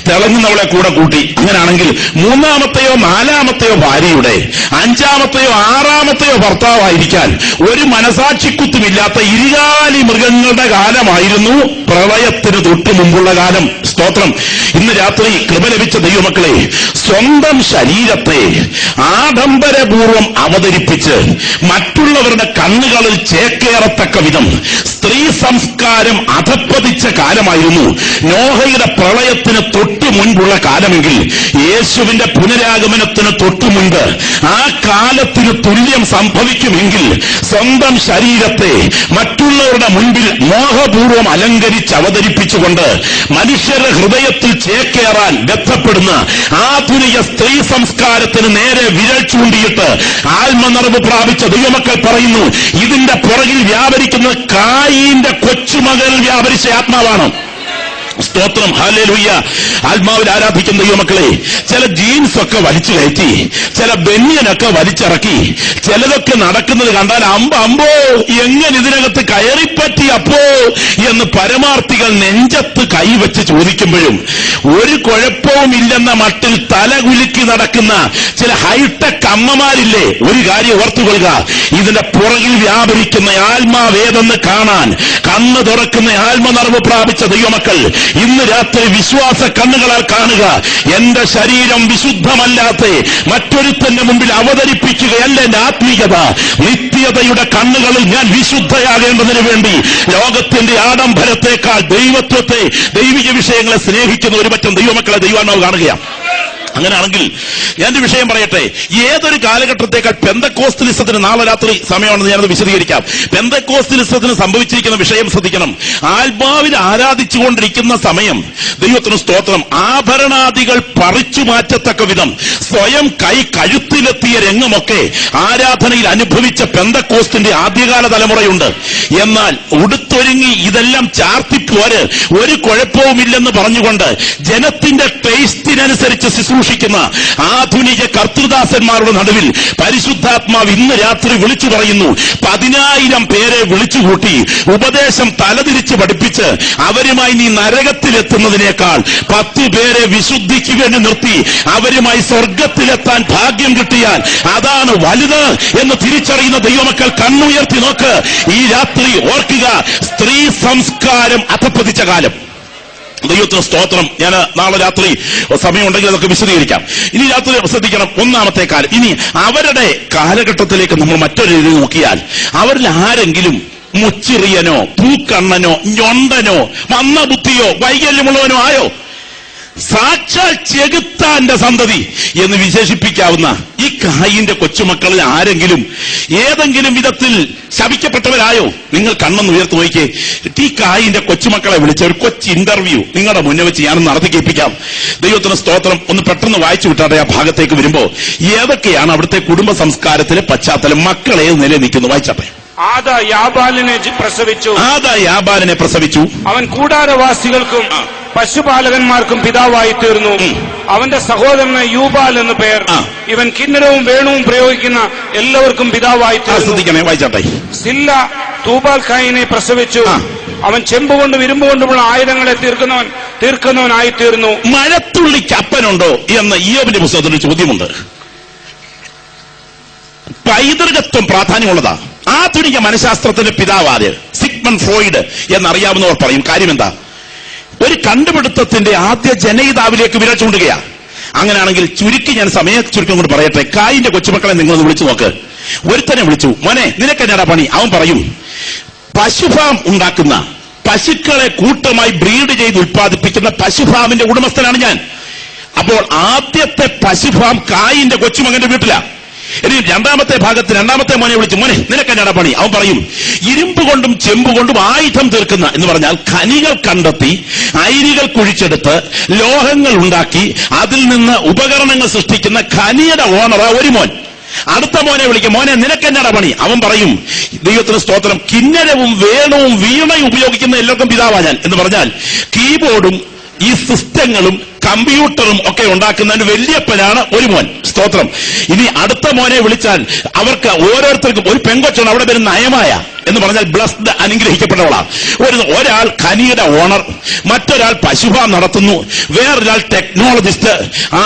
തിളങ്ങുന്നവളെ കൂടെ കൂട്ടി. അങ്ങനെയാണെങ്കിൽ മൂന്നാമത്തെയോ നാലാമത്തെയോ ഭാര്യയുടെ, അഞ്ചാമത്തെയോ ആറാമത്തെയോ ഭർത്താവായിരിക്കാൻ ഒരു മനസാക്ഷിക്കുത്തുമില്ലാത്ത ഇരുകാലി മൃഗങ്ങളുടെ കാലമായിരുന്നു പ്രളയത്തിന് തൊട്ടു മുമ്പുള്ള കാലം. സ്തോത്രം. ഇന്ന് രാത്രി കൃപ ലഭിച്ച ദൈവമക്കളെ, സ്വന്തം ശരീരത്തെ ആഡംബരപൂർവം അവതരിപ്പിച്ച് മറ്റുള്ളവരുടെ കണ്ണുകളിൽ ചേക്കേറത്തക്ക വിധം സ്ത്രീ സംസ്കാരം അധപ്പതിച്ച കാലമായിരുന്നു നോഹയുടെ പ്രളയത്തിന് തൊട്ടു മുൻപുള്ള കാലമെങ്കിൽ, യേശുവിന്റെ പുനരാഗമനത്തിന് തൊട്ടു മുൻപ് ആ കാലത്തിന് തുല്യം സംഭവിക്കുമെങ്കിൽ സ്വന്തം ശരീരത്തെ മറ്റുള്ളവരുടെ മുൻപിൽ മോഹപൂർവം അലങ്കരിച്ച് അവതരിപ്പിച്ചുകൊണ്ട് മനുഷ്യരുടെ ഹൃദയത്തിൽ ചേക്കേറാൻ ബന്ധപ്പെടുന്ന ആധുനിക സ്ത്രീ സംസ്കാരത്തിന് നേരെ വിരൽ ചൂണ്ടിയിട്ട് ആത്മനിറവ് പ്രാപിച്ച ദൈവമക്കൾ പറയുന്നു, ഇതിന്റെ പുറകിൽ വ്യാപരിക്കുന്നത് കായീന്റെ കൊച്ചുമകൾ വ്യാപരിച്ച ആത്മാവാണ്. സ്തോത്രം. ഹല്ലേലൂയ. ആത്മാവിൽ ആരാധിക്കുന്ന ദൈവമക്കളെ, ചില ജീൻസ് ഒക്കെ വലിച്ചു കയറ്റി, ചില ബനിയനൊക്കെ വലിച്ചിറക്കി, ചിലതൊക്കെ നടക്കുന്നത് കണ്ടാൽ അമ്പോ എങ്ങനെ ഇതിനകത്ത് കയറിപ്പറ്റി അപ്പോ എന്ന് പരമാർത്ഥികൾ നെഞ്ചത്ത് കൈവച്ച് ചോദിക്കുമ്പോഴും ഒരു കുഴപ്പവുമില്ലെന്ന മട്ടിൽ തലകുലുക്കി നടക്കുന്ന ചില ഹൈടെക് അമ്മമാരില്ലേ, ഒരു കാര്യം ഓർത്തുകൊള്ളുക, ഇതിന്റെ പുറകിൽ വ്യാപരിക്കുന്ന ആത്മാവേതെന്ന് കാണാൻ കണ്ണ് തുറക്കുന്ന ആത്മനിറവ് പ്രാപിച്ച ദൈവമക്കൾ ഇന്ന് രാത്രി വിശ്വാസ കണ്ണുകളാൽ കാണുക. എന്റെ ശരീരം വിശുദ്ധമല്ലാത്ത മറ്റൊരുത്തന്റെ മുമ്പിൽ അവതരിപ്പിക്കുകയല്ല എന്റെ ആത്മീയത. നിത്യതയുടെ കണ്ണുകളിൽ ഞാൻ വിശുദ്ധയാകേണ്ടതിന് വേണ്ടി ലോകത്തിന്റെ ആഡംബരത്തെക്കാൾ ദൈവത്വത്തെ, ദൈവിക വിഷയങ്ങളെ സ്നേഹിക്കുന്ന ഒരു പറ്റം ദൈവമക്കളെ ദൈവാത്മാവ് കാണുകയാണ്. അങ്ങനെയാണെങ്കിൽ ഞാനൊരു വിഷയം പറയട്ടെ. ഏതൊരു കാലഘട്ടത്തേക്കാൾ പെന്തക്കോസ്തലിസത്തിന്, നാളെ രാത്രി സമയമാണെന്ന് ഞാനത് വിശദീകരിക്കാം. പെന്തക്കോസ്തലിസത്തിന് സംഭവിച്ചിരിക്കുന്ന വിഷയം ശ്രദ്ധിക്കണം. ആത്മാവിൽ ആരാധിച്ചുകൊണ്ടിരിക്കുന്ന സമയം, ദൈവത്തിന് സ്തോത്രം, ആഭരണാദികൾ പറിച്ചു മാറ്റത്തക്ക വിധം സ്വയം കൈ കഴുത്തിലെത്തിയ രംഗമൊക്കെ ആരാധനയിൽ അനുഭവിച്ച പെന്തക്കോസ്തിന്റെ ആദ്യകാല തലമുറയുണ്ട്. എന്നാൽ ഉടുത്തൊരുങ്ങി ഇതെല്ലാം ചാർത്തിപ്പോര്, ഒരു കുഴപ്പവുമില്ലെന്ന് പറഞ്ഞുകൊണ്ട് ജനത്തിന്റെ ടേസ്റ്റിനനുസരിച്ച് ശുശ്രൂഷിക്കുന്ന ആധുനിക കർത്തൃദാസന്മാരുടെ നടുവിൽ പരിശുദ്ധാത്മാവ് ഇന്ന് രാത്രി വിളിച്ചു പറയുന്നു, 10,000 പേരെ വിളിച്ചുകൂട്ടി ഉപദേശം തലതിരിച്ച് പഠിപ്പിച്ച് അവരുമായി നീ നരകത്തിലെത്തുന്നതിനേക്കാൾ 10 പേരെ വിശുദ്ധിക്ക് വേണ്ടി നിർത്തി അവരുമായി സ്വർഗത്തിലെത്താൻ ഭാഗ്യം കിട്ടിയാൽ അതാണ് വലുത് എന്ന് തിരിച്ചറിയുന്ന ദൈവമക്കൾ കണ്ണുയർത്തി നോക്ക്. ഈ രാത്രി ഓർക്കുക, സ്ത്രീ സംസ്കാരം അധപ്പതിച്ച കാലം. ദൈവത്തിന് സ്തോത്രം. ഞാൻ നാളെ രാത്രി സമയമുണ്ടെങ്കിൽ അതൊക്കെ വിശദീകരിക്കാം. ഇനി രാത്രി ശ്രദ്ധിക്കണം, ഒന്നാമത്തെ കാലം. ഇനി അവരുടെ കാലഘട്ടത്തിലേക്ക് നമ്മൾ മറ്റൊരു രീതി നോക്കിയാൽ, അവരിൽ ആരെങ്കിലും മുച്ചിറിയനോ പൂക്കണ്ണനോ ഞൊണ്ടനോ മന്ദബുദ്ധിയോ വൈകല്യമുള്ളവനോ ആയോ? സാക്ഷാൽ ചെകുത്താന്റെ സന്തതി എന്ന് വിശേഷിപ്പിക്കാവുന്ന ഈ കായിന്റെ കൊച്ചുമക്കളിൽ ആരെങ്കിലും ഏതെങ്കിലും വിധത്തിൽ ശപിക്കപ്പെട്ടവരായോ? നിങ്ങൾ കണ്ണൊന്ന് ഉയർത്തി നോക്കിയേ. ഈ കായിന്റെ കൊച്ചുമക്കളെ വിളിച്ച ഒരു കൊച്ചു ഇന്റർവ്യൂ നിങ്ങളുടെ മുന്നേ വെച്ച് ഞാനൊന്ന് നടത്തി കേൾപ്പിക്കാം. ദൈവത്തിന് സ്തോത്രം. ഒന്ന് പെട്ടെന്ന് വായിച്ചു വിട്ടാട്ടെ. ആ ഭാഗത്തേക്ക് വരുമ്പോ ഏതൊക്കെയാണ് അവിടുത്തെ കുടുംബ സംസ്കാരത്തിലെ പശ്ചാത്തലം, മക്കളെ നിലയിൽ നിൽക്കുന്നു. വായിച്ചാട്ടെ. ആദാ യാബാലിനെ പ്രസവിച്ചു. അവൻ കൂടാരവാസികൾക്കും പശുപാലകന്മാർക്കും പിതാവായി തീർന്നു. അവന്റെ സഹോദരന് യൂബാൽ എന്ന് പേർ. ഇവൻ കിന്നരവും വേണുവും പ്രയോഗിക്കുന്ന എല്ലാവർക്കും പിതാവായി തീർന്നു. വായിച്ചാട്ടെ. സില്ല തൂബാൽ കായിനെ പ്രസവിച്ചു. അവൻ ചെമ്പുകൊണ്ടും ഇരുമ്പുകൊണ്ടുമുള്ള ആയുധങ്ങളെ തീർക്കുന്നവനായി തീർന്നു. മഴത്തുള്ളിക്ക് അപ്പനുണ്ടോ എന്ന് ഇയ്യോബിന്റെ പുസ്തകത്തിൽ ചോദ്യമുണ്ട്. പൈതൃകത്വം പ്രാധാന്യമുള്ളതാ. ആധുനിക മനഃശാസ്ത്രത്തിന്റെ പിതാവാര് സിഗ്മണ്ട് ഫ്രോയിഡ് എന്നറിയാവുന്നവർ പറയും. കാര്യം എന്താ? ഒരു കണ്ടുപിടുത്തത്തിന്റെ ആദ്യ ജനയിതാവിലേക്ക് വിരൽ ചൂണ്ടുകയാ. അങ്ങനെയാണെങ്കിൽ ചുരുക്കി ഞാൻ ചുരുക്കം കൊണ്ട് പറയട്ടെ. കായിന്റെ കൊച്ചുമക്കളെ നിങ്ങളൊന്ന് വിളിച്ചു നോക്ക്. ഒരുത്തനെ വിളിച്ചു, മോനെ നിനക്ക് എന്നാടാ പണി? അവൻ പറയും, പശുഫാം ഉണ്ടാക്കുന്ന, പശുക്കളെ കൂട്ടമായി ബ്രീഡ് ചെയ്ത് ഉത്പാദിപ്പിക്കുന്ന പശുഫാമിന്റെ ഉടമസ്ഥനാണ് ഞാൻ. അപ്പോൾ ആദ്യത്തെ പശുഫാം കായിന്റെ കൊച്ചുമകന്റെ വീട്ടിലാ. ഇനി രണ്ടാമത്തെ ഭാഗത്ത് രണ്ടാമത്തെ മോനെ വിളിച്ചു, മോനെ നിനക്ക് എന്നാടാ പണി? അവൻ പറയും, ഇരുമ്പ് കൊണ്ടും ചെമ്പ് കൊണ്ടും ആയുധം തീർക്കുന്ന, എന്ന് പറഞ്ഞാൽ ഖനികൾ കണ്ടെത്തി അയിരികൾ കുഴിച്ചെടുത്ത് ലോഹങ്ങൾ ഉണ്ടാക്കി അതിൽ നിന്ന് ഉപകരണങ്ങൾ സൃഷ്ടിക്കുന്ന ഖനിയുടെ ഓണറാ ഒരു മോൻ. അടുത്ത മോനെ വിളിക്കും, മോനെ നിനക്ക് എന്നാടാ പണി? അവൻ പറയും, ദൈവത്തിന് സ്തോത്രം, കിന്നരവും വേണവും വീണയും ഉപയോഗിക്കുന്ന എല്ലാവർക്കും പിതാവാ ഞാൻ. എന്ന് പറഞ്ഞാൽ കീബോർഡും ഈ സിസ്റ്റങ്ങളും കമ്പ്യൂട്ടറും ഒക്കെ ഉണ്ടാക്കുന്നതിന് വല്യപ്പനാണ് ഒരു മോൻ. സ്തോത്രം. ഇനി അടുത്ത മോനെ വിളിച്ചാൽ അവർക്ക് ഓരോരുത്തർക്കും ഒരു പെങ്കൊച്ചാണ് അവിടെ വരുന്ന നയമായ എന്ന് പറഞ്ഞാൽ ബ്ലസ്ഡ്, അനുഗ്രഹിക്കപ്പെട്ടവളാണ്. ഒരാൾ ഖനിയുടെ ഓണർ, മറ്റൊരാൾ പശുഫാം നടത്തുന്നു, വേറൊരാൾ ടെക്നോളജിസ്റ്റ്,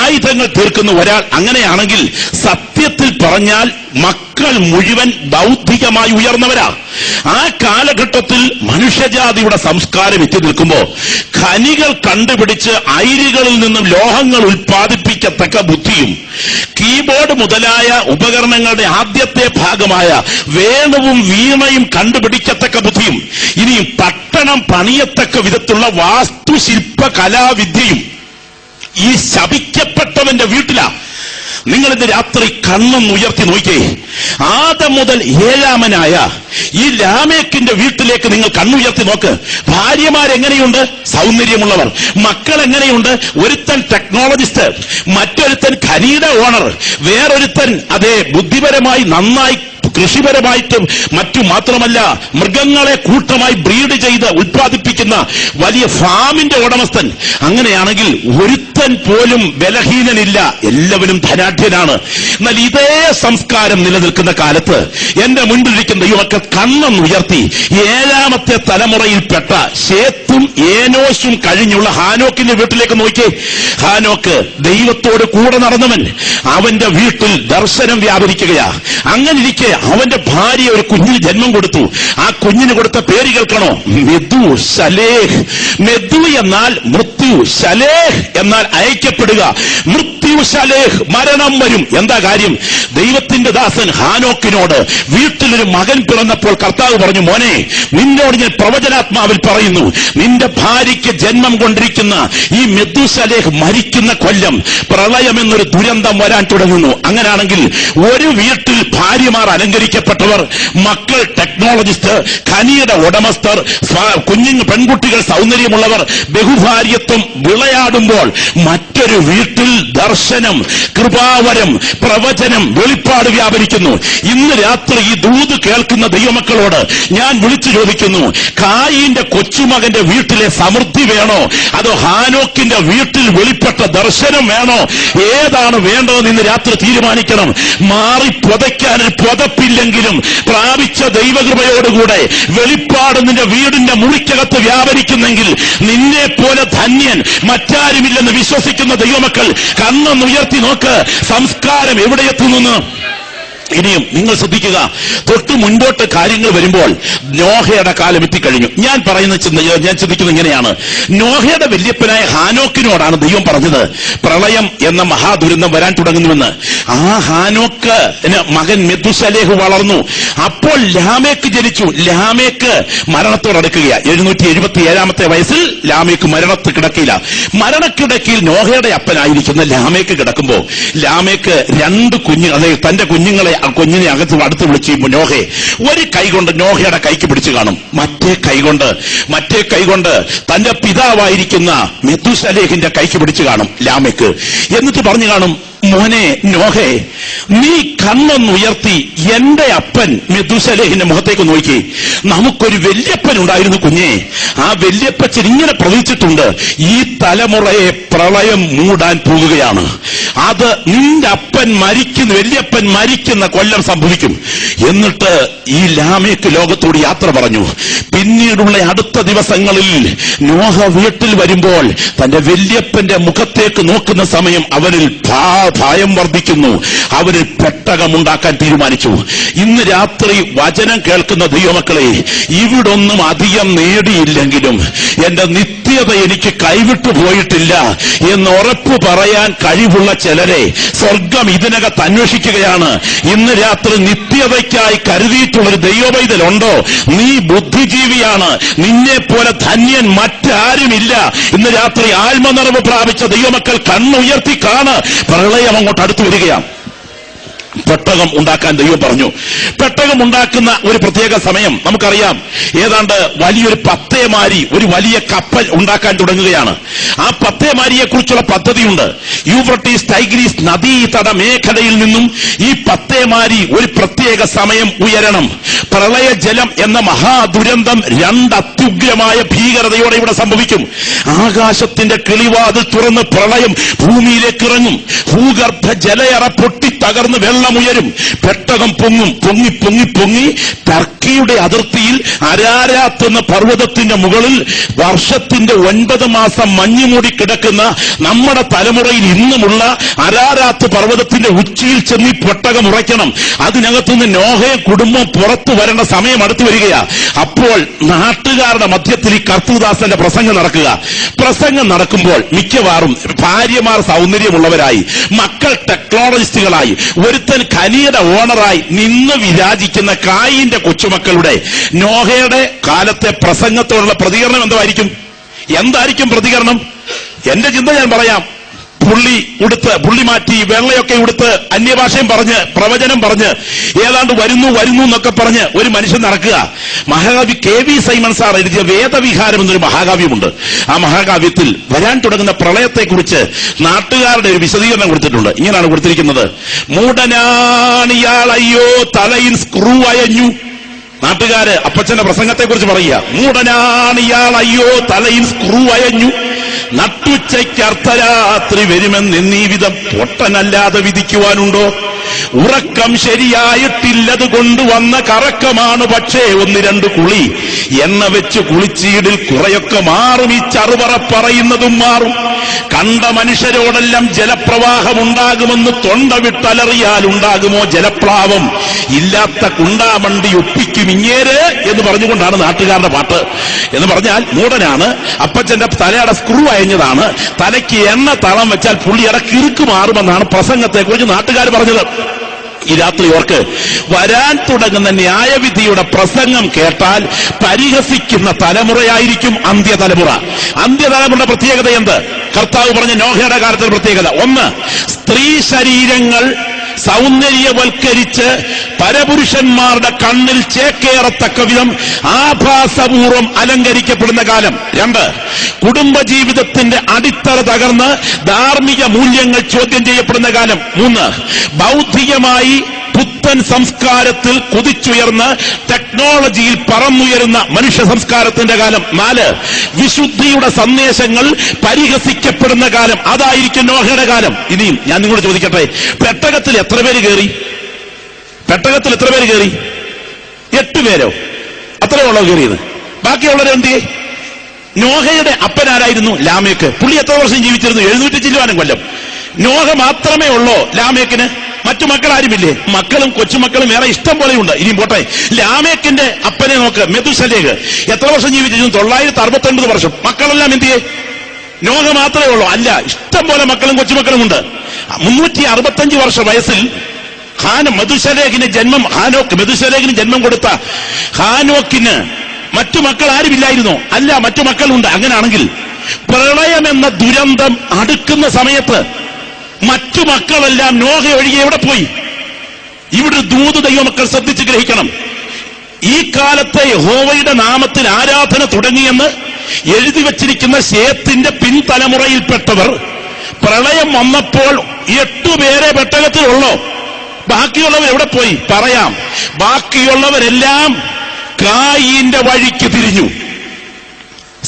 ആയുധങ്ങൾ തീർക്കുന്ന ഒരാൾ. അങ്ങനെയാണെങ്കിൽ സത്യത്തിൽ പറഞ്ഞാൽ മക്കൾ മുഴുവൻ ബൗദ്ധികമായി ഉയർന്നവരാ. ആ കാലഘട്ടത്തിൽ മനുഷ്യജാതിയുടെ സംസ്കാരം എത്തി നിൽക്കുമ്പോ ഖനികൾ കണ്ടുപിടിച്ച് അയിരുകളിൽ നിന്നും ലോഹങ്ങൾ ഉൽപ്പാദിപ്പിക്കത്തക്ക ബുദ്ധിയും കീബോർഡ് മുതലായ ഉപകരണങ്ങളുടെ ആദ്യത്തെ ഭാഗമായ വേണുവും വീണയും കണ്ടുപിടിക്കത്തക്ക ബുദ്ധിയും ഇനിയും പട്ടണം പണിയത്തക്ക വിധത്തിലുള്ള വാസ്തുശില്പ കലാവിദ്യയും ഈ ശപിക്കപ്പെട്ടവന്റെ വീട്ടിലാ. നിങ്ങളിന്ന് രാത്രി കണ്ണൊന്ന് ഉയർത്തി നോക്കിയേ. ആദം മുതൽ ഏഴാമനായ ഈ ലാമേക്കിന്റെ വീട്ടിലേക്ക് നിങ്ങൾ കണ്ണുയർത്തി നോക്ക്. ഭാര്യമാരെങ്ങനെയുണ്ട്? സൗന്ദര്യമുള്ളവർ. മക്കൾ എങ്ങനെയുണ്ട്? ഒരുത്തൻ ടെക്നോളജിസ്റ്റ്, മറ്റൊരുത്തൻ ഖനിയുടെ ഓണർ, വേറൊരുത്തൻ അതേ ബുദ്ധിപരമായി നന്നായി കൃഷിപരമായിട്ടും മറ്റു മാത്രമല്ല മൃഗങ്ങളെ കൂട്ടമായി ബ്രീഡ് ചെയ്ത് ഉത്പാദിപ്പിക്കുന്ന വലിയ ഫാമിന്റെ ഉടമസ്ഥൻ. അങ്ങനെയാണെങ്കിൽ ഒരുത്തൻ പോലും ബലഹീനനില്ല, എല്ലാവരും ധനാഢ്യനാണ്. എന്നാൽ ഇതേ സംസ്കാരം നിലനിൽക്കുന്ന കാലത്ത് എന്റെ മുൻപിലിരിക്കുന്ന ദൈവമക്കൾ കണ്ണൊന്നുയർത്തി ഏഴാമത്തെ തലമുറയിൽപ്പെട്ട ശേത്തും ഏനോശും കഴിഞ്ഞുള്ള ഹാനോക്കിന്റെ വീട്ടിലേക്ക് നോക്കിയേ. ഹാനോക്ക് ദൈവത്തോട് കൂടെ നടന്നവൻ. അവന്റെ വീട്ടിൽ ദർശനം വ്യാപരിക്കുകയാ. അങ്ങനെ ഇരിക്കെ അവന്റെ ഭാര്യ ഒരു കുഞ്ഞിന് ജന്മം കൊടുത്തു. ആ കുഞ്ഞിന് കൊടുത്ത പേര് കേൾക്കണോ? മെദു ശലേഹ്. മെദു എന്നാൽ മൃത്യു, ശലേഹ് എന്നാൽ അയക്കപ്പെടുക. മൃത്യു ശലേഹ്, മരണം വരും. എന്താ കാര്യം? ദൈവത്തിന്റെ ദാസൻ ഹാനോക്കിനോട് വീട്ടിലൊരു മകൻ പിറന്നപ്പോൾ കർത്താവ് പറഞ്ഞു, മോനെ, നിന്നോട് ഞാൻ പ്രവചനാത്മാവിൽ പറയുന്നു, നിന്റെ ഭാര്യയ്ക്ക് ജന്മം കൊണ്ടിരിക്കുന്ന ഈ മെദു ശലേഹ് മരിക്കുന്ന കൊല്ലം പ്രളയമെന്നൊരു ദുരന്തം വരാൻ തുടങ്ങുന്നു. അങ്ങനെയാണെങ്കിൽ ഒരു വീട്ടിൽ ഭാര്യമാർ അലങ്കരിക്കപ്പെട്ടവർ, മക്കൾ ടെക്നോളജിസ്റ്റ്, ഖനിയുടെ ഉടമസ്ഥർ, പെൺകുട്ടികൾ സൗന്ദര്യമുള്ളവർ, ബഹുഭാര്യത്വം വിളയാടുമ്പോൾ മറ്റൊരു വീട്ടിൽ ദർശനം, കൃപാവരം, പ്രവചനം, വെളിപ്പാട് വ്യാപരിക്കുന്നു. ഇന്ന് രാത്രി ഈ ദൂത് കേൾക്കുന്ന ദൈവമക്കളോട് ഞാൻ വിളിച്ചു ചോദിക്കുന്നു, കായീന്റെ കൊച്ചുമകന്റെ വീട്ടിലെ സമൃദ്ധി വേണോ, അതോ ഹാനോക്കിന്റെ വീട്ടിൽ വെളിപ്പെട്ട ദർശനം വേണോ? ഏതാണ് വേണ്ടതെന്ന് ഇന്ന് രാത്രി തീരുമാനിക്കണം. മാറി പുതയ്ക്കാനൊരു പുതപ്പില്ലെങ്കിലും പ്രാപിച്ച ദൈവകൃപയോടുകൂടെ വെളിപ്പാട് നിന്റെ വീടിന്റെ മുറിക്കകത്ത് വ്യാപരിക്കുന്നെങ്കിൽ നിന്നെ പോലെ ധന്യൻ മറ്റാരുമില്ലെന്ന് വിശ്വസിക്കുന്ന ദൈവമക്കൾ കണ്ണൊന്നുയർത്തി നോക്ക്. സംസ്കാരം എവിടെയെത്തുന്നു? ഇനിയും നിങ്ങൾ ശ്രദ്ധിക്കുക. തൊട്ട് മുൻപോട്ട് കാര്യങ്ങൾ വരുമ്പോൾ നോഹയുടെ കാലം എത്തിക്കഴിഞ്ഞു. ഞാൻ ചിന്തിക്കുന്നത് ഇങ്ങനെയാണ്. നോഹയുടെ വല്യപ്പനായ ഹാനോക്കിനോടാണ് ദൈവം പറഞ്ഞത് പ്രളയം എന്ന മഹാദുരന്തം വരാൻ തുടങ്ങുന്നുവെന്ന്. ആ ഹാനോക്ക് മകൻ മെതുശലേഹ് വളർന്നു. അപ്പോൾ ലാമേക്ക് ജനിച്ചു. ലാമേക്ക് മരണത്തോടടുക്കുകയാണ്. 777 വയസ്സിൽ ലാമേക്ക് മരണത്തിൽ കിടക്കില്ല. മരണക്കിടക്കയിൽ നോഹയുടെ അപ്പനായിരിക്കുന്ന ലാമേക്ക് കിടക്കുമ്പോ ലാമേക്ക് 2 കുഞ്ഞുങ്ങൾ, അതായത് തന്റെ കുഞ്ഞിനെ അടുത്ത് വിളിച്ച് നോഹെ ഒരു കൈ കൊണ്ട് നോഹയുടെ കൈക്ക് പിടിച്ചു കാണും, മറ്റേ കൈ കൊണ്ട് തന്റെ പിതാവായിരിക്കുന്ന മെതുശലേഹിന്റെ കൈക്ക് പിടിച്ചു കാണും ലാമേക്ക്. എന്നിട്ട് പറഞ്ഞു കാണും, മോനെ നോഹേ, നീ കണ്ണൊന്നുയർത്തി എന്റെ അപ്പൻ മെതുശലേഹിന്റെ മുഖത്തേക്ക് നോക്കി. നമുക്കൊരു വല്യപ്പൻ ഉണ്ടായിരുന്നു കുഞ്ഞെ. ആ വല്യപ്പച്ചൻ ഇങ്ങനെ പ്രവചിച്ചിട്ടുണ്ട്, ഈ തലമുറയെ പ്രളയം മൂടാൻ പോകുകയാണ്. അത് നിന്റെ അപ്പൻ വല്യപ്പൻ മരിക്കുന്ന കൊല്ലം സംഭവിക്കും. എന്നിട്ട് ഈ ലാമേക്ക് ലോകത്തോട് യാത്ര പറഞ്ഞു. പിന്നീടുള്ള അടുത്ത ദിവസങ്ങളിൽ നോഹ വീട്ടിൽ വരുമ്പോൾ തന്റെ വല്യപ്പന്റെ മുഖത്തേക്ക് നോക്കുന്ന സമയം അവരിൽ ഭയം വർദ്ധിക്കുന്നു. അവര് പെട്ടകമുണ്ടാക്കാൻ തീരുമാനിച്ചു. ഇന്ന് രാത്രി വചനം കേൾക്കുന്ന ദൈവമക്കളെ, ഇവിടൊന്നും അധികം നേടിയില്ലെങ്കിലും എന്റെ നിത്യത എനിക്ക് കൈവിട്ടു പോയിട്ടില്ല എന്ന് ഉറപ്പ് പറയാൻ കഴിവുള്ള ചിലരെ സ്വർഗം ഇതിനകത്ത് അന്വേഷിക്കുകയാണ്. ഇന്ന് രാത്രി നിത്യതയ്ക്കായി കരുതിയിട്ടുള്ളൊരു ദൈവവൈതലുണ്ടോ? നീ ബുദ്ധിജീവിയാണ്. നിന്നെ പോലെ ധന്യൻ മറ്റാരുമില്ല. ഇന്ന് രാത്രി ആത്മനിറവ് പ്രാപിച്ച ദൈവമക്കൾ കണ്ണുയർത്തി കാണ്. പ്രളയം അങ്ങോട്ട് അടുത്തു വരികയാണ്. പെട്ടകം ഉണ്ടാക്കാൻ ദൈവം പറഞ്ഞു. പെട്ടകം ഉണ്ടാക്കുന്ന ഒരു പ്രത്യേക സമയം നമുക്കറിയാം. ഏതാണ്ട് വലിയൊരു പത്തേമാരി, ഒരു വലിയ കപ്പൽ ഉണ്ടാക്കാൻ തുടങ്ങുകയാണ്. ആ പത്തേമാരിയെ കുറിച്ചുള്ള പദ്ധതിയുണ്ട്. യൂഫ്രട്ടീസ് ടൈഗ്രീസ് നദീതട മേഖലയിൽ നിന്നും ഈ പത്തേമാരി ഒരു പ്രത്യേക സമയം ഉയരണം. പ്രളയജലം എന്ന മഹാദുരന്തം അത്യുഗ്രമായ ഭീകരതയോടെ ഇവിടെ സംഭവിക്കും. ആകാശത്തിന്റെ കിളിവാതിൽ തുറന്ന് പ്രളയം ഭൂമിയിലേക്ക് ഇറങ്ങും. ഭൂഗർഭ ജലയറ പൊട്ടി തകർന്ന് വെള്ളമുയരും. പെട്ടകം പൊങ്ങും. പൊങ്ങി പൊങ്ങി പൊങ്ങി ടർക്കിയുടെ അതിർത്തിയിൽ അരാരാത്ത് എന്ന പർവ്വതത്തിന്റെ മുകളിൽ വർഷത്തിന്റെ 9 മാസം മഞ്ഞുമൂടി കിടക്കുന്ന നമ്മുടെ തലമുറയിൽ ഇന്നുമുള്ള അരാരാത്ത് പർവ്വതത്തിന്റെ ഉച്ചിയിൽ ചെന്ന് പെട്ടകം ഉറയ്ക്കണം. അതിനകത്തുനിന്ന് നോഹയെ കുടുംബം പുറത്തു വരേണ്ട സമയം അടുത്തു വരികയാ. അപ്പോൾ നാട്ടുകാരുടെ മധ്യത്തിൽ ഈ കർത്തൃദാസന്റെ പ്രസംഗം നടക്കുക. പ്രസംഗം നടക്കുമ്പോൾ മിക്കവാറും ഭാര്യമാർ സൗന്ദര്യമുള്ളവരായി, മക്കൾ ടെക്നോളജിസ്റ്റുകളായി, ഒരുത്തൻ ഖനിയുടെ ഓണറായി നിന്ന് വിരാജിക്കുന്ന കായിന്റെ കൊച്ചുമക്കളുടെ നോഹയുടെ കാലത്തെ പ്രസംഗത്തോടുള്ള പ്രതികരണം എന്തായിരിക്കും പ്രതികരണം? എന്റെ ചിന്ത ഞാൻ പറയാം. പുള്ളി മാറ്റി വെള്ളയൊക്കെ ഉടുത്ത് അന്യഭാഷയും പറഞ്ഞ് പ്രവചനം പറഞ്ഞ് ഏതാണ്ട് വരുന്നു എന്നൊക്കെ പറഞ്ഞ് ഒരു മനുഷ്യൻ നടക്കുക. മഹാകവി KV സൈമൺ സാർ എഴുതിയ വേദവിഹാരം എന്നൊരു മഹാകാവ്യമുണ്ട്. ആ മഹാകാവ്യത്തിൽ വരാൻ തുടങ്ങുന്ന പ്രളയത്തെക്കുറിച്ച് നാട്ടുകാരുടെ ഒരു വിശദീകരണം കൊടുത്തിട്ടുണ്ട്. ഇങ്ങനെയാണ് കൊടുത്തിരിക്കുന്നത്: മൂടനാണിയാൾ അയ്യോ തലയിൽ സ്ക്രൂ അയഞ്ഞു. നാട്ടുകാര് അപ്പച്ചന്റെ പ്രസംഗത്തെക്കുറിച്ച് പറയുക. മൂടനാണിയാൾ അയ്യോ തലയിൽ സ്ക്രൂ അയഞ്ഞു. നട്ടുച്ചയ്ക്ക് അർദ്ധരാത്രി വരുമെന്നീ വിധം പൊട്ടനല്ലാതെ വിധിക്കുവാനുണ്ടോ? ഉറക്കം ശരിയായിട്ടില്ലത് കൊണ്ടുവന്ന കറക്കമാണ്. പക്ഷേ 1-2 കുളി എണ്ണ വെച്ച് കുളിച്ചീടിൽ കുറെയൊക്കെ മാറും. ഈ ചറുപറ പറയുന്നതും മാറും. കണ്ട മനുഷ്യരോടെല്ലാം ജലപ്രവാഹമുണ്ടാകുമെന്ന് തൊണ്ട വിട്ടലറിയാൽ ഉണ്ടാകുമോ ജലപ്ലാവം? ഇല്ലാത്ത കുണ്ടാമണ്ടി ഒപ്പിക്കും ഇങ്ങേര് എന്ന് പറഞ്ഞുകൊണ്ടാണ് നാട്ടുകാരുടെ പാട്ട്. എന്ന് പറഞ്ഞാൽ മൂടനാണ്, അപ്പച്ചന്റെ തലയുടെ സ്ക്രൂ അയഞ്ഞതാണ്, തലയ്ക്ക് എണ്ണ തളം വെച്ചാൽ പുള്ളിയുടെ കിറുക്ക് മാറുമെന്നാണ് പ്രസംഗത്തെക്കുറിച്ച് നാട്ടുകാർ പറഞ്ഞത്. ഈ രാത്രി ഓർക്ക്, വരാൻ തുടങ്ങുന്ന ന്യായവിധിയുടെ പ്രസംഗം കേട്ടാൽ പരിഹസിക്കുന്ന തലമുറയായിരിക്കും അന്ത്യതലമുറ. അന്ത്യതലമുറയുടെ പ്രത്യേകത എന്ത്? കർത്താവ് പറഞ്ഞ നോഹയുടെ കാലത്തിന്റെ പ്രത്യേകത: 1, സ്ത്രീ ശരീരങ്ങൾ സൗന്ദര്യവൽക്കരിച്ച് പരപുരുഷന്മാരുടെ കണ്ണിൽ ചേക്കേറത്തക്ക വിധം ആഭാസപൂർവം അലങ്കരിക്കപ്പെടുന്ന കാലം. 2, കുടുംബജീവിതത്തിന്റെ അടിത്തറ തകർന്ന് ധാർമ്മിക മൂല്യങ്ങൾ ചോദ്യം ചെയ്യപ്പെടുന്ന കാലം. 3, ബൗദ്ധികമായി പുത്തൻ സംസ്കാരത്തിൽ കുതിച്ചുയർന്ന് ടെക്നോളജിയിൽ പറന്നുയരുന്ന മനുഷ്യ സംസ്കാരത്തിന്റെ കാലം. 4, വിശുദ്ധിയുടെ സന്ദേശങ്ങൾ പരിഹസിക്കപ്പെടുന്ന കാലം. അതായിരിക്കും നോഹയുടെ കാലം. ഇനിയും ഞാൻ നിങ്ങളോട് ചോദിക്കട്ടെ, പെട്ടകത്തിൽ എത്ര പേര് കയറി? 8 പേരോ? അത്രയുള്ളോ കയറിയത്? ബാക്കിയുള്ളവരെന്തിയെ? നോഹയുടെ അപ്പനാരായിരുന്നു? ലാമേക്ക്. പുള്ളി എത്ര വർഷം ജീവിച്ചിരുന്നു? 700 ചില്ലുവാനും കൊല്ലം. നോഹ മാത്രമേ ഉള്ളോ ലാമേക്കിന്? മറ്റു മക്കൾ ആരുമില്ലേ? മക്കളും കൊച്ചുമക്കളും വേറെ ഇഷ്ടം പോലെയുണ്ട്. ഇനിയും പോട്ടെ, ലാമേക്കിന്റെ അപ്പനെ നോക്ക്, മെതുശലേഖ്. എത്ര വർഷം ജീവിച്ചിരുന്നു? 969 വർഷം. മക്കളെല്ലാം എന്തിയെ? നോഹ മാത്രമേ ഉള്ളൂ? അല്ല, ഇഷ്ടം പോലെ മക്കളും കൊച്ചുമക്കളും ഉണ്ട്. 365 വർഷ വയസ്സിൽ മെതുശലേഖിന് ജന്മം കൊടുത്ത ഹാനോക്കിന് മറ്റു മക്കൾ ആരുമില്ലായിരുന്നോ? അല്ല, മറ്റു മക്കളുണ്ട്. അങ്ങനെയാണെങ്കിൽ പ്രളയമെന്ന ദുരന്തം അടുക്കുന്ന സമയത്ത് മറ്റു മക്കളെല്ലാം നോഹ ഒഴികെ എവിടെ പോയി? ഇവിടെ ദൂത് ദൈവമക്കൾ ശ്രദ്ധിച്ച് ഗ്രഹിക്കണം. ഈ കാലത്തെ യഹോവയുടെ നാമത്തിൽ ആരാധന തുടങ്ങിയെന്ന് എഴുതി വച്ചിരിക്കുന്ന ശേത്തിന്റെ പിൻതലമുറയിൽപ്പെട്ടവർ പ്രളയം വന്നപ്പോൾ 8 പേരെ പെട്ടകത്തിലുള്ളോ? ബാക്കിയുള്ളവർ എവിടെ പോയി? പറയാം. ബാക്കിയുള്ളവരെല്ലാം കായീന്റെ വഴിക്ക് തിരിഞ്ഞു.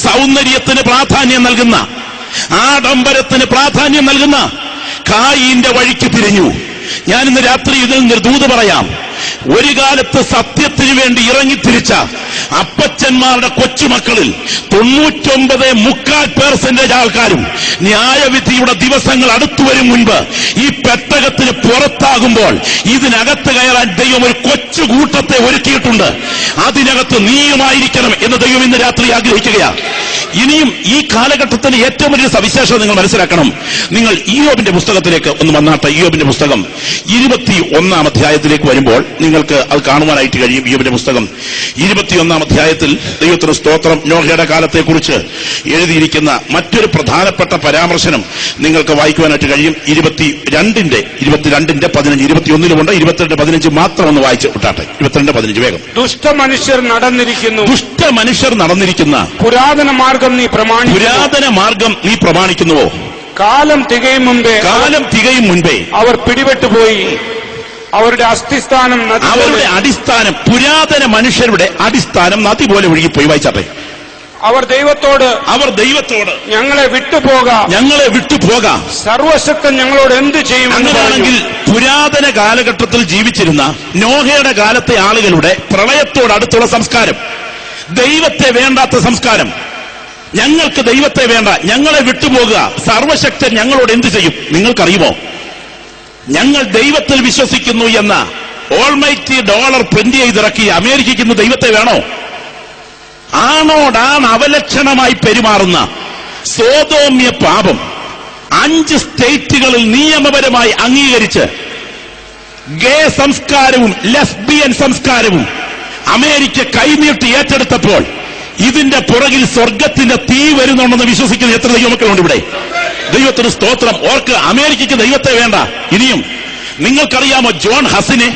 സൗന്ദര്യത്തിന് പ്രാധാന്യം നൽകുന്ന, ആഡംബരത്തിന് പ്രാധാന്യം നൽകുന്ന കായീന്റെ വഴിക്ക് തിരിഞ്ഞു. ഞാൻ ഇന്ന് രാത്രി ഇതിൽ നിർദൂത് പറയാം. ഒരു കാലത്ത് സത്യത്തിനു വേണ്ടി ഇറങ്ങിത്തിരിച്ച അപ്പച്ചന്മാരുടെ കൊച്ചുമക്കളിൽ 99.25% ആൾക്കാരും ന്യായവിധിയുടെ ദിവസങ്ങൾ അടുത്തുവരും മുൻപ് ഈ പെട്ടകത്തിന് പുറത്താകുമ്പോൾ ഇതിനകത്ത് കയറാൻ ദൈവം ഒരു കൊച്ചുകൂട്ടത്തെ ഒരുക്കിയിട്ടുണ്ട്. അതിനകത്ത് നീയുമായിരിക്കണം എന്ന് ദൈവം ഇന്ന് രാത്രി ആഗ്രഹിക്കുകയാണ്. ഇനിയും ഈ കാലഘട്ടത്തിന് ഏറ്റവും വലിയ സവിശേഷത നിങ്ങൾ മനസ്സിലാക്കണം. നിങ്ങൾ ഇയ്യോബിന്റെ പുസ്തകത്തിലേക്ക് ഒന്ന് വന്നാട്ടെ. ഇയ്യോബിന്റെ പുസ്തകം 21-ാം അധ്യായത്തിലേക്ക് വരുമ്പോൾ നിങ്ങൾക്ക് അത് കാണുവാനായിട്ട് കഴിയും. യോബിന്റെ പുസ്തകം 21 അധ്യായത്തിൽ ദൈവത്തിന് സ്തോത്രം നോഹയുടെ കാലത്തെക്കുറിച്ച് എഴുതിയിരിക്കുന്ന മറ്റൊരു പ്രധാനപ്പെട്ട പരാമർശനം നിങ്ങൾക്ക് വായിക്കുവാനായിട്ട് കഴിയും. 22ന്റെ 15, 21ലുമുണ്ട്. 22:15 മാത്രം ഒന്ന് വായിച്ച് വിട്ടാട്ടെ. 22:15 വേഗം. ദുഷ്ടമനുഷ്യർ നടന്നിരിക്കുന്ന പുരാതന മാർഗം നീ പ്രമാണിക്കുന്നുവോ? കാലം തികയും മുൻപേ അവർ പിടിപെട്ടുപോയി. അവരുടെ അടിസ്ഥാനം പുരാതന മനുഷ്യരുടെ അടിസ്ഥാനം നദി പോലെ ഒഴുകിപ്പോയി. വായിച്ചാട്ടെ. അവർ ദൈവത്തോട് ഞങ്ങളെ വിട്ടുപോക സർവശക്തൻ ഞങ്ങളോട് എന്ത് ചെയ്യും? അങ്ങനെയാണെങ്കിൽ പുരാതന കാലഘട്ടത്തിൽ ജീവിച്ചിരുന്ന നോഹയുടെ കാലത്തെ ആളുകളുടെ പ്രളയത്തോടടുത്തുള്ള സംസ്കാരം, ദൈവത്തെ വേണ്ടാത്ത സംസ്കാരം, ഞങ്ങൾക്ക് ദൈവത്തെ വേണ്ട, ഞങ്ങളെ വിട്ടുപോകുക, സർവശക്തൻ ഞങ്ങളോട് എന്ത് ചെയ്യും? നിങ്ങൾക്കറിയുമോ? ഞങ്ങൾ ദൈവത്തിൽ വിശ്വസിക്കുന്നു എന്ന ഓൾമൈറ്റി ഡോളർ പ്രിന്റ് ചെയ്തിറക്കിയ അമേരിക്കയ്ക്ക് ദൈവത്തെ വേണോ? ആണോടാണ് അവലക്ഷണമായി പെരുമാറുന്ന സോദോമ്യ പാപം 5 സ്റ്റേറ്റുകളിൽ നിയമപരമായി അംഗീകരിച്ച് ഗേ സംസ്കാരവും ലെസ്ബിയൻ സംസ്കാരവും അമേരിക്ക കൈനീട്ടി ഏറ്റെടുത്തപ്പോൾ ഇതിന്റെ പുറകിൽ സ്വർഗത്തിന്റെ തീ വരുന്നുണ്ടെന്ന് വിശ്വസിക്കുന്ന എത്ര ദൈവമക്കളുണ്ട് ഇവിടെ? ദൈവത്തിന് സ്തോത്രം. ഓർക്ക് അമേരിക്കയ്ക്ക് ദൈവത്തെ വേണ്ട. ഇനിയും നിങ്ങൾക്കറിയാമോ, ജോൺ ഹസിനെ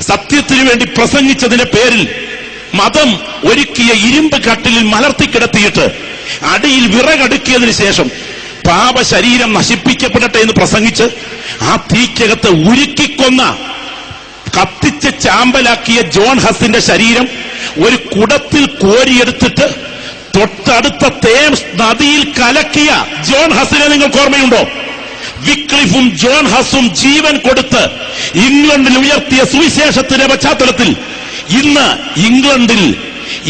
സത്യത്തിനു വേണ്ടി പ്രസംഗിച്ചതിന്റെ പേരിൽ മതം ഒരുക്കിയ ഇരുമ്പ് കട്ടിലിൽ മലർത്തിക്കിടത്തിയിട്ട് അടിയിൽ വിറകടുക്കിയതിനു ശേഷം പാപ ശരീരം നശിപ്പിക്കപ്പെടട്ടെ എന്ന് പ്രസംഗിച്ച് ആ തീക്കകത്ത് ഉരുക്കിക്കൊന്ന കത്തിച്ച് ചാമ്പലാക്കിയ ജോൺ ഹസിന്റെ ശരീരം ഒരു കുടത്തിൽ കോരിയെടുത്തിട്ട് തൊട്ടടുത്ത തേംസ് നദിയിൽ കലക്കിയ ജോൺ ഹസിനെ നിങ്ങൾക്ക് ഓർമ്മയുണ്ടോ? വിക്ലിഫും ജോൺ ഹസും ജീവൻ കൊടുത്ത് ഇംഗ്ലണ്ടിൽ ഉയർത്തിയ സുവിശേഷത്തിന്റെ പശ്ചാത്തലത്തിൽ ഇന്ന് ഇംഗ്ലണ്ടിൽ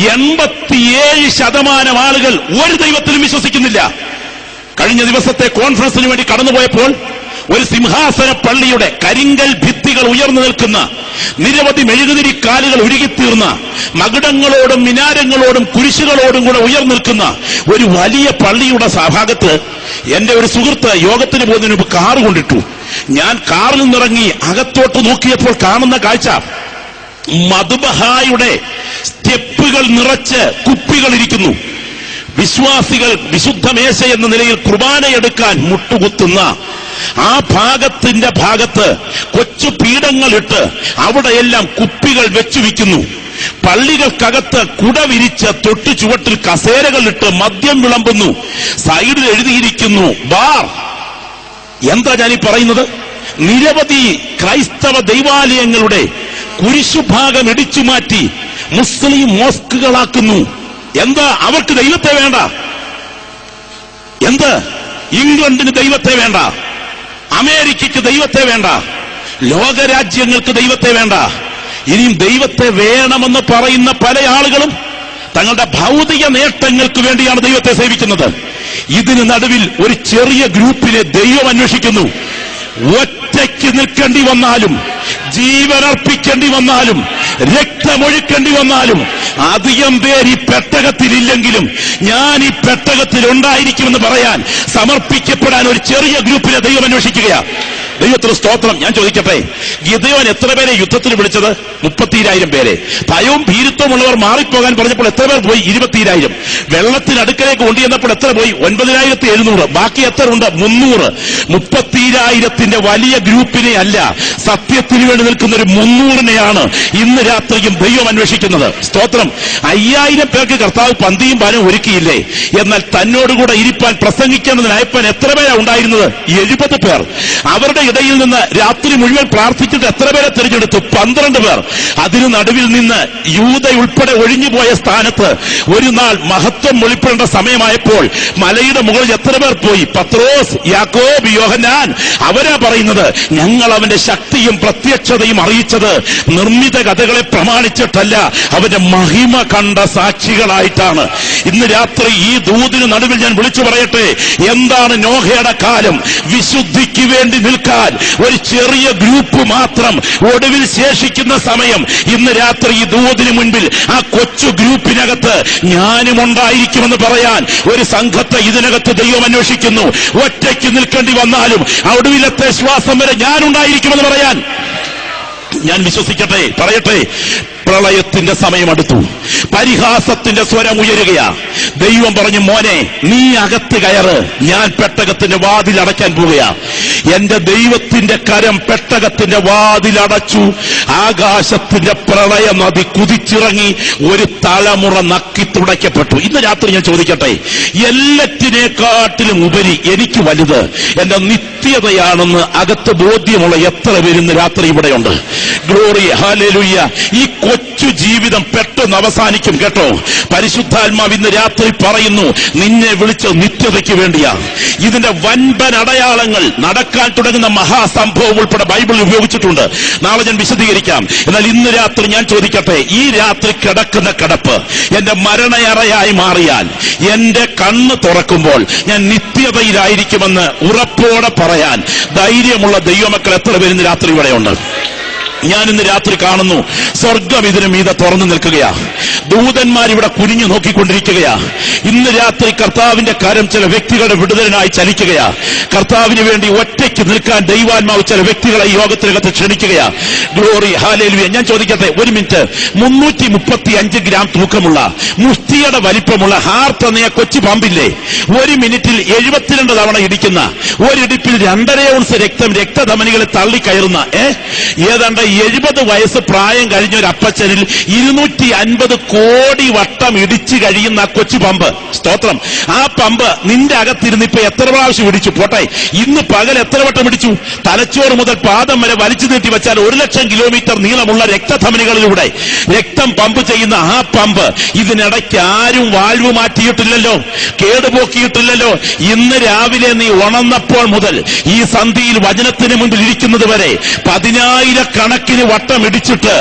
87% ആളുകൾ ഒരു ദൈവത്തിലും വിശ്വസിക്കുന്നില്ല. കഴിഞ്ഞ ദിവസത്തെ കോൺഫറൻസിന് വേണ്ടി കടന്നുപോയപ്പോൾ ഒരു സിംഹാസന പള്ളിയുടെ കരിങ്കൽ ഭിത്തികൾ ഉയർന്നു നിൽക്കുന്ന, നിരവധി മെഴുകുതിരിക്കാലുകൾ ഉരുകിത്തീർന്ന, മകുടങ്ങളോടും മിനാരങ്ങളോടും കുരിശുകളോടും കൂടെ ഉയർന്നു നിൽക്കുന്ന ഒരു വലിയ പള്ളിയുടെ ഭാഗത്ത് എന്റെ ഒരു സുഹൃത്ത് യോഗത്തിന് പോകുന്നതിന് മുമ്പ് കാറ് കൊണ്ടിട്ടു. ഞാൻ കാറിൽ നിന്നിറങ്ങി അകത്തോട്ട് നോക്കിയപ്പോൾ കാണുന്ന കാഴ്ച, മദ്ബഹായുടെ സ്റ്റെപ്പുകൾ നിറച്ച് കുപ്പികൾ ഇരിക്കുന്നു. വിശ്വാസികൾ വിശുദ്ധ മേശ എന്ന നിലയിൽ കുർബാനയെടുക്കാൻ മുട്ടുകുത്തുന്ന ആ ഭാഗത്ത് കൊച്ചു പീഠങ്ങളിട്ട് അവിടെയെല്ലാം കുപ്പികൾ വെച്ചുവിക്കുന്നു. പള്ളികൾക്കകത്ത് കുട വിരിച്ച് തൊട്ടു ചുവട്ടിൽ കസേരകളിട്ട് മദ്യം വിളമ്പുന്നു. സൈഡിൽ എഴുതിയിരിക്കുന്നു ബാർ. എന്താ ഞാനീ പറയുന്നത്? നിരവധി ക്രൈസ്തവ ദൈവാലയങ്ങളുടെ കുരിശുഭാഗം ഇടിച്ചുമാറ്റി മുസ്ലിം മോസ്കുകളാക്കുന്നു. എന്താ? അവർക്ക് ദൈവത്തെ വേണ്ട. എന്ത്? ഇംഗ്ലണ്ടിന് ദൈവത്തെ വേണ്ട, അമേരിക്കയ്ക്ക് ദൈവത്തെ വേണ്ട, ലോകരാജ്യങ്ങൾക്ക് ദൈവത്തെ വേണ്ട. ഇനിയും ദൈവത്തെ വേണമെന്ന് പറയുന്ന പല ആളുകളും തങ്ങളുടെ ഭൗതിക നേട്ടങ്ങൾക്ക് വേണ്ടിയാണ് ദൈവത്തെ സേവിക്കുന്നത്. ഇതിന് നടുവിൽ ഒരു ചെറിയ ഗ്രൂപ്പിനെ ദൈവം അന്വേഷിക്കുന്നു. ഒറ്റയ്ക്ക് നിൽക്കേണ്ടി വന്നാലും, ജീവനർപ്പിക്കേണ്ടി വന്നാലും, രക്തമൊഴുക്കേണ്ടി വന്നാലും, അധികം പേര് ഈ പെട്ടകത്തിലില്ലെങ്കിലും ഞാൻ ഈ പെട്ടകത്തിൽ ഉണ്ടായിരിക്കുമെന്ന് പറയാൻ സമർപ്പിക്കപ്പെടാൻ ഒരു ചെറിയ ഗ്രൂപ്പിനെ ദൈവം അന്വേഷിക്കുകയാണ്. ദൈവത്തിന് സ്തോത്രം. ഞാൻ ചോദിക്കട്ടെ, ഗിദെയോൻ എത്ര പേരെ യുദ്ധത്തിന് വിളിച്ചത്? 30,000 പേരെ. ഭയവും ഭീരുത്വമുള്ളവർ മാറിപ്പോകാൻ പറഞ്ഞപ്പോൾ എത്ര പേർ പോയി? 20,000. വെള്ളത്തിനടുക്കലേക്ക് കൊണ്ടുവന്നപ്പോൾ എത്ര പോയി? 9,700. ബാക്കി എത്ര ഉണ്ട്? 300. 30,000ന്റെ വലിയ ഗ്രൂപ്പിനെ അല്ല, സത്യത്തിന് വേണ്ടി നിൽക്കുന്ന ഒരു 300നെയാണ് ഇന്ന് രാത്രിയും ദൈവം അന്വേഷിക്കുന്നത്. സ്തോത്രം. 5,000 പേർക്ക് കർത്താവ് പന്തിയും പാനും ഒരുക്കിയില്ലേ? എന്നാൽ തന്നോടുകൂടെ ഇരിപ്പാൻ പ്രസംഗിക്കുന്നതിനയപ്പാൻ എത്ര പേരാ ഉണ്ടായിരുന്നത്? 70 പേർ. അവരുടെ ഇടയിൽ നിന്ന് രാത്രി മുഴുവൻ പ്രാർത്ഥിച്ചിട്ട് എത്ര പേരെ തിരഞ്ഞെടുത്തു? 12 പേർ. അതിനു നടുവിൽ നിന്ന് യൂദ ഉൾപ്പെടെ ഒഴിഞ്ഞുപോയ സ്ഥാനത്ത് ഒരു നാൾ മഹത്വം വെളിപ്പെടേണ്ട സമയമായപ്പോൾ മലയുടെ മുകളിൽ എത്ര പേർ പോയി? പത്രോസ്, യാക്കോബ്, യോഹന്നാൻ. അവരാ പറയുന്നത്, ഞങ്ങൾ അവന്റെ ശക്തിയും പ്രത്യക്ഷതയും അറിയിച്ചത് നിർമ്മിത കഥകളെ പ്രമാണിച്ചിട്ടല്ല, അവന്റെ മഹിമ കണ്ട സാക്ഷികളായിട്ടാണ്. ഇന്ന് രാത്രി ഈ ദൂതിന് നടുവിൽ ഞാൻ വിളിച്ചു പറയട്ടെ, എന്താണ് നോഹയുടെ കാലം? വിശുദ്ധിക്ക് വേണ്ടി നിൽക്കാൻ ഒരു ചെറിയ ഗ്രൂപ്പ് മാത്രം ഒടുവിൽ ശേഷിക്കുന്ന സമയം. ഇന്ന് രാത്രി ഈ ദൂതിന് മുൻപിൽ ആ കൊച്ചു ഗ്രൂപ്പിനകത്ത് ഞാനും ഉണ്ടായിരിക്കുമെന്ന് പറയാൻ ഒരു സംഘത്തെ ഇതിനകത്ത് ദൈവം അന്വേഷിക്കുന്നു. ഒറ്റയ്ക്ക് നിൽക്കേണ്ടി വന്നാലും ഒടുവിലത്തെ ശ്വാസം വരെ ഞാനുണ്ടായിരിക്കുമെന്ന് പറയാൻ ഞാൻ വിശ്വസിക്കട്ടെ, പറയട്ടെ, പ്രളയത്തിന്റെ സമയം അടുത്തു. പരിഹാസത്തിന്റെ സ്വരം ഉയരുകയാ. ദൈവം പറഞ്ഞു, മോനെ നീ അകത്ത് കയറ്, ഞാൻ പെട്ടകത്തിന്റെ വാതിൽ അടയ്ക്കാൻ പോവുകയാ. എന്റെ ദൈവത്തിന്റെ കരം പെട്ടകത്തിന്റെ വാതിൽ അടച്ചു. ആകാശത്തിന്റെ പ്രളയ നദി കുതിച്ചിറങ്ങി ഒരു തലമുറ നക്കി തുടയ്ക്കപ്പെട്ടു. ഇന്ന് രാത്രി ഞാൻ ചോദിക്കട്ടെ, എല്ലാറ്റിനേക്കാട്ടിലും ഉപരി എനിക്ക് വലുത് എന്റെ നിത്യതയാണെന്ന് അകത്ത് ബോധ്യമുള്ള എത്ര പേര് ഇന്ന് രാത്രി ഇവിടെയുണ്ട്? Glory, hallelujah. ഈ കൊച്ചു ജീവിതം പെട്ടെന്ന് അവസാനിക്കും കേട്ടോ. പരിശുദ്ധാത്മാവ് ഇന്ന് രാത്രി പറയുന്നു, നിന്നെ വിളിച്ച് നിത്യതയ്ക്ക് വേണ്ടിയാ. ഇതിന്റെ വൻപൻ അടയാളങ്ങൾ നടക്കാൻ തുടങ്ങുന്ന മഹാസംഭവം ഉൾപ്പെടെ ബൈബിൾ ഉപയോഗിച്ചിട്ടുണ്ട്. നാളെ ഞാൻ വിശദീകരിക്കാം. എന്നാൽ ഇന്ന് രാത്രി ഞാൻ ചോദിക്കട്ടെ, ഈ രാത്രി കിടക്കുന്ന കിടപ്പ് എന്റെ മരണയറയായി മാറിയാൽ എന്റെ കണ്ണ് തുറക്കുമ്പോൾ ഞാൻ നിത്യതയിലായിരിക്കുമെന്ന് ഉറപ്പോടെ പറയാൻ ധൈര്യമുള്ള ദൈവമക്കൾ എത്ര പേര് ഇന്ന് രാത്രി ഇവിടെയുണ്ട്? ഞാൻ ഇന്ന് രാത്രി കാണുന്നു, സ്വർഗം ഇതിനു മീതെ തുറന്നു നിൽക്കുകയാ. ദൂതന്മാരിവിടെ കുനിഞ്ഞു നോക്കിക്കൊണ്ടിരിക്കുകയാ. ഇന്ന് രാത്രി കർത്താവിന്റെ കരം ചില വ്യക്തികളുടെ വിടുതലിനായി ചലിക്കുകയാ. കർത്താവിന് വേണ്ടി ഒറ്റയ്ക്ക് നിൽക്കാൻ ദൈവാത്മാവ് ചില വ്യക്തികളെ യോഗത്തിനകത്ത് ക്ഷണിക്കുകയാ. Glory, hallelujah. ഞാൻ ചോദിക്കട്ടെ, ഒരു മിനിറ്റ്, 335 ഗ്രാം തൂക്കമുള്ള മുഷ്ടിയുടെ വലിപ്പമുള്ള ഹാർട്ട് എന്ന കൊച്ചു പമ്പില്ലേ, ഒരു മിനിറ്റിൽ 72 തവണ ഇടിക്കുന്ന, ഒരിടിപ്പിൽ 2.5 ഔൺസ് രക്തം രക്തധമനികളെ തള്ളിക്കയറുന്ന ഏതാണ്ട് 70 വയസ്സ് പ്രായം കഴിഞ്ഞ ഒരു അപ്പച്ചനിൽ 250 കോടി വട്ടം ഇടിച്ചു കഴിയുന്ന ആ കൊച്ചു പമ്പ്. സ്തോത്രം. ആ പമ്പ് നിന്റെ അകത്തിരുന്ന് ഇപ്പൊ എത്ര പ്രാവശ്യം ഇടിച്ചു? പോട്ടെ, ഇന്ന് പകൽ എത്ര വട്ടം ഇടിച്ചു? തലച്ചോറ് മുതൽ പാദം വരെ വലിച്ചു നീട്ടി വെച്ചാൽ 1,00,000 കിലോമീറ്റർ നീളമുള്ള രക്തധമനികളിലൂടെ രക്തം പമ്പ് ചെയ്യുന്ന ആ പമ്പ്, ഇതിനിടയ്ക്ക് ആരും വാൽവ് മാറ്റിയിട്ടില്ലല്ലോ, കേടുപോക്കിയിട്ടില്ലല്ലോ. ഇന്ന് രാവിലെ നീ ഉണർന്നപ്പോൾ മുതൽ ഈ സന്ധിയിൽ വചനത്തിന് മുൻപിൽ ഇരിക്കുന്നത് വരെ 10,000 വട്ടം ഇടിച്ചിട്ട്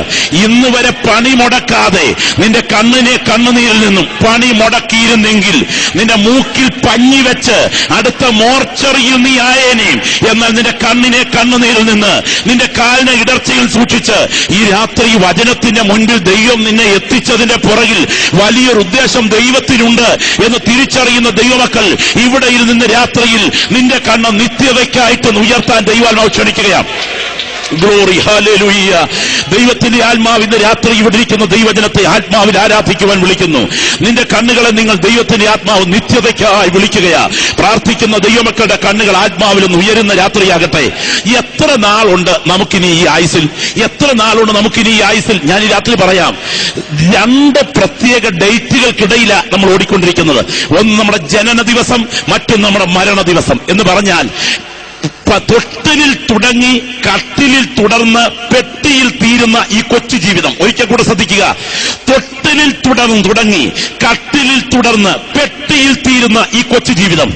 ഇന്ന് വരെ പണി മുടക്കാതെ നിന്റെ കണ്ണുനീരിൽ നിന്നും പണി മുടക്കിയിരുന്നെങ്കിൽ നിന്റെ മൂക്കിൽ പഞ്ഞി വെച്ച് അടുത്ത മോർച്ചറിയിൽ നീ ആയേനെയും. എന്നാൽ നിന്റെ കണ്ണുനീരിൽ നിന്ന് നിന്റെ കാലിനെ ഇടർച്ചയിൽ സൂക്ഷിച്ച് ഈ രാത്രി വചനത്തിന്റെ മുൻപിൽ ദൈവം നിന്നെ എത്തിച്ചതിന്റെ പുറകിൽ വലിയൊരു ഉദ്ദേശം ദൈവത്തിനുണ്ട് എന്ന് തിരിച്ചറിയുന്ന ദൈവമക്കൾ ഇവിടെ ഇരുന്ന് രാത്രിയിൽ നിന്റെ കണ്ണ് നിത്യതയ്ക്കായിട്ട് ഉയർത്താൻ ദൈവാത്മാവ് ക്ഷണിക്കുകയാണ്. Glory, hallelujah. ദൈവത്തിന്റെ ആത്മാവ് ഇന്ന് രാത്രി ഇവിടെ ഇരിക്കുന്ന ദൈവജനത്തെ ആത്മാവിൽ ആരാധിക്കുവാൻ വിളിക്കുന്നു. നിന്റെ കണ്ണുകളെ നിങ്ങൾ ദൈവത്തിന്റെ ആത്മാവ് നിത്യതയ്ക്കായി വിളിക്കുകയാ. പ്രാർത്ഥിക്കുന്ന ദൈവമക്കളുടെ കണ്ണുകൾ ആത്മാവിലൊന്ന് ഉയരുന്ന രാത്രിയാകട്ടെ. എത്ര നാളുണ്ട് നമുക്കിനി ഈ ആയുസിൽ? എത്ര നാളുണ്ട് നമുക്കിനി ഈ ആയുസിൽ? ഞാൻ ഈ രാത്രി പറയാം, 2 പ്രത്യേക ഡേറ്റുകൾക്കിടയിലാണ് നമ്മൾ ഓടിക്കൊണ്ടിരിക്കുന്നത്. ഒന്ന് നമ്മുടെ ജനന ദിവസം, മറ്റൊന്ന് നമ്മുടെ മരണ ദിവസം. എന്ന് പറഞ്ഞാൽ തൊട്ടിലിൽ തുടങ്ങി കട്ടിലിൽ തുടർന്ന് പെട്ടിയിൽ തീരുന്ന ഈ കൊച്ചു ജീവിതം. ഒരിക്കൽ കൂടെ ശ്രദ്ധിക്കുക, തൊട്ടിലിൽ തുടങ്ങി കട്ടിലിൽ തുടർന്ന് പെട്ടിയിൽ തീരുന്ന ഈ കൊച്ചു ജീവിതം.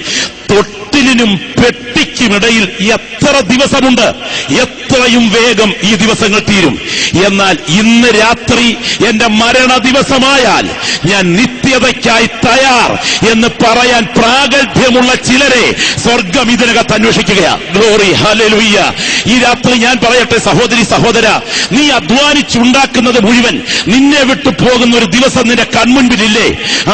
തൊട്ടിലിനും പെട്ടിക്കുമിടയിൽ എത്ര ദിവസമുണ്ട്? എത്രയും വേഗം ഈ ദിവസങ്ങൾ തീരും. എന്നാൽ ഇന്ന് രാത്രി എന്റെ മരണ ദിവസമായാൽ ഞാൻ നിത്യതയ്ക്കായി തയ്യാർ എന്ന് പറയാൻ പ്രാഗൽഭ്യമുള്ള ചിലരെ സ്വർഗം ഇതിനകത്ത് അന്വേഷിക്കുകയാണ്. Glory, hallelujah. ഈ രാത്രി ഞാൻ പറയട്ടെ, സഹോദരി സഹോദര, നീ അധ്വാനിച്ചുണ്ടാക്കുന്നത് മുഴുവൻ നിന്നെ വിട്ടു പോകുന്ന ഒരു ദിവസം നിന്റെ കൺമുൻപിലില്ലേ?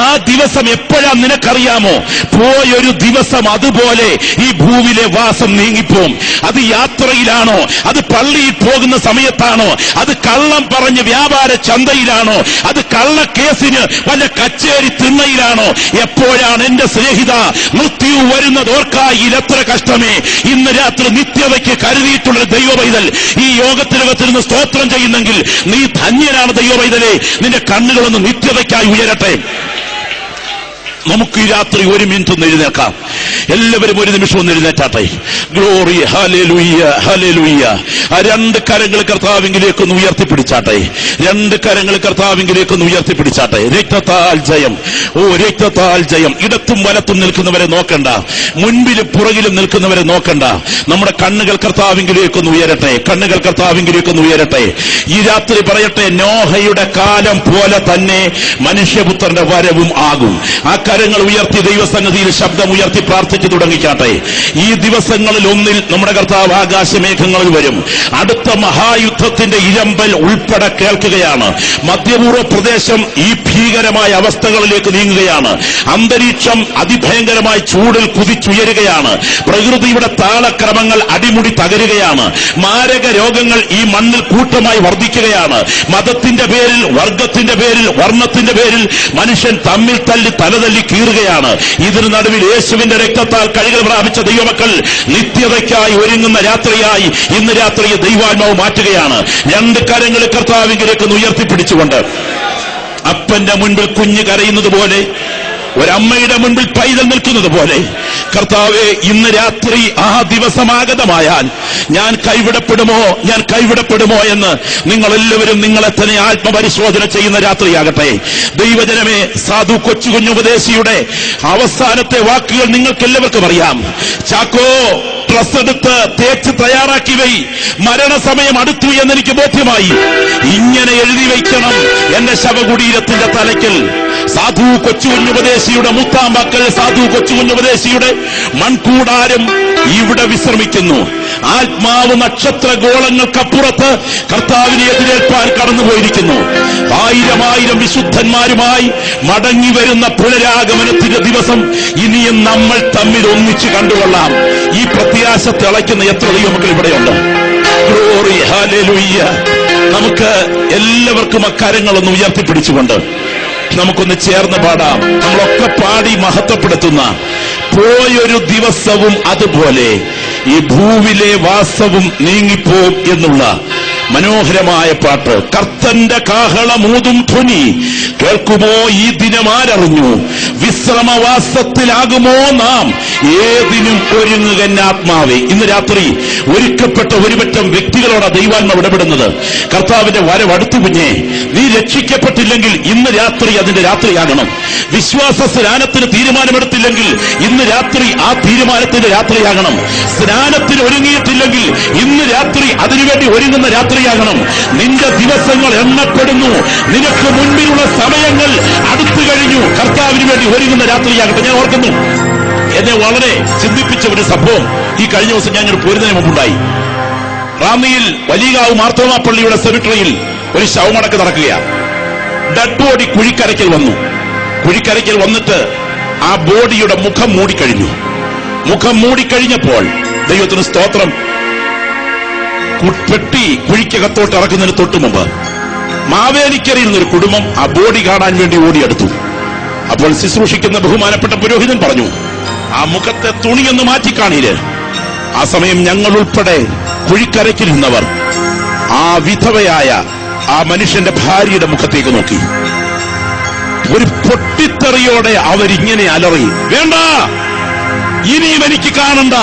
ആ ദിവസം എപ്പോഴാ നിനക്കറിയാമോ? പോയൊരു ദിവസം അതുപോലെ ഈ ഭൂമിയിലെ വാസം നീങ്ങിപ്പോവും. അത് യാത്രയിലാണോ? അത് പള്ളിയിൽ പോകുന്ന സമയത്താണോ? അത് കള്ളം പറഞ്ഞ് വ്യാപാര ചന്തയിലാണോ? അത് കള്ളക്കേസിന് വല്ല കച്ചേരി തിണ്ണയിലാണോ? എപ്പോഴാണ് എന്റെ സ്നേഹിത മൃത്യു വരുന്നത് ഓർക്കായി എത്ര കഷ്ടമേ. ഇന്ന് രാത്രി നിത്യതയ്ക്ക് കരുതിയിട്ടുള്ള ദൈവ പൈതൽ ഈ യോഗത്തിനകത്തിരുന്ന് സ്തോത്രം ചെയ്യുന്നെങ്കിൽ നീ ധന്യനാണ് ദൈവ പൈതലേ. നിന്റെ കണ്ണുകളൊന്ന് നിത്യതയ്ക്കായി ഉയരട്ടെ. നമുക്ക് ഈ രാത്രി 1 മിനിറ്റ് ഒന്ന് എഴുന്നേൽക്കാം. എല്ലാവരും 1 നിമിഷം ഒന്ന് എഴുന്നേറ്റാട്ടെ. Glory, hallelujah, hallelujah. ആ 2 കരങ്ങൾ കർത്താവിങ്കിലേക്കൊന്ന് ഉയർത്തിപ്പിടിച്ചാട്ടെ. 2 കരങ്ങൾ കർത്താവിങ്കിലേക്കൊന്ന് ഉയർത്തിപ്പിടിച്ചാട്ടെ. രക്തത്താൽ ജയം, ഓ രക്തത്താൽ ജയം. ഇടത്തും വലത്തും നിൽക്കുന്നവരെ നോക്കണ്ട, മുൻപിലും പുറകിലും നിൽക്കുന്നവരെ നോക്കണ്ട. നമ്മുടെ കണ്ണുകൾ കർത്താവിങ്കിലേക്കൊന്ന് ഉയരട്ടെ. കണ്ണുകൾ കർത്താവിങ്കിലേക്കൊന്ന് ഉയരട്ടെ. ഈ രാത്രി പറയട്ടെ, നോഹയുടെ കാലം പോലെ തന്നെ മനുഷ്യപുത്രന്റെ വരവും ആകും. ആ കരങ്ങൾ ഉയർത്തി ദൈവസന്നിധിയിൽ ശബ്ദം ഉയർത്തി പ്രാർത്ഥിച്ചു തുടങ്ങിക്കാട്ടെ. ഈ ദിവസങ്ങളിൽ ഒന്നിൽ നമ്മുടെ കർത്താവ് ആകാശമേഘങ്ങളിൽ വരും. അടുത്ത മഹായുദ്ധത്തിന്റെ ഇരമ്പൽ ഉൾപ്പെടെ കേൾക്കുകയാണ്. മധ്യപൂർവ്വ പ്രദേശം ഈ ഭീകരമായ അവസ്ഥകളിലേക്ക് നീങ്ങുകയാണ്. അന്തരീക്ഷം അതിഭയങ്കരമായ ചൂടിൽ കുതിച്ചുയരുകയാണ്. പ്രകൃതിയുടെ താളക്രമങ്ങൾ അടിമുടി തകരുകയാണ്. മാരക രോഗങ്ങൾ ഈ മണ്ണിൽ കൂട്ടമായി വർദ്ധിക്കുകയാണ്. മതത്തിന്റെ പേരിൽ, വർഗത്തിന്റെ പേരിൽ, വർണ്ണത്തിന്റെ പേരിൽ മനുഷ്യൻ തമ്മിൽ തല്ലി തലതല്ലി കീറുകയാണ്. ഇതിന് നടുവിൽ യേശുവിന്റെ രക്തത്താൽ കഴുകൽ പ്രാപിച്ച ദൈവമക്കൾ നിത്യതയ്ക്കായി ഒരുങ്ങുന്ന രാത്രിയായി ഇന്ന് രാത്രിയെ ദൈവാത്മാവ് മാറ്റുകയാണ്. രണ്ട് കരങ്ങൾ കർത്താവിലേക്ക് ഉയർത്തിപ്പിടിച്ചുകൊണ്ട് അപ്പന്റെ മുൻപിൽ കുഞ്ഞ് കരയുന്നത് പോലെ, ഒരമ്മയുടെ മുൻപിൽ പൈതൽ നിൽക്കുന്നത് പോലെ, കർത്താവെ ഇന്ന് രാത്രി ആ ദിവസമാഗതമായാൽ ഞാൻ കൈവിടപ്പെടുമോ എന്ന് നിങ്ങളെല്ലാവരും നിങ്ങളെ തന്നെ ആത്മപരിശോധന ചെയ്യുന്ന രാത്രിയാകട്ടെ. ദൈവജനമേ, സാധു കൊച്ചുകുഞ്ഞുപദേശിയുടെ അവസാനത്തെ വാക്കുകൾ നിങ്ങൾക്കെല്ലാവർക്കും അറിയാം. ചാക്കോ, ഡ്രസ് എടുത്ത് തേച്ച് തയ്യാറാക്കി വൈ, മരണസമയം അടുത്തു എന്നെനിക്ക് ബോധ്യമായി. ഇങ്ങനെ എഴുതി വയ്ക്കണം എന്റെ ശവകുടീരത്തിന്റെ തലയ്ക്കൽ. സാധു കൊച്ചുകുഞ്ഞുപദേശിയുടെ മുത്താമ്പാക്കൽ സാധു കൊച്ചുകുഞ്ഞുപദേശിയുടെ മൺകൂടാരം ഇവിടെ വിശ്രമിക്കുന്നു. ആത്മാവ് നക്ഷത്രഗോളങ്ങൾക്കപ്പുറത്ത് കർത്താവിനെ എതിരേൽപ്പാൻ കടന്നുപോയിരിക്കുന്നു. ആയിരം വിശുദ്ധന്മാരുമായി മടങ്ങി വരുന്ന പുനരാഗമനത്തിന്റെ ദിവസം ഇനിയും നമ്മൾ തമ്മിൽ ഒന്നിച്ചു കണ്ടുകൊള്ളാം. ഈ പ്രത്യാശ തിളയ്ക്കുന്ന എത്ര ദൈവമക്കൾ ഇവിടെയുണ്ട്. Glory, hallelujah. നമുക്ക് എല്ലാവർക്കും അക്കാര്യങ്ങളൊന്ന് ഉയർത്തിപ്പിടിച്ചുകൊണ്ട് നമുക്കൊന്ന് ചേർന്ന് പാടാം. നമ്മളൊക്കെ പാടി മഹത്വപ്പെടുത്തുന്ന പോയൊരു ദിവസവും അതുപോലെ ഈ ഭൂവിലെ വാസവും നീങ്ങിപ്പോകും എന്നുള്ള മനോഹരമായ പാട്ട്. കർത്തന്റെ കാഹളമൂതും ധ്വനി കേൾക്കുമോ ഈ ദിനമാരറിഞ്ഞു, വിശ്രമവാസത്തിലാകുമോ നാം, ഏതിനും ഒരുങ്ങുക ആത്മാവേ. ഇന്ന് രാത്രി ഒരുക്കപ്പെട്ട ഒരുപറ്റം വ്യക്തികളോട് ദൈവാത്മാവ് ഇടപെടുന്നത്. കർത്താവിന്റെ വരവടുത്തു കുഞ്ഞേ, നീ രക്ഷിക്കപ്പെട്ടില്ലെങ്കിൽ ഇന്ന് രാത്രി അതിന്റെ രാത്രിയാകണം. വിശ്വാസ സ്നാനത്തിന് തീരുമാനമെടുത്തില്ലെങ്കിൽ ഇന്ന് രാത്രി ആ തീരുമാനത്തിന്റെ രാത്രിയാകണം. സ്നാനത്തിന് ഒരുങ്ങിയിട്ടില്ലെങ്കിൽ ഇന്ന് രാത്രി അതിനുവേണ്ടി ഒരുങ്ങുന്ന രാത്രിയാകണം. നിന്റെ ദിവസങ്ങൾ എണ്ണപ്പെടുന്നു. നിനക്ക് മുൻപിലുള്ള സമയങ്ങൾ അടുത്തു കഴിഞ്ഞു. കർത്താവിന് വേണ്ടി ഒരുങ്ങുന്ന രാത്രിയാകട്ടെ. ഞാൻ ഓർക്കുന്നു, എന്നെ വളരെ ചിന്തിപ്പിച്ച ഒരു സംഭവം ഈ കഴിഞ്ഞ ദിവസം ഞാൻ പോരുന്നതിന് മുമ്പുണ്ടായി. റാന്നിയിൽ വലിയകാവ് മാർത്തോമാ പള്ളിയുടെ സെമിട്രിയിൽ ഒരു ശവമടക്ക് നടക്കുകയാണ്. ഡെഡ് ബോഡി കുഴിക്കരയ്ക്കൽ വന്നു. കുഴിക്കരയ്ക്കൽ വന്നിട്ട് ആ ബോഡിയുടെ മുഖം മൂടിക്കഴിഞ്ഞു. മുഖം മൂടിക്കഴിഞ്ഞപ്പോൾ ദൈവത്തിന് സ്തോത്രം, പെട്ടി കുഴിക്കകത്തോട്ട് ഇറക്കുന്നതിന് തൊട്ടു മുമ്പ് മാവേലിക്കരയിൽ നിന്നൊരു കുടുംബം ആ ബോഡി കാണാൻ വേണ്ടി ഓടിയെടുത്തു. അപ്പോൾ ശുശ്രൂഷിക്കുന്ന ബഹുമാനപ്പെട്ട പുരോഹിതൻ പറഞ്ഞു, ആ മുഖത്തെ തുണിയൊന്ന് മാറ്റിക്കാണീര്. ആ സമയം ഞങ്ങൾ ഉൾപ്പെടെ കുഴിക്കരയ്ക്കിരുന്നവർ ആ വിധവയായ ആ മനുഷ്യന്റെ ഭാര്യയുടെ മുഖത്തേക്ക് നോക്കി. ഒരു പൊട്ടിത്തെറിയോടെ അവരിങ്ങനെ അലറി, വേണ്ട, ഇനിയും എനിക്ക് കാണണ്ട.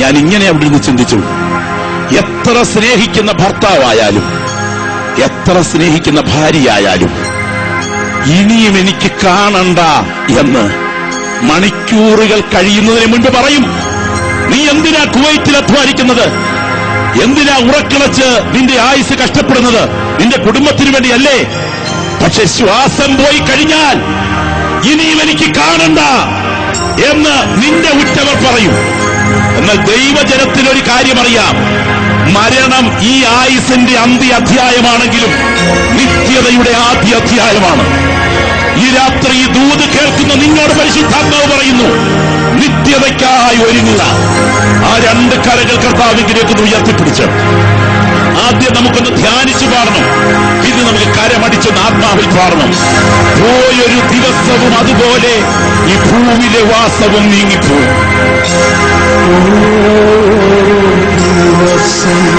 ഞാൻ ഇങ്ങനെ അവിടെ നിന്ന് ചിന്തിച്ചു, എത്ര സ്നേഹിക്കുന്ന ഭർത്താവായാലും എത്ര സ്നേഹിക്കുന്ന ഭാര്യയായാലും ഇനിയും എനിക്ക് കാണണ്ട എന്ന് മണിക്കൂറുകൾ കഴിയുന്നതിന് മുൻപ് പറയും. നീ എന്തിനാ കുവൈറ്റിൽ അധ്വാനിക്കുന്നത്? എന്തിനാ ഉറക്കിളച്ച് നിന്റെ ആയുസ് കഷ്ടപ്പെടുന്നത്? നിന്റെ കുടുംബത്തിന് വേണ്ടിയല്ലേ? പക്ഷെ ശ്വാസം പോയി കഴിഞ്ഞാൽ ഇനിയും എനിക്ക് കാണണ്ട എന്ന് നിന്റെ ഉറ്റവർ പറയും. എന്നാൽ ദൈവജനത്തിനൊരു കാര്യമറിയാം, മരണം ഈ ആയുസിന്റെ അന്ത്യ അധ്യായമാണെങ്കിലും നിത്യതയുടെ ആദ്യ അധ്യായമാണ്. ഈ രാത്രി ദൂത് കേൾക്കുന്ന നിന്നോട് പരിശുദ്ധാത്മാവ് പറയുന്നു, നിത്യതയ്ക്കായി ഒരുങ്ങുക. ആ രണ്ട് കരകൾ കർത്താവിലേക്ക് ഉയർത്തിപ്പിടിച്ച് ആദ്യം നമുക്കൊന്ന് ധ്യാനിച്ചു പാടണം, പിന്നെ നമുക്ക് കരമടിച്ചൊന്ന് ആത്മാവിൽ പാടണം. പോയൊരു ദിവസവും അതുപോലെ ഈ ഭൂമിയിലെ വാസവും നീങ്ങിപ്പോകും. ഭൂമിയിലെ വാസവും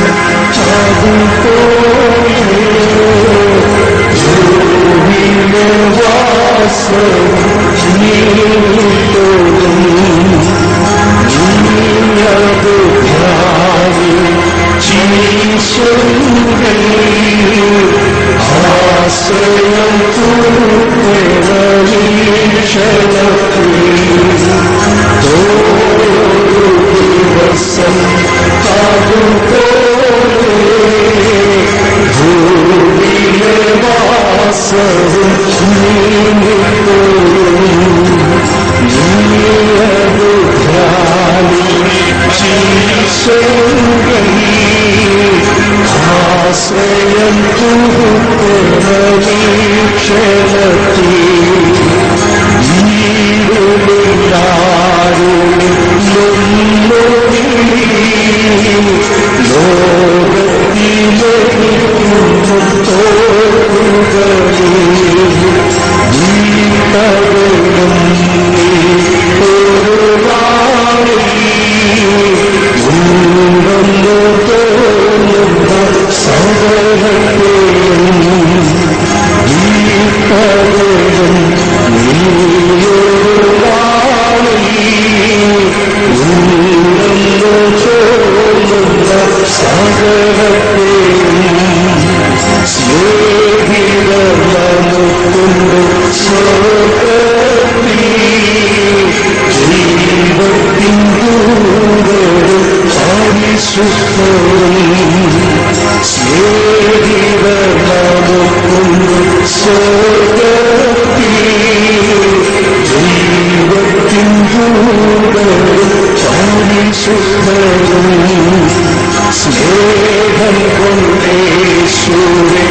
സ്നേഹം കൊണ്ടേശുവെ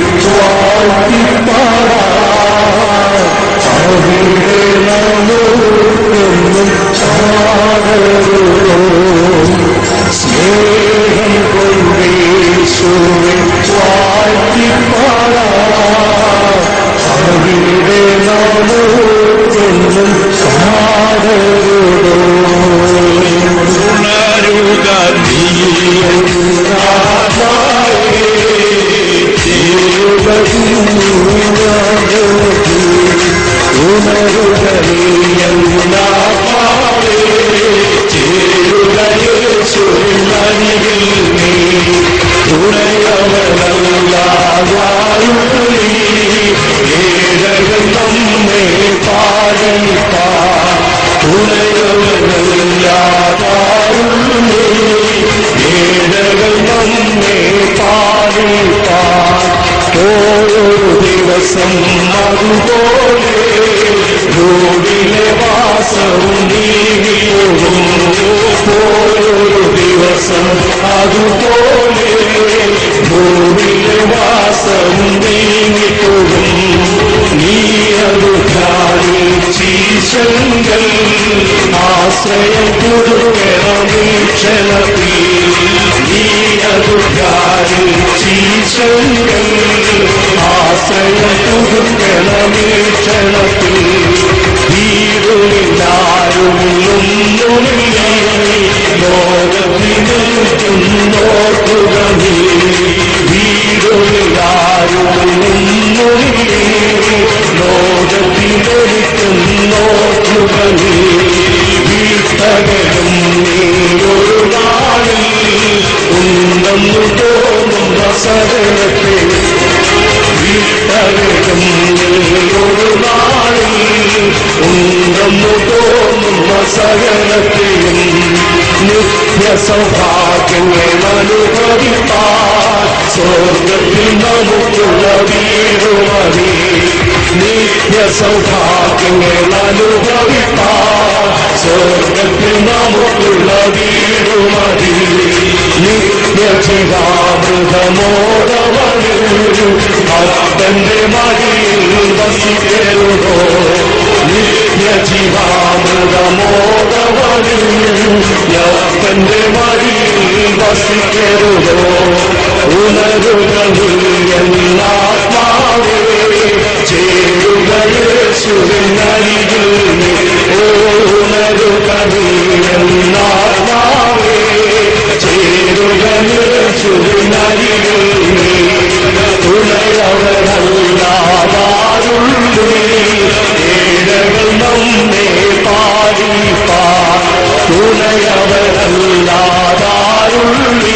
നമുക്കൊന്നും ചാടരുതോ സ്നേഹം കൊണ്ടേശുവെ അവിടെ നമുക്കൊന്നും ചാടരുതോ ദിവസം അതുപോലെ രോഗിലെ വാസവും നീങ്ങിപ്പോകും ഓരോ ദിവസം അതുപോലെ രോഗിലെ വാസവും നീങ്ങിപ്പോകും നീ അത് ധ്യാനിച്ചീശങ്കൽ ആശ്രയം പുതുക്കണമീക്ഷണത്തിൽ നീ അത് ധ്യാനിച്ചീശങ്കൽ ആശ്രയം പുതുക്കണമീക്ഷണത്തിൽ വീടുമില്ലാരുമില്ല ലോകത്തിനോർക്കുക നീ വീടുമില്ലാരുമില്ല ലോകത്തിനൊരുക്കുന്നോർക്കുക നീ വീട്ടകലും നീയൊരു നാളിൽ ഉണ്ടെന്നു തോന്നുന്ന സകലത്തെ വീട്ടകലും നീയൊരു നാളിൽ ഉണ്ടെന്നു തോന്നുന്ന സകലത്തെയും നിത്യ സൗഭാഗ്യങ്ങൾ അനുഭവിപ്പാൻ സ്വർഗത്തിൽ നമുക്കുള്ള വീടുമതി നിത്യ സൗഭാഗ്യങ്ങൾ അനുഭവിപ്പാൻ സ്വർഗത്തിൽ നമുക്കുള്ള വീടുമതി നിത്യ ജീവാമൃതമോടവന് അപ്പന്റെ മടിയിൽ വസിക്കരുതോ നിത്യ ജീവാമൃതമോടവന് അപ്പന്റെ മടിയിൽ വസിക്കരുതോ ഉണരുകളിൽ എന്നാത്മാവേ ചേരുക യേശുവിനരികിൽ ഉണരുകളിൽ എന്നാത്മാവേ ചേരുക യേശുവിനരികിൽ തുണയവരല്ലാതാരുള്ളൂ ഏഴകൾ നമ്മെ പാടിപ്പാൻ തുണയവരല്ലാതാരുള്ളൂ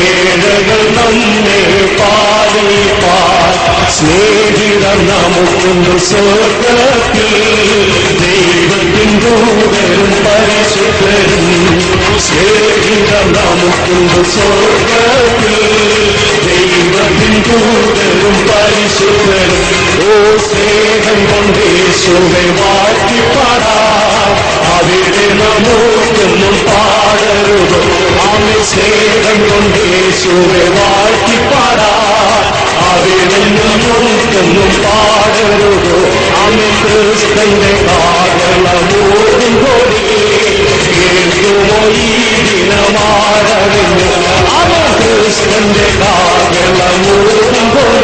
ഏഴകൾ നമ്മെ പാടിപ്പാൻ സ്നേഹിതർ നമുക്കുണ്ട് സ്വർഗത്തിൽ ദൈവത്തിൻ ദൂതരും പരിശുദ്ധരും സ്നേഹിതർ നമുക്കുണ്ട് സ്വർഗത്തിൽ ദൈവത്തിൻ ദൂതരും പരിശുദ്ധരും ഓ സ്നേഹം കൊണ്ട് യേശുവെ വാഴ്ത്തിപ്പാടാം അവിടെ നമുക്കൊന്നും പാടരുതോ ആമേ സ്നേഹം കൊണ്ട് യേശുവെ വാഴ്ത്തിപ്പാടാം അവിടെ നമുക്കൊന്നും പാടരുതോ ആമേ ക്രിസ്തന്റെ കാരണമോടുമ്പോൾ കേൾക്കുമോ ഈ ദിനമാരവിഞ്ഞു ആമേ ക്രിസ്തന്റെ കാരണമോടുമ്പോൾ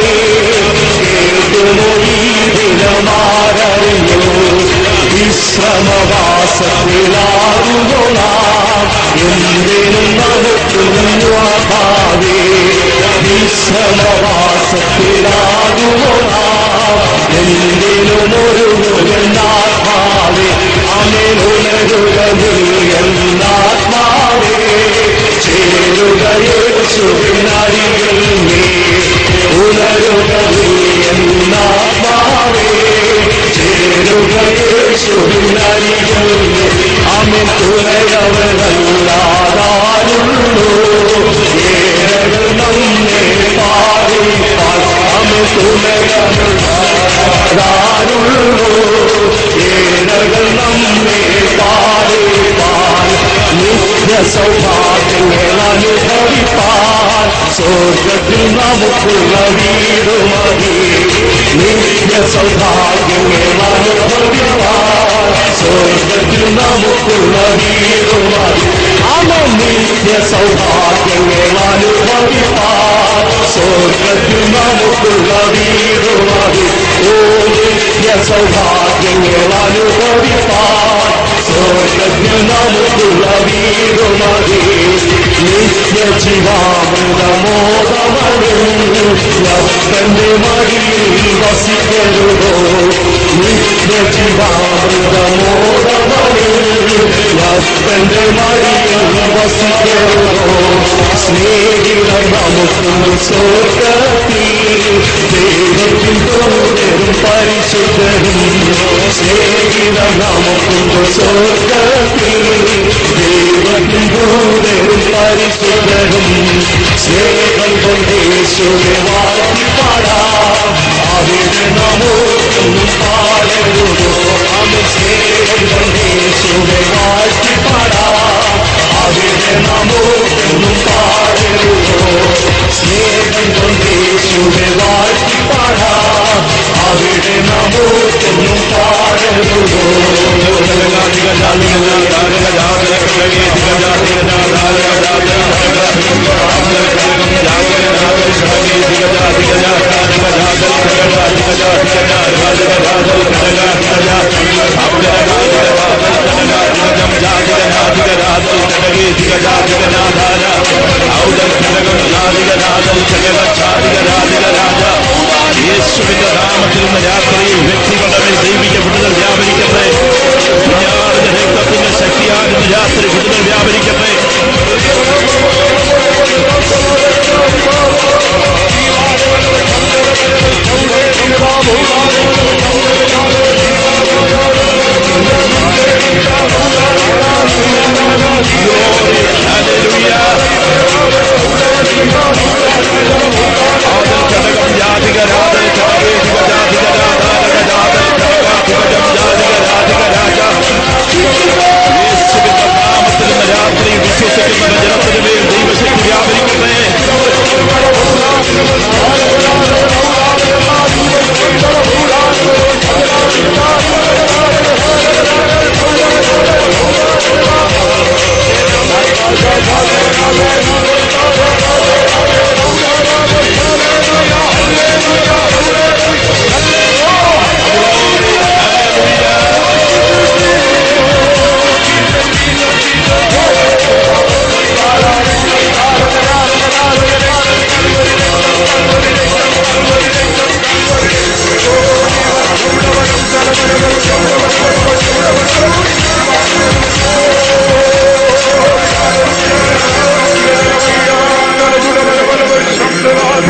കേൾക്കുമോ ഈ ദിനമാരവിഞ്ഞു വിശ്രമവാസത്തിലാകുകൊള്ളാം എന്തിനും നമുക്കുന്നു ഭാവേ വിശ്രമവാസത്തിലാകുകൊള്ളാം എന്തിനും ഒരു എന്നാത്മാവേ അമേലുണരുക നീ എന്നാത്മാവേ ചേരുക യേശുവിൻ തുണയവരല്ലാതാരുള്ളൂ. ഏഴകൾ നമ്മെ പാടിപ്പാൻ നമ്മെ തുണയവരല്ലാതാരുള്ളൂ. ഏഴകൾ നമ്മെ പാടിപ്പാൻ നിത്യ സൗഭാഗ്യങ്ങൾ അനുഭവിപ്പാൻ സ്വർഗത്തിൽ നമുക്കുള്ള വീട് മതി. നിത്യ സൗഭാഗ്യങ്ങൾ അനുഭവിപ്പാൻ സ്വർഗത്തിൽ നമുക്കുള്ള വീട് മതി. നിത്യ സൗഭാഗ്യങ്ങൾ അനുഭവിപ്പാൻ സ്വർഗത്തിൽ നമുക്കുള്ള വീട് മതി. ഓ നിത്യ സൗഭാഗ്യങ്ങൾ അനുഭവിപ്പാൻ സ്വർഗത്തിൽ നമുക്കുള്ള വീട് മതി. നിത്യ ജീവാമൃതമോദമണിന്റെ മടിയിൽ വസിക്കരുതോ. നിത്യ ജീവാമൃതമോദമണിന്റെ മടിയിൽ വസിക്കരുതോ. സ്നേഹിതർ നമുക്കുണ്ട് സ്വർഗത്തിൽ ദൈവത്തിൻ ദൂതരും പരിശുദ്ധരും. സ്നേഹിതർ നമുക്കുണ്ട് സ്വർഗത്തിൽ ദൈവത്തിൻ ദൂതരും പരിശുദ്ധരും. സ്നേഹം കൊണ്ട് യേശുവെ വാഴ്ത്തിപ്പാടാം. അവിടെ നമുക്കൊന്നും പാടരുതോ. അവൻ സ്നേഹം കൊണ്ട് യേശുവെ വാഴ്ത്തിപ്പാടാം. അവിടെ നമുക്കൊന്നും പാടരുതോ. സ്നേഹം കൊണ്ട് യേശുവെ വാഴ്ത്തിപ്പാടാം. അവിടെ നമുക്കൊന്നും പാടരുതോ. യേശുവിന്റെ നാമത്തിൽ ഇന്ന് രാത്രിയിൽ വ്യക്തികളുടെ മേൽ ദൈവിക വിടുതൽ വ്യാപരിക്കട്ടെ. രക്തത്തിന്റെ ശക്തിയാൽ ഇന്ന് രാത്രി വിടുതൽ വ്യാപരിക്കട്ടെ. വിശ്വസിക്കുന്ന ജനത്തിന് മേൽ ദൈവശക്തി വ്യാപരിക്കട്ടെ.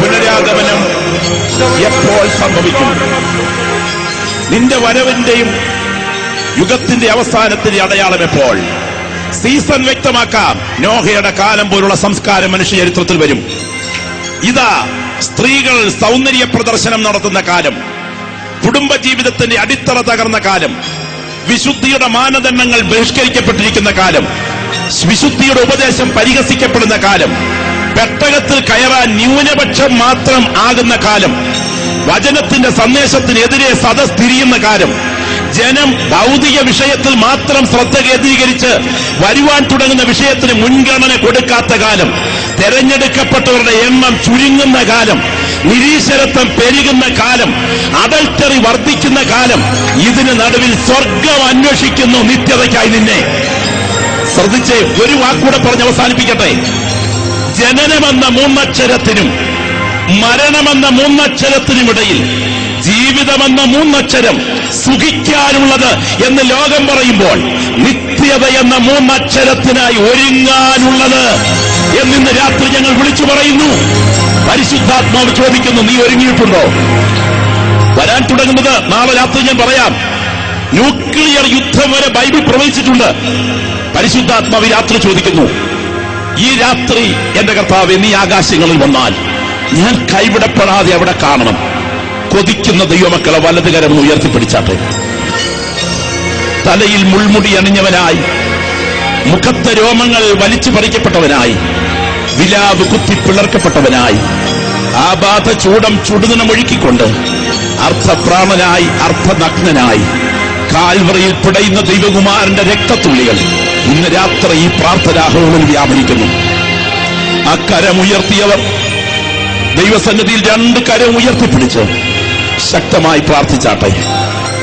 പുനരാഗമനം എപ്പോൾ സംഭവിക്കും? നിന്റെ വരവിന്റെയും യുഗത്തിന്റെ അവസാനത്തിന്റെ അടയാളം എപ്പോൾ? സീസൺ വ്യക്തമാക്കാം. നോഹയുടെ കാലം പോലുള്ള സംസ്കാരം മനുഷ്യ ചരിത്രത്തിൽ വരും. ഇതാ സ്ത്രീകൾ സൗന്ദര്യ പ്രദർശനം നടത്തുന്ന കാലം, കുടുംബജീവിതത്തിന്റെ അടിത്തറ തകർന്ന കാലം, വിശുദ്ധിയുടെ മാനദണ്ഡങ്ങൾ ബഹിഷ്കരിക്കപ്പെട്ടിരിക്കുന്ന കാലം, വിശുദ്ധിയുടെ ഉപദേശം പരിഹസിക്കപ്പെടുന്ന കാലം, പെട്ടകത്തിൽ കയറാൻ ന്യൂനപക്ഷം മാത്രം ആകുന്ന കാലം, വചനത്തിന്റെ സന്ദേശത്തിനെതിരെ സദസ് തിരിയുന്ന കാലം, ജനം ഭൗതിക വിഷയത്തിൽ മാത്രം ശ്രദ്ധ കേന്ദ്രീകരിച്ച് വരുവാൻ തുടങ്ങുന്ന വിഷയത്തിന് മുൻഗണന കൊടുക്കാത്ത കാലം, തെരഞ്ഞെടുക്കപ്പെട്ടവരുടെ എണ്ണം ചുരുങ്ങുന്ന കാലം, നിരീശ്വരത്വം പെരുകുന്ന കാലം, അഡൽട്ടറി വർദ്ധിക്കുന്ന കാലം. ഇതിന് നടുവിൽ സ്വർഗം അന്വേഷിക്കുന്നു നിത്യതയ്ക്കായി നിന്നെ. ശ്രദ്ധിച്ച് ഒരു വാക്കൂടെ പറഞ്ഞ് അവസാനിപ്പിക്കട്ടെ. ജനനമെന്ന മൂന്നക്ഷരത്തിനും മരണമെന്ന മൂന്നക്ഷരത്തിനുമിടയിൽ ജീവിതമെന്ന മൂന്നക്ഷരം സുഖിക്കാനുള്ളത് എന്ന് ലോകം പറയുമ്പോൾ നിത്യത എന്ന മൂന്നക്ഷരത്തിനായി ഒരുങ്ങാനുള്ളത് എന്നിന്ന് രാത്രി ഞങ്ങൾ വിളിച്ചു പറയുന്നു. പരിശുദ്ധാത്മാവ് ചോദിക്കുന്നു, നീ ഒരുങ്ങിയിട്ടുണ്ടോ? വരാൻ തുടങ്ങുന്നത് നാളെ രാത്രി ഞാൻ പറയാം. ന്യൂക്ലിയർ യുദ്ധം വരെ ബൈബിൾ പ്രവചിച്ചിട്ടുണ്ട്. പരിശുദ്ധാത്മാവ് രാത്രി ചോദിക്കുന്നു, ഈ രാത്രി എന്റെ കർത്താവേ നീ ആകാശങ്ങളിൽ വന്നാൽ ഞാൻ കൈവിടപ്പെടാതെ അവിടെ കാണണം. കൊതിക്കുന്ന ദൈവമക്കളെ വലതുകരം ഉയർത്തിപ്പിടിച്ചാട്ടെ. തലയിൽ മുൾമുടി അണിഞ്ഞവനായി, മുഖത്തെ രോമങ്ങൾ വലിച്ചു പറിക്കപ്പെട്ടവനായി, വിലാവ് കുത്തി പിളർക്കപ്പെട്ടവനായി, ആബാധ ചൂടം ചുടുനിണമൊഴുക്കിക്കൊണ്ട് അർത്ഥപ്രാണനായി അർത്ഥനഗ്നനായി കാൽവറിയിൽ പിടയുന്ന ദൈവകുമാരന്റെ രക്തത്തുള്ളികൾ ഇന്ന് രാത്രി ഈ പ്രാർത്ഥനാ ഹാളിൽ വ്യാപരിക്കുന്നു. ആ കരമുയർത്തിയവർ ദൈവസന്നിധിയിൽ 2 കരം ഉയർത്തിപ്പിടിച്ച് ശക്തമായി പ്രാർത്ഥിച്ചാട്ടെ.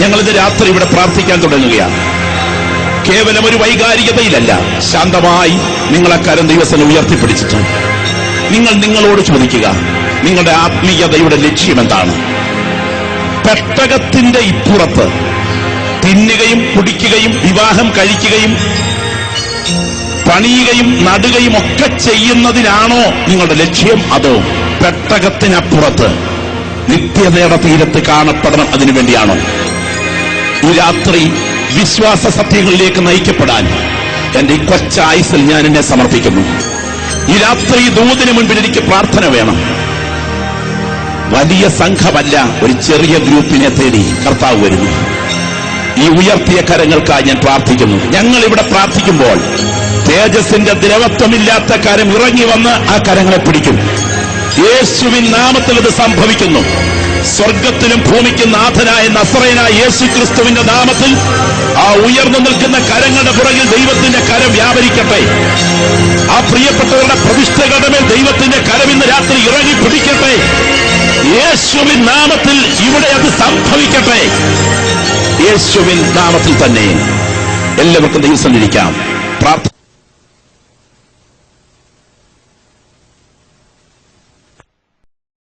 ഞങ്ങളിത് രാത്രി ഇവിടെ പ്രാർത്ഥിക്കാൻ തുടങ്ങുകയാണ്. കേവലം ഒരു വൈകാരികതയിലല്ല, ശാന്തമായി നിങ്ങൾ ആ കരം ദൈവസന്നിധി ഉയർത്തിപ്പിടിച്ചിട്ട് നിങ്ങൾ നിങ്ങളോട് ചോദിക്കുക, നിങ്ങളുടെ ആത്മീയതയുടെ ലക്ഷ്യം എന്താണ്? പെട്ടകത്തിന്റെ ഇപ്പുറത്ത് തിന്നുകയും കുടിക്കുകയും വിവാഹം കഴിക്കുകയും പണിയുകയും നടുകയും ഒക്കെ ചെയ്യുന്നതിനാണോ നിങ്ങളുടെ ലക്ഷ്യം? അതോ പെട്ടകത്തിനപ്പുറത്ത് നിത്യതയുടെ തീരത്ത് കാണപ്പെടണം അതിനുവേണ്ടിയാണോ? ഈ രാത്രി വിശ്വാസ സത്യങ്ങളിലേക്ക് നയിക്കപ്പെടാൻ എന്റെ ഈ കൊച്ചായുസിൽ ഞാൻ എന്നെ സമർപ്പിക്കുന്നു. ഈ രാത്രി ദൂതിന് മുൻപിൽ എനിക്ക് പ്രാർത്ഥന വേണം. വലിയ സംഘമല്ല, ഒരു ചെറിയ ഗ്രൂപ്പിനെ തേടി കർത്താവ് വരുന്നു. ഈ ഉയർത്തിയ കരങ്ങൾക്കായി ഞാൻ പ്രാർത്ഥിക്കുന്നു. ഞങ്ങൾ ഇവിടെ പ്രാർത്ഥിക്കുമ്പോൾ തേജസ്സിന്റെ ദ്രവത്വമില്ലാത്ത കരം ഇറങ്ങി വന്ന് ആ കരങ്ങളെ പിടിക്കും. യേശുവിൻ നാമത്തിൽ ഇത് സംഭവിക്കുന്നു. സ്വർഗത്തിലും ഭൂമിക്കും നാഥനായ നസറേയനായ യേശു ക്രിസ്തുവിന്റെ നാമത്തിൽ ആ ഉയർന്നു നിൽക്കുന്ന കരങ്ങളുടെ പുറകിൽ ദൈവത്തിന്റെ കരം വ്യാപരിക്കട്ടെ. ആ പ്രിയപ്പെട്ടവരുടെ പ്രതിഷ്ഠകളുടെ മേൽ ദൈവത്തിന്റെ കരം ഇന്ന് രാത്രി ഇറങ്ങി പിടിക്കട്ടെ. യേശുവിൻ നാമത്തിൽ ഇവിടെ അത് സംഭവിക്കട്ടെ. യേശുവിൻ നാമത്തിൽ തന്നെ എല്ലാവർക്കും ദൈവം സന്നിധിക്കാം. പ്രാർത്ഥന